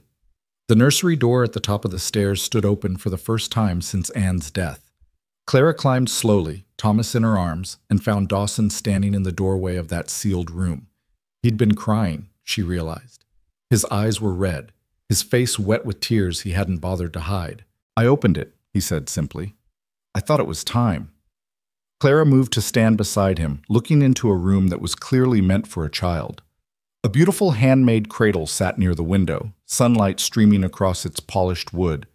The nursery door at the top of the stairs stood open for the first time since Anne's death. Clara climbed slowly, Thomas in her arms, and found Dawson standing in the doorway of that sealed room. He'd been crying, she realized. His eyes were red, his face wet with tears he hadn't bothered to hide. "I opened it," he said simply. "I thought it was time." Clara moved to stand beside him, looking into a room that was clearly meant for a child. A beautiful handmade cradle sat near the window, sunlight streaming across its polished wood.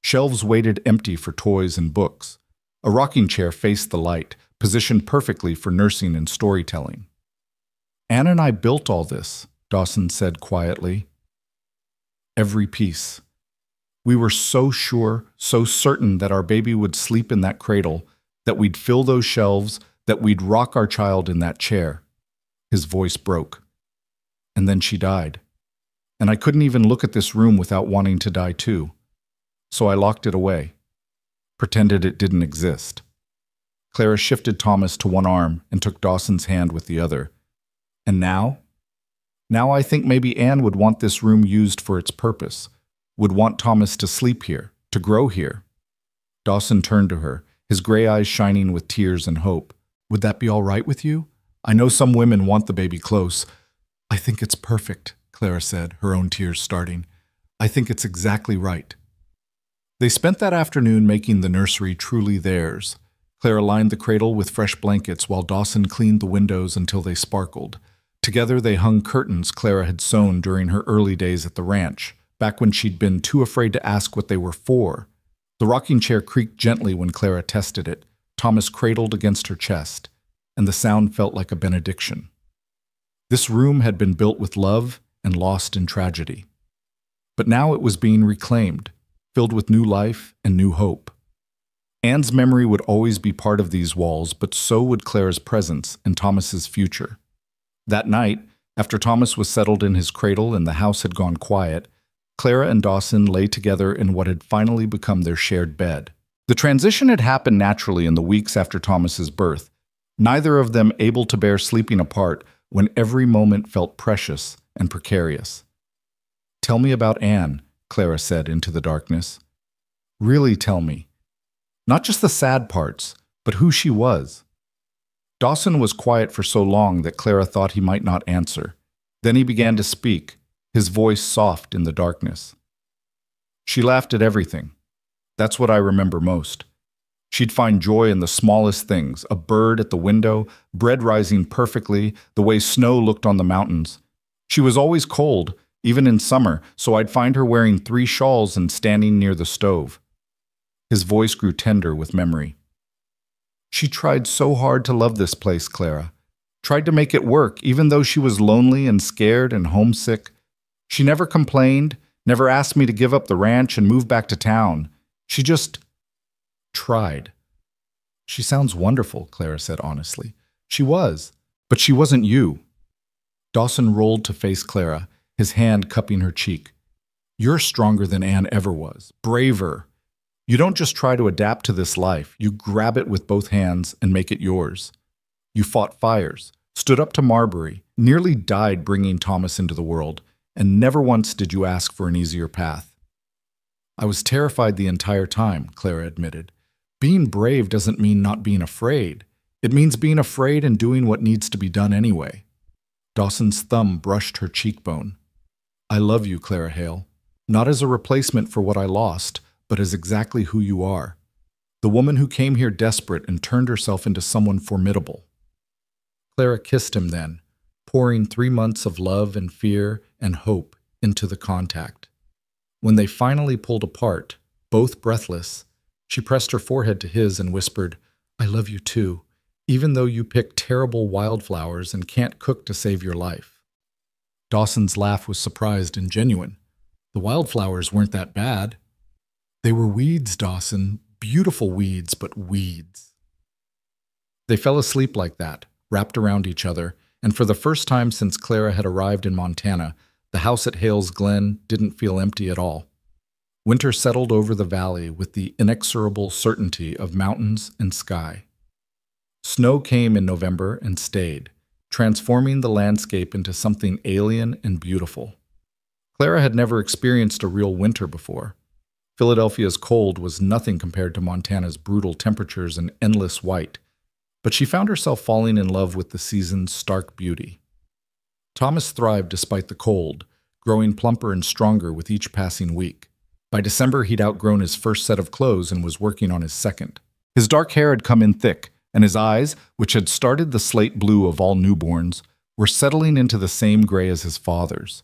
Shelves waited empty for toys and books. A rocking chair faced the light, positioned perfectly for nursing and storytelling. "Anne and I built all this," Dawson said quietly. "Every piece. We were so sure, so certain that our baby would sleep in that cradle, that we'd fill those shelves, that we'd rock our child in that chair." His voice broke. "And then she died. And I couldn't even look at this room without wanting to die too. So I locked it away. Pretended it didn't exist." Clara shifted Thomas to one arm and took Dawson's hand with the other. "And now? Now I think maybe Anne would want this room used for its purpose, would want Thomas to sleep here, to grow here." Dawson turned to her, his gray eyes shining with tears and hope. "Would that be all right with you? I know some women want the baby close." "I think it's perfect," Clara said, her own tears starting. "I think it's exactly right." They spent that afternoon making the nursery truly theirs. Clara lined the cradle with fresh blankets while Dawson cleaned the windows until they sparkled. Together they hung curtains Clara had sewn during her early days at the ranch, back when she'd been too afraid to ask what they were for. The rocking chair creaked gently when Clara tested it, Thomas cradled against her chest, and the sound felt like a benediction. This room had been built with love and lost in tragedy. But now it was being reclaimed, filled with new life and new hope. Anne's memory would always be part of these walls, but so would Clara's presence and Thomas's future. That night, after Thomas was settled in his cradle and the house had gone quiet, Clara and Dawson lay together in what had finally become their shared bed. The transition had happened naturally in the weeks after Thomas's birth, neither of them able to bear sleeping apart when every moment felt precious and precarious. "Tell me about Anne," Clara said into the darkness. "Really tell me. Not just the sad parts, but who she was." Dawson was quiet for so long that Clara thought he might not answer. Then he began to speak, his voice soft in the darkness. "She laughed at everything. That's what I remember most. She'd find joy in the smallest things, a bird at the window, bread rising perfectly, the way snow looked on the mountains. She was always cold, even in summer, so I'd find her wearing 3 shawls and standing near the stove." His voice grew tender with memory. "She tried so hard to love this place, Clara. Tried to make it work, even though she was lonely and scared and homesick. She never complained, never asked me to give up the ranch and move back to town. She just tried." "She sounds wonderful," Clara said honestly. "She was, but she wasn't you." Dawson rolled to face Clara, his hand cupping her cheek. "You're stronger than Anne ever was, braver. You don't just try to adapt to this life, you grab it with both hands and make it yours. You fought fires, stood up to Marbury, nearly died bringing Thomas into the world, and never once did you ask for an easier path." "I was terrified the entire time," Clara admitted. "Being brave doesn't mean not being afraid. It means being afraid and doing what needs to be done anyway." Dawson's thumb brushed her cheekbone. "I love you, Clara Hale. Not as a replacement for what I lost, but as exactly who you are. The woman who came here desperate and turned herself into someone formidable." Clara kissed him then, pouring 3 months of love and fear and hope into the contact. When they finally pulled apart, both breathless, she pressed her forehead to his and whispered, "I love you too, even though you pick terrible wildflowers and can't cook to save your life." Dawson's laugh was surprised and genuine. "The wildflowers weren't that bad." "They were weeds, Dawson. Beautiful weeds, but weeds." They fell asleep like that, wrapped around each other, and for the first time since Clara had arrived in Montana, the house at Hales Glen didn't feel empty at all. Winter settled over the valley with the inexorable certainty of mountains and sky. Snow came in November and stayed, transforming the landscape into something alien and beautiful. Clara had never experienced a real winter before. Philadelphia's cold was nothing compared to Montana's brutal temperatures and endless white, but she found herself falling in love with the season's stark beauty. Thomas thrived despite the cold, growing plumper and stronger with each passing week. By December, he'd outgrown his first set of clothes and was working on his second. His dark hair had come in thick, and his eyes, which had started the slate blue of all newborns, were settling into the same gray as his father's.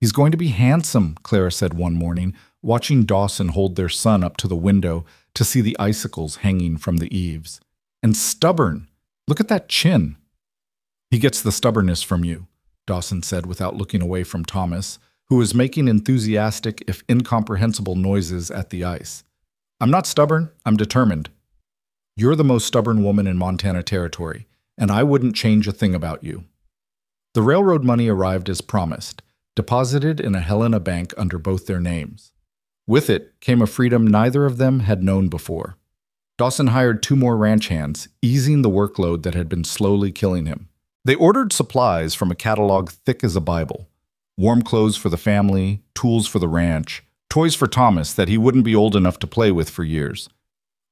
"He's going to be handsome," Clara said one morning, watching Dawson hold their son up to the window to see the icicles hanging from the eaves. "And stubborn. Look at that chin." "He gets the stubbornness from you," Dawson said without looking away from Thomas, who was making enthusiastic if incomprehensible noises at the ice. "I'm not stubborn, I'm determined. You're the most stubborn woman in Montana Territory, and I wouldn't change a thing about you." The railroad money arrived as promised, deposited in a Helena bank under both their names. With it came a freedom neither of them had known before. Dawson hired 2 more ranch hands, easing the workload that had been slowly killing him. They ordered supplies from a catalog thick as a Bible: warm clothes for the family, tools for the ranch, toys for Thomas that he wouldn't be old enough to play with for years.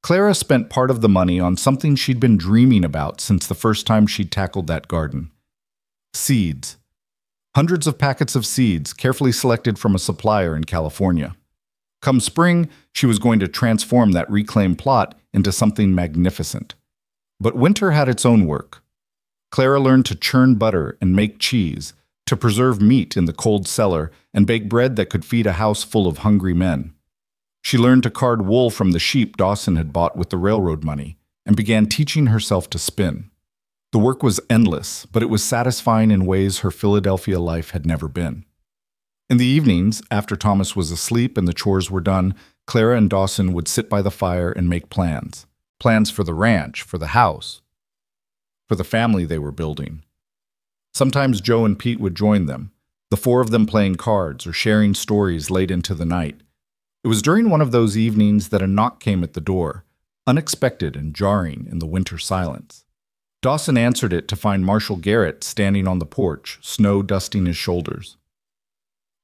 Clara spent part of the money on something she'd been dreaming about since the first time she'd tackled that garden: seeds. Hundreds of packets of seeds, carefully selected from a supplier in California. Come spring, she was going to transform that reclaimed plot into something magnificent. But winter had its own work. Clara learned to churn butter and make cheese, to preserve meat in the cold cellar, and bake bread that could feed a house full of hungry men. She learned to card wool from the sheep Dawson had bought with the railroad money, and began teaching herself to spin. The work was endless, but it was satisfying in ways her Philadelphia life had never been. In the evenings, after Thomas was asleep and the chores were done, Clara and Dawson would sit by the fire and make plans. Plans for the ranch, for the house, for the family they were building. Sometimes Joe and Pete would join them, the 4 of them playing cards or sharing stories late into the night. It was during one of those evenings that a knock came at the door, unexpected and jarring in the winter silence. Dawson answered it to find Marshall Garrett standing on the porch, snow dusting his shoulders.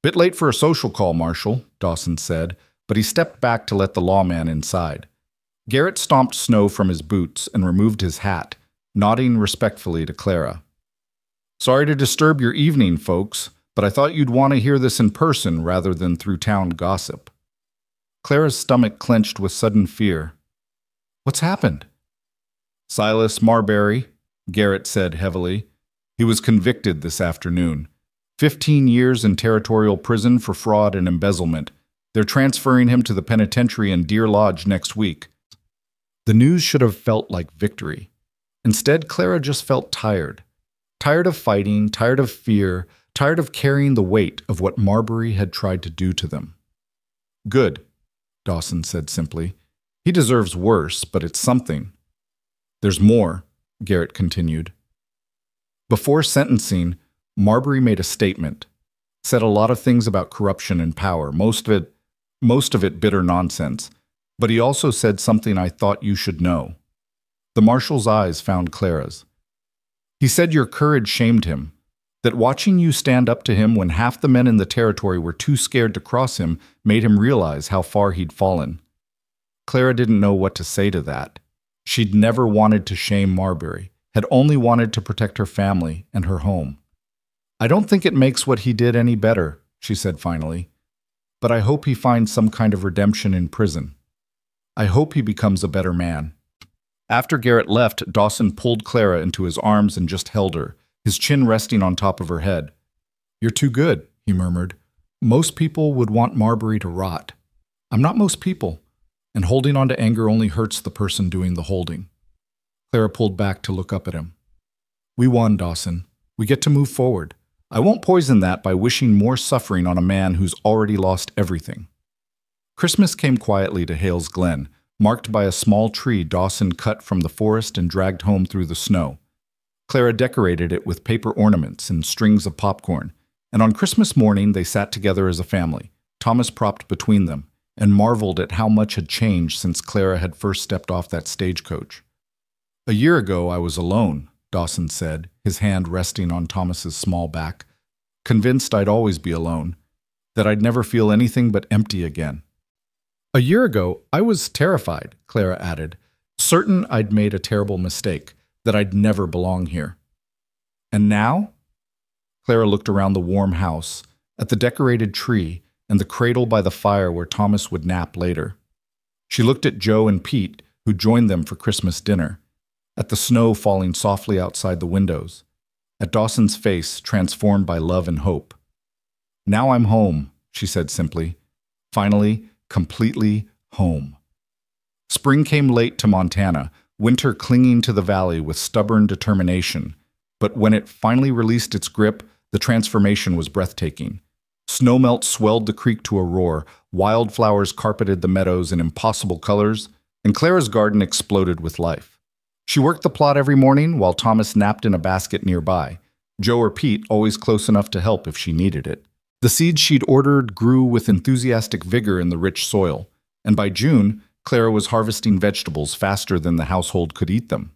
"Bit late for a social call, Marshall," Dawson said, but he stepped back to let the lawman inside. Garrett stomped snow from his boots and removed his hat, nodding respectfully to Clara. "Sorry to disturb your evening, folks, but I thought you'd want to hear this in person rather than through town gossip." Clara's stomach clenched with sudden fear. "What's happened?" "Silas Marbury," Garrett said heavily. "He was convicted this afternoon. 15 years in territorial prison for fraud and embezzlement. They're transferring him to the penitentiary in Deer Lodge next week." The news should have felt like victory. Instead, Clara just felt tired. Tired of fighting, tired of fear, tired of carrying the weight of what Marbury had tried to do to them. "Good," Dawson said simply. "He deserves worse, but it's something." "There's more," Garrett continued. Before sentencing, Marbury made a statement, said a lot of things about corruption and power, most of it bitter nonsense, but he also said something I thought you should know. The marshal's eyes found Clara's. "He said your courage shamed him, that watching you stand up to him when half the men in the territory were too scared to cross him made him realize how far he'd fallen." Clara didn't know what to say to that. She'd never wanted to shame Marbury, had only wanted to protect her family and her home. "I don't think it makes what he did any better," she said finally. "But I hope he finds some kind of redemption in prison. I hope he becomes a better man." After Garrett left, Dawson pulled Clara into his arms and just held her, his chin resting on top of her head. "You're too good," he murmured. "Most people would want Marbury to rot. I'm not most people, and holding on to anger only hurts the person doing the holding." Clara pulled back to look up at him. "We won, Dawson. We get to move forward. I won't poison that by wishing more suffering on a man who's already lost everything." Christmas came quietly to Hales Glen, marked by a small tree Dawson cut from the forest and dragged home through the snow. Clara decorated it with paper ornaments and strings of popcorn, and on Christmas morning they sat together as a family, Thomas propped between them, and marveled at how much had changed since Clara had first stepped off that stagecoach. "A year ago I was alone," Dawson said, his hand resting on Thomas's small back, "convinced I'd always be alone, that I'd never feel anything but empty again." "A year ago I was terrified," Clara added, "certain I'd made a terrible mistake, that I'd never belong here." "And now?" Clara looked around the warm house, at the decorated tree, and the cradle by the fire where Thomas would nap later. She looked at Joe and Pete, who joined them for Christmas dinner. at the snow falling softly outside the windows, at Dawson's face transformed by love and hope. "Now I'm home," she said simply. Finally, completely home. Spring came late to Montana, winter clinging to the valley with stubborn determination. But when it finally released its grip, the transformation was breathtaking. Snowmelt swelled the creek to a roar, wildflowers carpeted the meadows in impossible colors, and Clara's garden exploded with life. She worked the plot every morning while Thomas napped in a basket nearby, Joe or Pete always close enough to help if she needed it. The seeds she'd ordered grew with enthusiastic vigor in the rich soil, and by June, Clara was harvesting vegetables faster than the household could eat them.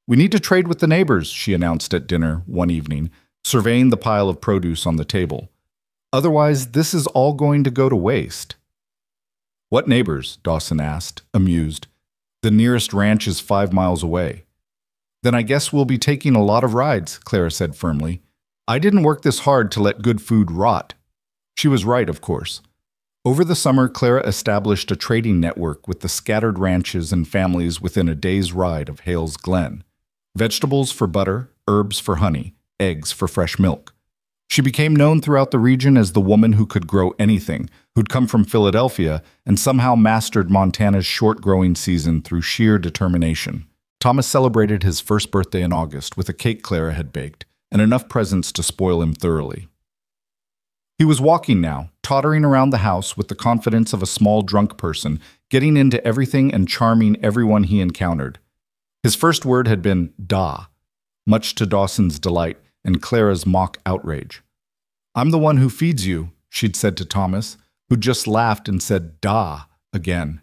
"We need to trade with the neighbors," she announced at dinner one evening, surveying the pile of produce on the table. "Otherwise, this is all going to go to waste." "What neighbors?" Dawson asked, amused. "The nearest ranch is 5 miles away." "Then I guess we'll be taking a lot of rides," Clara said firmly. "I didn't work this hard to let good food rot." She was right, of course. Over the summer, Clara established a trading network with the scattered ranches and families within a day's ride of Hale's Glen. Vegetables for butter, herbs for honey, eggs for fresh milk. She became known throughout the region as the woman who could grow anything, who'd come from Philadelphia and somehow mastered Montana's short growing season through sheer determination. Thomas celebrated his first birthday in August with a cake Clara had baked, and enough presents to spoil him thoroughly. He was walking now, tottering around the house with the confidence of a small drunk person, getting into everything and charming everyone he encountered. His first word had been "da," much to Dawson's delight and Clara's mock outrage. "I'm the one who feeds you," she'd said to Thomas, who just laughed and said "da" again.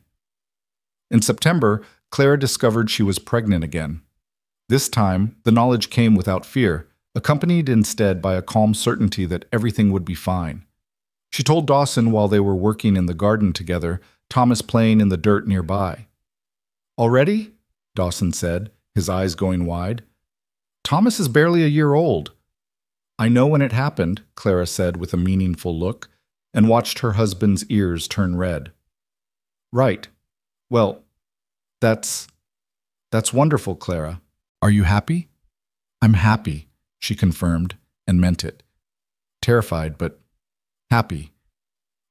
In September, Clara discovered she was pregnant again. This time, the knowledge came without fear, accompanied instead by a calm certainty that everything would be fine. She told Dawson while they were working in the garden together, Thomas playing in the dirt nearby. "Already?" Dawson said, his eyes going wide. "Thomas is barely a year old." "I know when it happened," Clara said with a meaningful look, and watched her husband's ears turn red. "Right. Well, that's wonderful, Clara. Are you happy?" "I'm happy," she confirmed, and meant it. Terrified, but happy.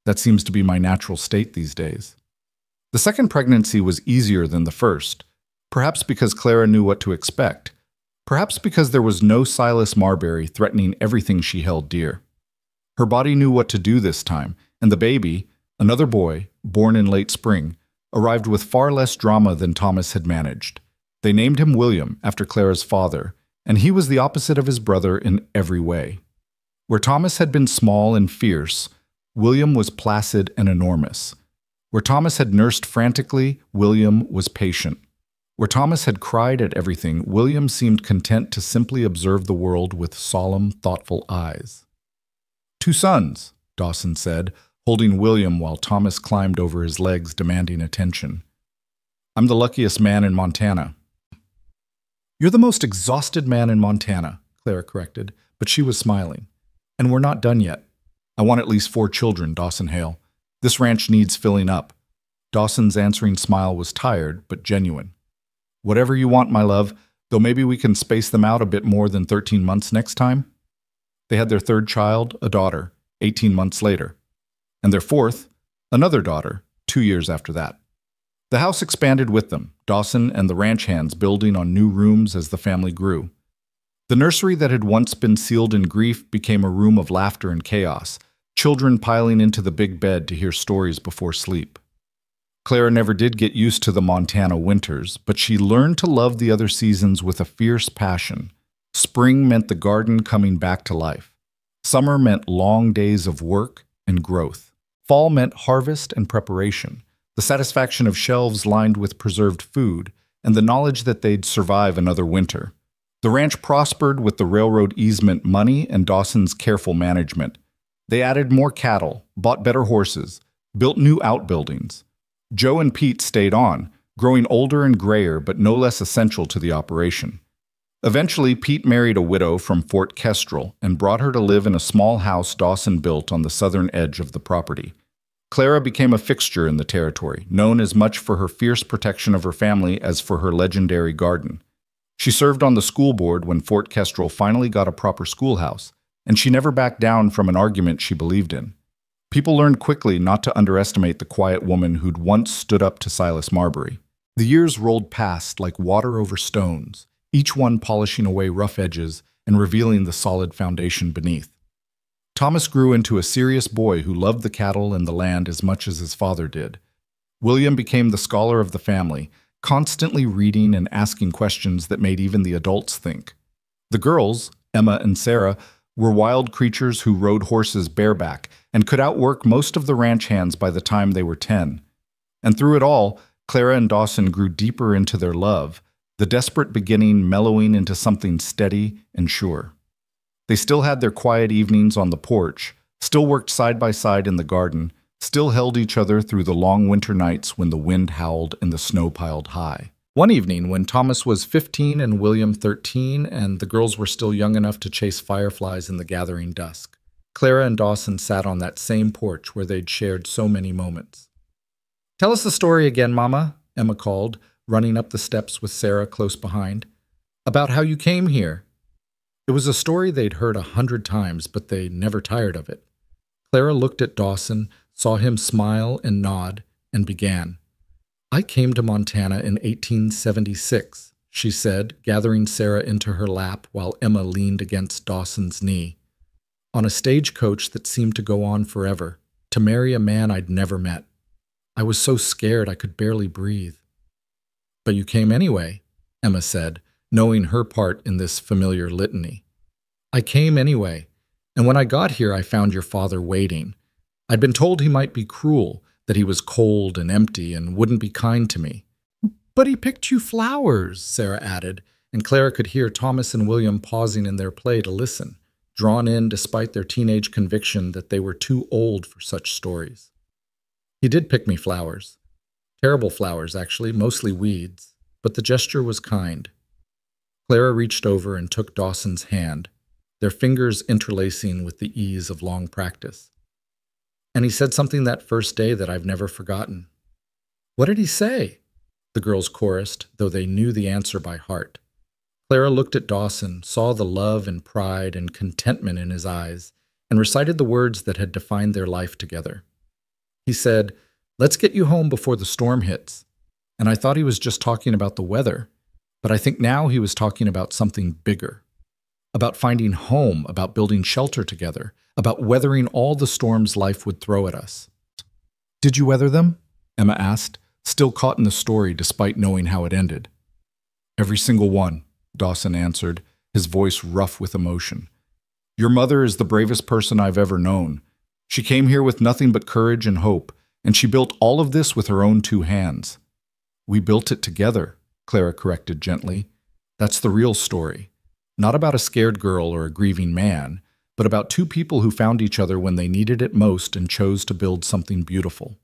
That seems to be my natural state these days. The second pregnancy was easier than the first, perhaps because Clara knew what to expect, perhaps because there was no Silas Marbury threatening everything she held dear. Her body knew what to do this time, and the baby, another boy, born in late spring, arrived with far less drama than Thomas had managed. They named him William, after Clara's father, and he was the opposite of his brother in every way. Where Thomas had been small and fierce, William was placid and enormous. Where Thomas had nursed frantically, William was patient. Where Thomas had cried at everything, William seemed content to simply observe the world with solemn, thoughtful eyes. "2 sons," Dawson said, holding William while Thomas climbed over his legs demanding attention. "I'm the luckiest man in Montana." "You're the most exhausted man in Montana," Clara corrected, but she was smiling. "And we're not done yet. I want at least 4 children, Dawson Hale. This ranch needs filling up." Dawson's answering smile was tired, but genuine. "Whatever you want, my love, though maybe we can space them out a bit more than 13 months next time." They had their 3rd child, a daughter, 18 months later. And their 4th, another daughter, 2 years after that. The house expanded with them, Dawson and the ranch hands building on new rooms as the family grew. The nursery that had once been sealed in grief became a room of laughter and chaos, children piling into the big bed to hear stories before sleep. Clara never did get used to the Montana winters, but she learned to love the other seasons with a fierce passion. Spring meant the garden coming back to life. Summer meant long days of work and growth. Fall meant harvest and preparation, the satisfaction of shelves lined with preserved food, and the knowledge that they'd survive another winter. The ranch prospered with the railroad easement money and Dawson's careful management. They added more cattle, bought better horses, built new outbuildings. Joe and Pete stayed on, growing older and grayer but no less essential to the operation. Eventually, Pete married a widow from Fort Kestrel and brought her to live in a small house Dawson built on the southern edge of the property. Clara became a fixture in the territory, known as much for her fierce protection of her family as for her legendary garden. She served on the school board when Fort Kestrel finally got a proper schoolhouse, and she never backed down from an argument she believed in. People learned quickly not to underestimate the quiet woman who'd once stood up to Silas Marbury. The years rolled past like water over stones, each one polishing away rough edges and revealing the solid foundation beneath. Thomas grew into a serious boy who loved the cattle and the land as much as his father did. William became the scholar of the family, constantly reading and asking questions that made even the adults think. The girls, Emma and Sarah, were wild creatures who rode horses bareback and could outwork most of the ranch hands by the time they were 10. And through it all, Clara and Dawson grew deeper into their love, the desperate beginning mellowing into something steady and sure. They still had their quiet evenings on the porch, still worked side by side in the garden, still held each other through the long winter nights when the wind howled and the snow piled high. One evening, when Thomas was 15 and William 13, and the girls were still young enough to chase fireflies in the gathering dusk, Clara and Dawson sat on that same porch where they'd shared so many moments. "Tell us the story again, Mama," Emma called, running up the steps with Sarah close behind. "About how you came here." It was a story they'd heard 100 times, but they never tired of it. Clara looked at Dawson, saw him smile and nod, and began. "I came to Montana in 1876, she said, gathering Sarah into her lap while Emma leaned against Dawson's knee. "On a stagecoach that seemed to go on forever, to marry a man I'd never met. I was so scared I could barely breathe." "But you came anyway," Emma said, knowing her part in this familiar litany. "I came anyway, and when I got here I found your father waiting. I'd been told he might be cruel, that he was cold and empty and wouldn't be kind to me." "But he picked you flowers," Sarah added, and Clara could hear Thomas and William pausing in their play to listen, drawn in despite their teenage conviction that they were too old for such stories. "He did pick me flowers. Terrible flowers, actually, mostly weeds, but the gesture was kind." Clara reached over and took Dawson's hand, their fingers interlacing with the ease of long practice. "And he said something that first day that I've never forgotten." "What did he say?" the girls chorused, though they knew the answer by heart. Clara looked at Dawson, saw the love and pride and contentment in his eyes, and recited the words that had defined their life together. He said, "Let's get you home before the storm hits." And I thought he was just talking about the weather, but I think now he was talking about something bigger. About finding home, about building shelter together, about weathering all the storms life would throw at us. "Did you weather them?" Emma asked, still caught in the story despite knowing how it ended. "Every single one," Dawson answered, his voice rough with emotion. "Your mother is the bravest person I've ever known. She came here with nothing but courage and hope, and she built all of this with her own 2 hands. We built it together," Clara corrected gently. "That's the real story. Not about a scared girl or a grieving man, but about 2 people who found each other when they needed it most and chose to build something beautiful."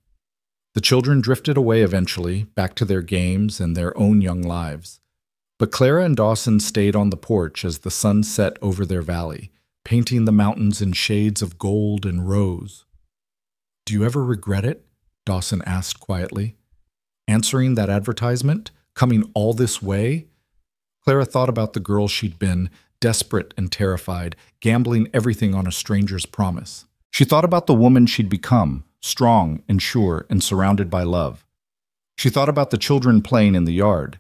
The children drifted away eventually, back to their games and their own young lives. But Clara and Dawson stayed on the porch as the sun set over their valley, painting the mountains in shades of gold and rose. "Do you ever regret it?" Dawson asked quietly. "Answering that advertisement? Coming all this way?" Clara thought about the girl she'd been, desperate and terrified, gambling everything on a stranger's promise. She thought about the woman she'd become, strong and sure and surrounded by love. She thought about the children playing in the yard,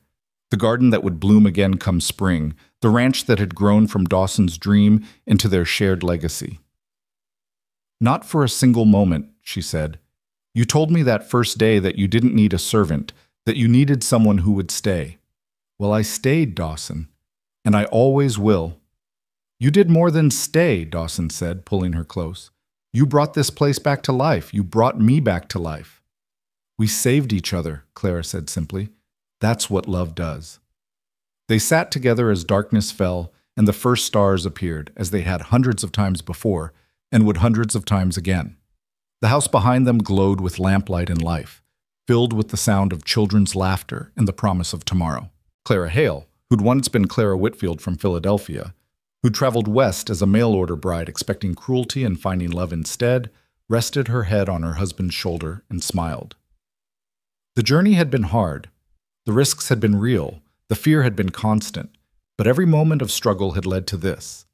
the garden that would bloom again come spring, the ranch that had grown from Dawson's dream into their shared legacy. "Not for a single moment," she said. "You told me that first day that you didn't need a servant, that you needed someone who would stay. Well, I stayed, Dawson, and I always will." "You did more than stay," Dawson said, pulling her close. "You brought this place back to life. You brought me back to life." "We saved each other," Clara said simply. "That's what love does." They sat together as darkness fell and the first stars appeared, as they had hundreds of times before, and would hundreds of times again. The house behind them glowed with lamplight and life, filled with the sound of children's laughter and the promise of tomorrow. Clara Hale, who'd once been Clara Whitfield from Philadelphia, who'd traveled west as a mail-order bride expecting cruelty and finding love instead, rested her head on her husband's shoulder, and smiled. The journey had been hard. The risks had been real. The fear had been constant. But every moment of struggle had led to this: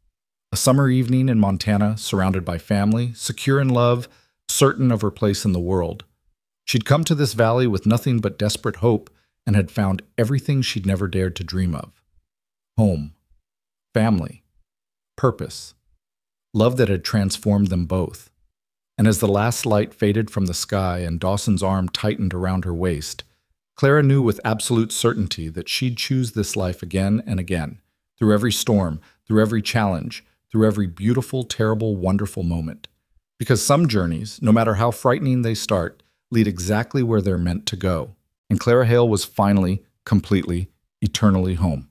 a summer evening in Montana, surrounded by family, secure in love, certain of her place in the world. She'd come to this valley with nothing but desperate hope and had found everything she'd never dared to dream of. Home, family, purpose, love that had transformed them both. And as the last light faded from the sky and Dawson's arm tightened around her waist, Clara knew with absolute certainty that she'd choose this life again and again, through every storm, through every challenge, through every beautiful, terrible, wonderful moment. Because some journeys, no matter how frightening they start, lead exactly where they're meant to go. And Clara Hale was finally, completely, eternally home.